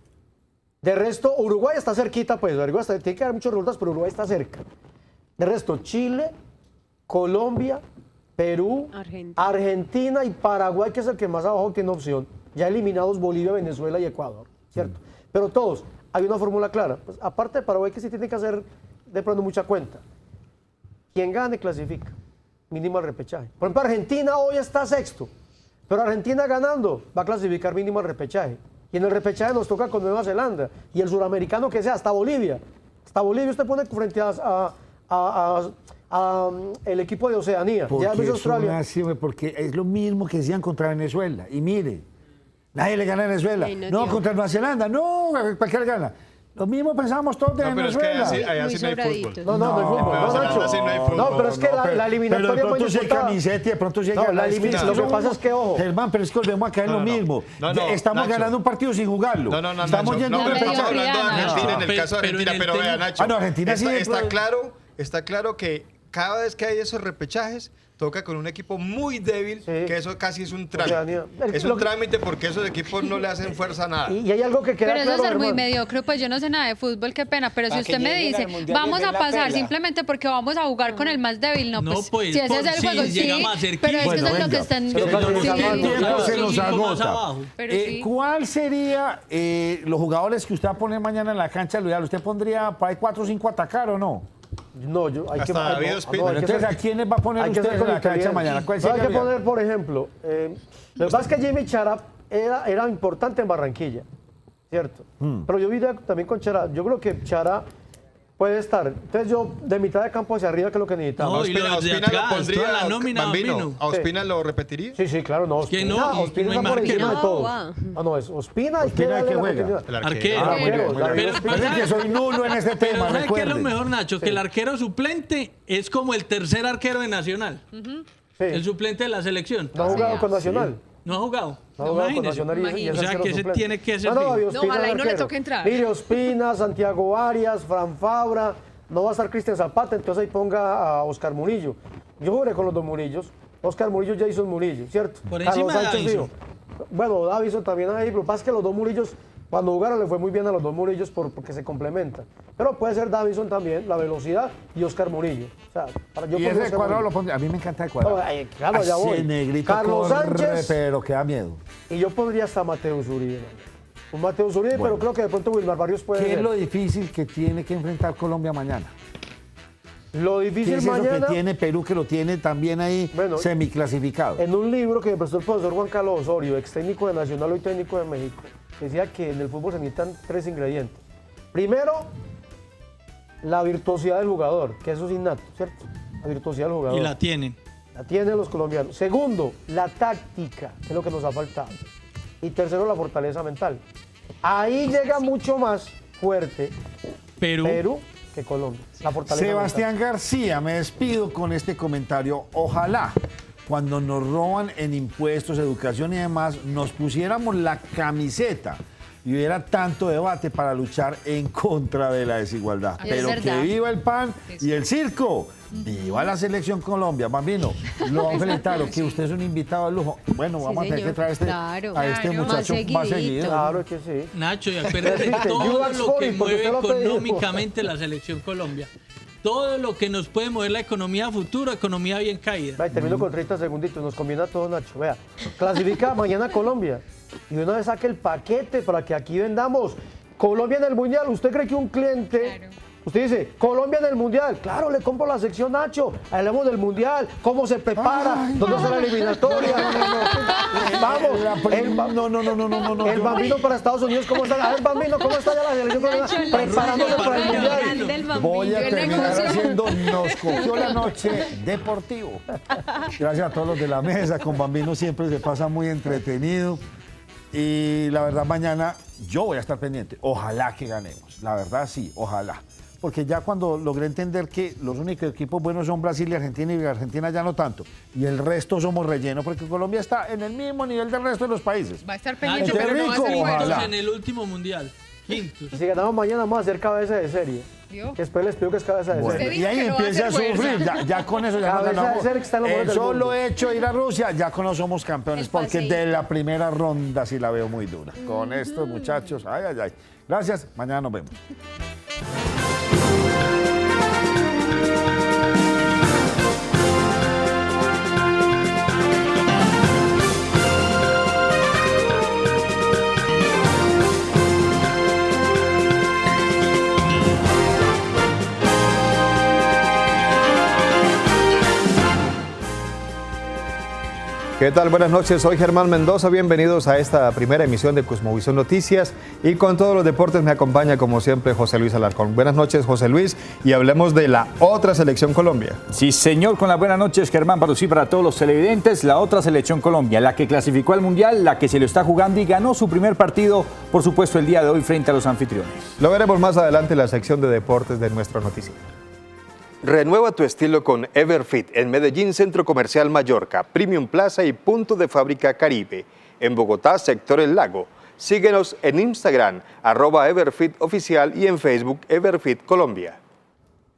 De resto, Uruguay está cerquita, pues, Uruguay tiene que haber muchos resultados, pero Uruguay está cerca. De resto, Chile, Colombia, Perú, Argentina y Paraguay, que es el que más abajo tiene opción. Ya eliminados Bolivia, Venezuela y Ecuador, ¿cierto? Pero todos, hay una fórmula clara. Pues, aparte de Paraguay, que sí tiene que hacer de pronto mucha cuenta. Quien gane, clasifica. Mínimo al repechaje. Por ejemplo, Argentina hoy está sexto, pero Argentina ganando va a clasificar mínimo al repechaje. Y en el repechaje nos toca con Nueva Zelanda. Y el suramericano que sea, hasta Bolivia. Hasta Bolivia usted pone frente a el equipo de Oceanía. Porque, ya Australia. Porque es lo mismo que decían contra Venezuela. Y mire, nadie le gana a Venezuela. No, contra Nueva Zelanda. No, cualquiera gana. Lo mismo pensábamos todos de Venezuela. Pero es que allá sí no hay fútbol. No hay fútbol. No, pero es que la eliminatoria pero de pronto sí hay camiseta y de pronto llega la eliminatoria. Lo que pasa es que, ojo. Germán, pero es que volvemos a caer en lo mismo. Estamos ganando un partido sin jugarlo. Estamos yendo pero estamos hablando de Argentina, en el caso de Argentina. Pero vea, Nacho, Argentina sí está claro que cada vez que hay esos repechajes, toca con un equipo muy débil, que eso casi es un trámite. Es un trámite porque esos equipos no le hacen fuerza a nada. Y hay algo que queda Pero eso claro, es ser muy hermano. mediocre, pues yo no sé nada de fútbol, qué pena, pero si Para usted que me lleguen dice, al Mundial vamos les a den la pasar pela. simplemente porque vamos a jugar con el más débil, no, pues, pues, si ese es el si juego, sí, llegamos a ser pero es que Bueno, eso es lo que venga. están... El tiempo se nos agota. Pero sí. ¿Cuál sería los jugadores que usted va a poner mañana en la cancha? ¿Usted pondría para ahí 4 o 5 a atacar o no? No, hay Hasta que David Ospina. hay que Entonces, ser- ¿a quiénes va a poner hay que usted ser con la cancha inteligente. mañana? ¿Cuál No, hay sería que poner, por ejemplo, lo que pasa es que Jimmy Chara era importante en Barranquilla, ¿cierto? Pero yo vi también con Chara, yo creo que Chara puede estar. Entonces yo, de mitad de campo hacia arriba, que es lo que necesitamos. No, y ¿A los de Ospina atrás, lo pondría toda la nómina, Bambino? Bambino. ¿A Ospina lo repetiría? Sí, claro, no. que Ospina, no, y Ospina no hay está por encima marquero. de todos. Wow. No, es Ospina, hay que Ospina, darle ¿qué la juega? oportunidad. El Arquero. Muy bien, David Pero- Ospina. Parece que soy nulo en este Pero tema, ¿sabe qué es lo recuerde. mejor, Nacho? Que el arquero suplente es como el tercer arquero de Nacional. Sí. El suplente de la selección. No ha jugado con Nacional. No ha jugado. No ha jugado con Imagínese. Nacional y es O sea, arquero que ese suplente. tiene que ser No, fijo. David No, Ospina ojalá es y no le arquero. toque entrar. Mire, Ospina, Santiago Arias, Fran Fabra, no va a estar Cristian Zapata, entonces ahí ponga a Oscar Murillo. Yo jugué con los dos Murillos. Oscar Murillo, Jason Murillo, ¿cierto? Por encima de Davinson. fijo. Bueno, Davinson también ahí, pero pasa que los dos Murillos, cuando jugaron le fue muy bien a los dos Murillos porque se complementan. Pero puede ser Davinson también, la velocidad, y Oscar Murillo. O sea, yo Y pondría ese Oscar cuadrado Murillo. lo pondría. A mí me encanta el cuadrado. No, claro, ya Así, voy. negrito, Carlos corre, Sánchez. pero que da miedo. Y yo pondría hasta Mateus Uribe. Un Mateus Uribe, Bueno. pero creo que de pronto Wilmar Barrios puede ¿Qué ser. es lo difícil que tiene que enfrentar Colombia mañana? Lo ¿Qué difícil es eso mañana, que tiene Perú que lo tiene también ahí Bueno, semiclasificado? en un libro que me prestó el profesor Juan Carlos Osorio, ex técnico de Nacional, hoy técnico de México, decía que en el fútbol se necesitan 3 ingredientes. Primero, la virtuosidad del jugador, que eso es innato, ¿cierto? La virtuosidad del jugador. Y la tienen. La tienen los colombianos. Segundo, la táctica, que es lo que nos ha faltado. Y tercero, la fortaleza mental. Ahí llega mucho más fuerte Perú que Colombia. La fortaleza Sebastián García, me despido con este comentario. Ojalá cuando nos roban en impuestos, educación y demás, nos pusiéramos la camiseta y hubiera tanto debate para luchar en contra de la desigualdad. Es Pero verdad. que viva el pan y el circo. Viva la selección Colombia. Bambino, lo vamos a felicitar, que usted es un invitado de lujo. Bueno, Sí, vamos a tener señor. que traer Claro. a este Claro. muchacho Más más seguidito. seguido. Claro que sí. Nacho, y acuérdate Viste, todo Judas lo que Fori, porque mueve usted lo ha pedido. económicamente la selección Colombia. Todo lo que nos puede mover la economía a futuro, economía bien caída. Va, y termino con 30 segunditos, nos conviene a todos, Nacho. Vea, clasifica mañana Colombia. Y de una vez saque el paquete para que aquí vendamos. Colombia en el Mundial. ¿Usted cree que un cliente... Claro. Usted dice, Colombia en el Mundial. Claro, le compro la sección Nacho. Hablemos del Mundial, cómo se prepara, dónde está la eliminatoria. Vamos. El Bambino para Estados Unidos, ¿cómo está? A ver, Bambino, ¿cómo está ya la selección colombiana? Preparándose para el Mundial. Voy a terminar haciendo Nos cogió la noche deportivo. Gracias a todos los de la mesa. Con Bambino siempre se pasa muy entretenido. Y la verdad, mañana yo voy a estar pendiente. Ojalá que ganemos. La verdad, sí, ojalá. Porque ya cuando logré entender que los únicos equipos buenos son Brasil y Argentina ya no tanto. Y el resto somos relleno, porque Colombia está en el mismo nivel del resto de los países. Va a estar pendiente, Nacho, pero no va a ser rico, bueno. ojalá. En el último mundial. quintos. Y si ganamos mañana vamos a hacer cabeza de serie. ¿Vio? Que después les explico que es cabeza de Bueno, serie. y ahí empieza a sufrir, ya con eso ya nos Cabeza de ganamos. serie que está en los El mejores del solo mundo. hecho de ir a Rusia, ya con eso somos campeones, El porque paseíto. de la primera ronda sí la veo muy dura. Con estos muchachos, ay, ay, ay. Gracias, mañana nos vemos. ¿Qué tal? Buenas noches, soy Germán Mendoza, bienvenidos a esta primera emisión de Cosmovisión Noticias y con todos los deportes me acompaña como siempre José Luis Alarcón. Buenas noches, José Luis, y hablemos de la otra selección Colombia. Sí, señor, con las buenas noches, Germán, para todos los televidentes, la otra selección Colombia, la que clasificó al Mundial, la que se lo está jugando y ganó su primer partido, por supuesto, el día de hoy frente a los anfitriones. Lo veremos más adelante en la sección de deportes de nuestro noticiero. Renueva tu estilo con Everfit en Medellín, Centro Comercial Mallorca, Premium Plaza y Punto de Fábrica Caribe. En Bogotá, Sector El Lago. Síguenos en Instagram, @EverfitOficial y en Facebook, Everfit Colombia.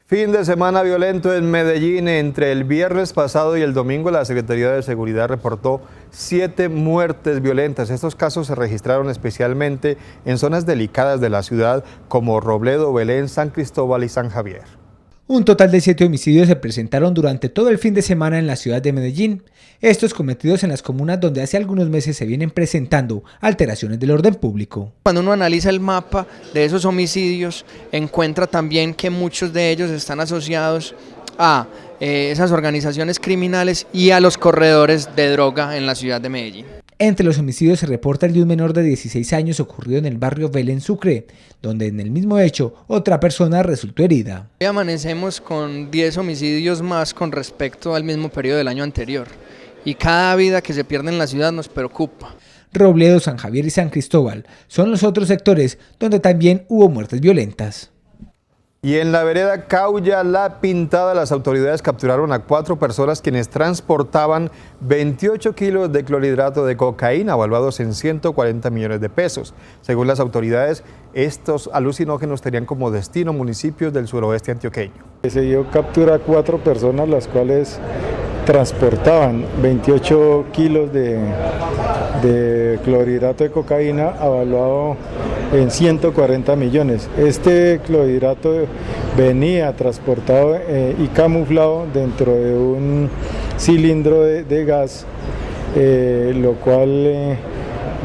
Fin de semana violento en Medellín. Entre el viernes pasado y el domingo, la Secretaría de Seguridad reportó 7 muertes violentas. Estos casos se registraron especialmente en zonas delicadas de la ciudad como Robledo, Belén, San Cristóbal y San Javier. Un total de 7 homicidios se presentaron durante todo el fin de semana en la ciudad de Medellín, estos cometidos en las comunas donde hace algunos meses se vienen presentando alteraciones del orden público. Cuando uno analiza el mapa de esos homicidios, encuentra también que muchos de ellos están asociados a esas organizaciones criminales y a los corredores de droga en la ciudad de Medellín. Entre los homicidios se reporta el de un menor de 16 años ocurrido en el barrio Belén Sucre, donde en el mismo hecho otra persona resultó herida. Hoy amanecemos con 10 homicidios más con respecto al mismo periodo del año anterior y cada vida que se pierde en la ciudad nos preocupa. Robledo, San Javier y San Cristóbal son los otros sectores donde también hubo muertes violentas. Y en la vereda Cauya La Pintada, las autoridades capturaron a 4 personas quienes transportaban 28 kilos de clorhidrato de cocaína, evaluados en 140 millones de pesos. Según las autoridades, estos alucinógenos tenían como destino municipios del suroeste antioqueño. Se dio captura a 4 personas, las cuales transportaban 28 kilos de clorhidrato de cocaína, evaluado en 140 millones. Este clorhidrato venía transportado y camuflado dentro de un cilindro de gas, lo cual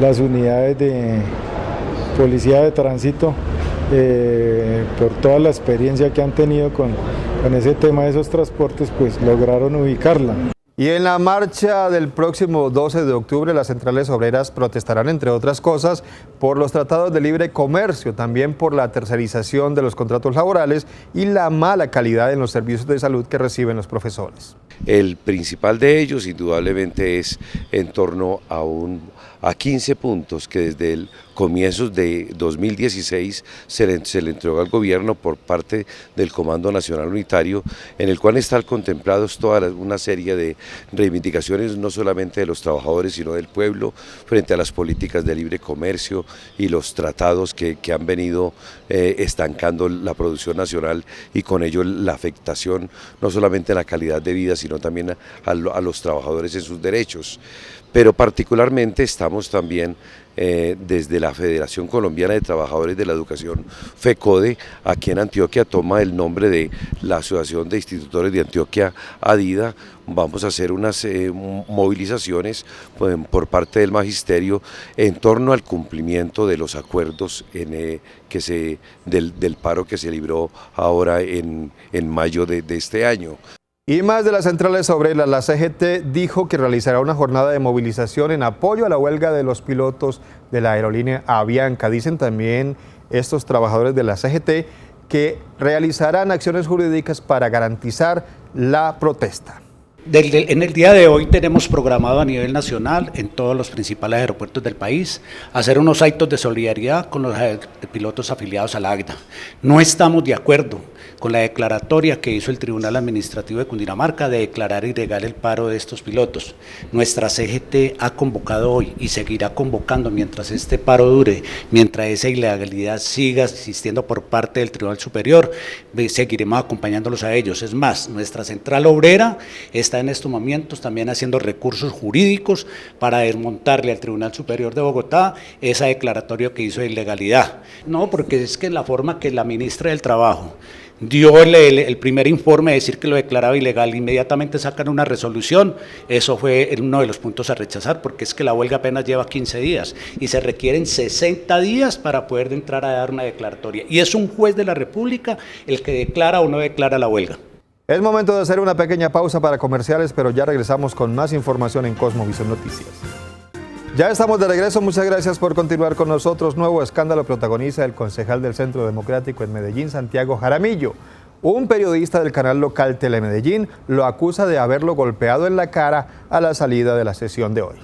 las unidades de policía de tránsito, por toda la experiencia que han tenido con ese tema de esos transportes, pues lograron ubicarla. Y en la marcha del próximo 12 de octubre, las centrales obreras protestarán, entre otras cosas, por los tratados de libre comercio, también por la tercerización de los contratos laborales y la mala calidad en los servicios de salud que reciben los profesores. El principal de ellos, indudablemente, es en torno a 15 puntos que desde el comienzos de 2016 se le entregó al gobierno por parte del Comando Nacional Unitario, en el cual están contemplados toda una serie de reivindicaciones, no solamente de los trabajadores, sino del pueblo, frente a las políticas de libre comercio y los tratados que han venido estancando la producción nacional y con ello la afectación no solamente a la calidad de vida, sino también a los trabajadores en sus derechos. Pero particularmente estamos también desde la Federación Colombiana de Trabajadores de la Educación, FECODE, aquí en Antioquia, toma el nombre de la Asociación de Institutores de Antioquia, ADIDA. Vamos a hacer unas movilizaciones por parte del magisterio en torno al cumplimiento de los acuerdos del paro que se libró ahora en mayo de este año. Y más de las centrales obreras, la CGT dijo que realizará una jornada de movilización en apoyo a la huelga de los pilotos de la aerolínea Avianca. Dicen también estos trabajadores de la CGT que realizarán acciones jurídicas para garantizar la protesta. En el día de hoy tenemos programado a nivel nacional, en todos los principales aeropuertos del país, hacer unos actos de solidaridad con los pilotos afiliados al ACDA. No estamos de acuerdo con la declaratoria que hizo el Tribunal Administrativo de Cundinamarca de declarar ilegal el paro de estos pilotos. Nuestra CGT ha convocado hoy y seguirá convocando mientras este paro dure, mientras esa ilegalidad siga existiendo por parte del Tribunal Superior, seguiremos acompañándolos a ellos. Es más, nuestra central obrera está en estos momentos también haciendo recursos jurídicos para desmontarle al Tribunal Superior de Bogotá esa declaratoria que hizo de ilegalidad. No, porque es que la forma que la ministra del Trabajo dio el primer informe de decir que lo declaraba ilegal, inmediatamente sacan una resolución, eso fue uno de los puntos a rechazar, porque es que la huelga apenas lleva 15 días y se requieren 60 días para poder entrar a dar una declaratoria, y es un juez de la República el que declara o no declara la huelga. Es momento de hacer una pequeña pausa para comerciales, pero ya regresamos con más información en Cosmovisión Noticias. Ya estamos de regreso, muchas gracias por continuar con nosotros. Nuevo escándalo protagoniza el concejal del Centro Democrático en Medellín, Santiago Jaramillo. Un periodista del canal local Telemedellín lo acusa de haberlo golpeado en la cara a la salida de la sesión de hoy.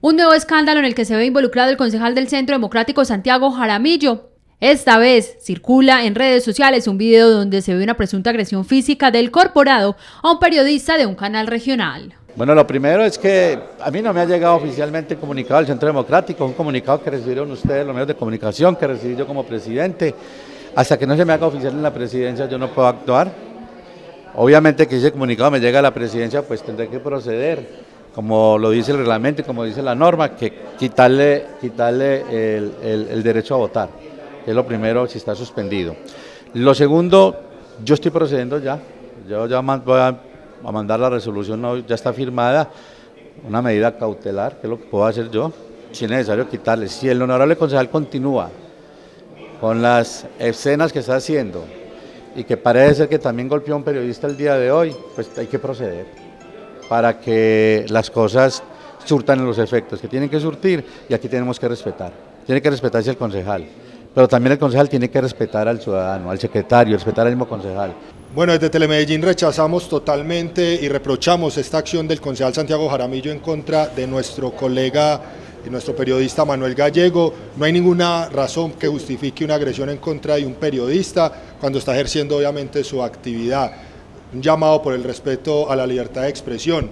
Un nuevo escándalo en el que se ve involucrado el concejal del Centro Democrático, Santiago Jaramillo. Esta vez circula en redes sociales un video donde se ve una presunta agresión física del corporado a un periodista de un canal regional. Bueno, lo primero es que a mí no me ha llegado oficialmente el comunicado del Centro Democrático, un comunicado que recibieron ustedes, los medios de comunicación, que recibí yo como presidente. Hasta que no se me haga oficial en la presidencia yo no puedo actuar. Obviamente que ese comunicado me llega a la presidencia, pues tendré que proceder, como lo dice el reglamento y como dice la norma, que quitarle el derecho a votar, que es lo primero si está suspendido. Lo segundo, yo estoy procediendo ya, yo ya voy a mandar la resolución, ya está firmada, una medida cautelar, que es lo que puedo hacer yo, si es necesario quitarle. Si el honorable concejal continúa con las escenas que está haciendo y que parece ser que también golpeó a un periodista el día de hoy, pues hay que proceder para que las cosas surtan los efectos que tienen que surtir, y aquí tenemos que respetar. Tiene que respetarse el concejal, pero también el concejal tiene que respetar al ciudadano, al secretario, respetar al mismo concejal. Bueno, desde Telemedellín rechazamos totalmente y reprochamos esta acción del concejal Santiago Jaramillo en contra de nuestro colega y nuestro periodista Manuel Gallego. No hay ninguna razón que justifique una agresión en contra de un periodista cuando está ejerciendo obviamente su actividad. Un llamado por el respeto a la libertad de expresión.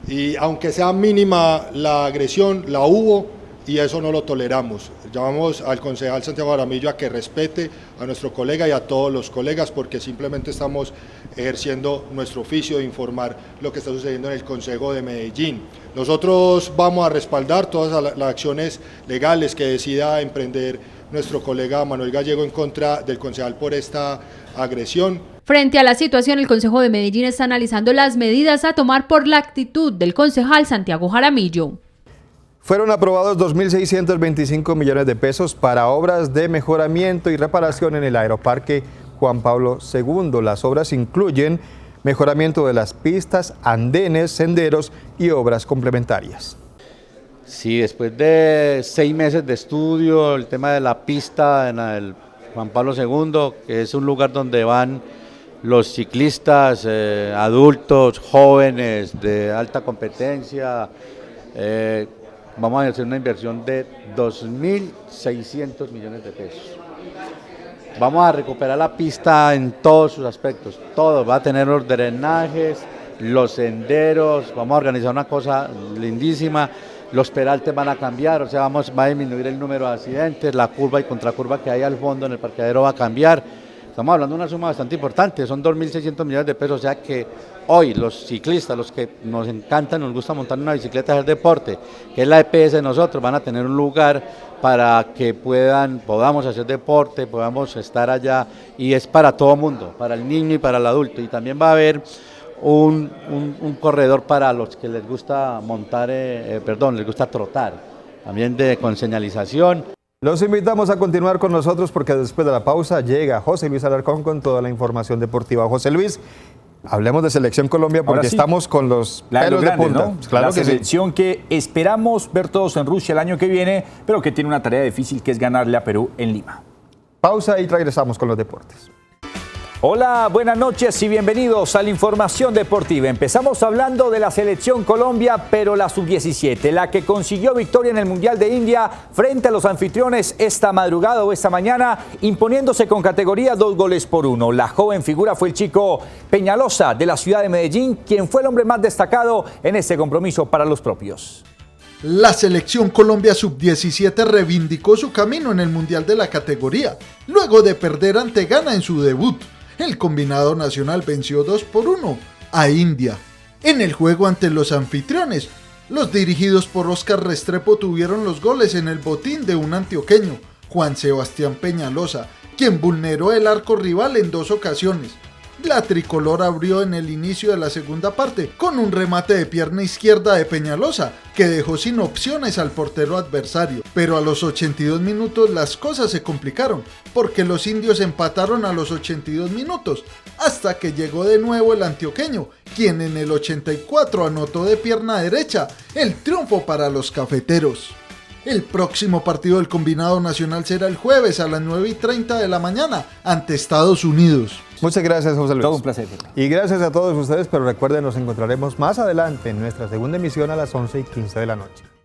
Y aunque sea mínima la agresión, la hubo, y eso no lo toleramos. Llamamos al concejal Santiago Jaramillo a que respete a nuestro colega y a todos los colegas, porque simplemente estamos ejerciendo nuestro oficio de informar lo que está sucediendo en el Consejo de Medellín. Nosotros vamos a respaldar todas las acciones legales que decida emprender nuestro colega Manuel Gallego en contra del concejal por esta agresión. Frente a la situación, el Consejo de Medellín está analizando las medidas a tomar por la actitud del concejal Santiago Jaramillo. Fueron aprobados 2.625 millones de pesos para obras de mejoramiento y reparación en el Aeroparque Juan Pablo II. Las obras incluyen mejoramiento de las pistas, andenes, senderos y obras complementarias. Sí, después de 6 meses de estudio, el tema de la pista en el Juan Pablo II, que es un lugar donde van los ciclistas, adultos, jóvenes, de alta competencia, vamos a hacer una inversión de 2.600 millones de pesos. Vamos a recuperar la pista en todos sus aspectos, todo, va a tener los drenajes, los senderos, vamos a organizar una cosa lindísima, los peraltes van a cambiar, o sea, va a disminuir el número de accidentes, la curva y contracurva que hay al fondo en el parqueadero va a cambiar. Estamos hablando de una suma bastante importante, son 2.600 millones de pesos, o sea que hoy los ciclistas, los que nos encanta, nos gusta montar una bicicleta, hacer deporte, que es la EPS de nosotros, van a tener un lugar para que podamos hacer deporte, podamos estar allá, y es para todo mundo, para el niño y para el adulto, y también va a haber un corredor para los que les gusta les gusta trotar, también con señalización. Los invitamos a continuar con nosotros porque después de la pausa llega José Luis Alarcón con toda la información deportiva. José Luis, hablemos de Selección Colombia porque sí, estamos con los pelos de punta. ¿No? Claro, la selección que esperamos ver todos en Rusia el año que viene, pero que tiene una tarea difícil que es ganarle a Perú en Lima. Pausa y regresamos con los deportes. Hola, buenas noches y bienvenidos a la información deportiva. Empezamos hablando de la selección Colombia, pero la sub-17, la que consiguió victoria en el Mundial de India frente a los anfitriones esta madrugada o esta mañana, imponiéndose con categoría 2-1. La joven figura fue el chico Peñalosa de la ciudad de Medellín, quien fue el hombre más destacado en este compromiso para los propios. La selección Colombia sub-17 reivindicó su camino en el Mundial de la categoría, luego de perder ante Ghana en su debut. El combinado nacional venció 2-1 a India. En el juego ante los anfitriones, los dirigidos por Óscar Restrepo tuvieron los goles en el botín de un antioqueño, Juan Sebastián Peñalosa, quien vulneró el arco rival en 2 ocasiones. La tricolor abrió en el inicio de la segunda parte con un remate de pierna izquierda de Peñalosa que dejó sin opciones al portero adversario, pero a los 82 minutos las cosas se complicaron porque los indios empataron a los 82 minutos hasta que llegó de nuevo el antioqueño, quien en el 84 anotó de pierna derecha el triunfo para los cafeteros. El próximo partido del combinado nacional será el jueves a las 9:30 de la mañana ante Estados Unidos. Muchas gracias, José Luis. Todo un placer. Y gracias a todos ustedes, pero recuerden, nos encontraremos más adelante en nuestra segunda emisión a las 11:15 de la noche.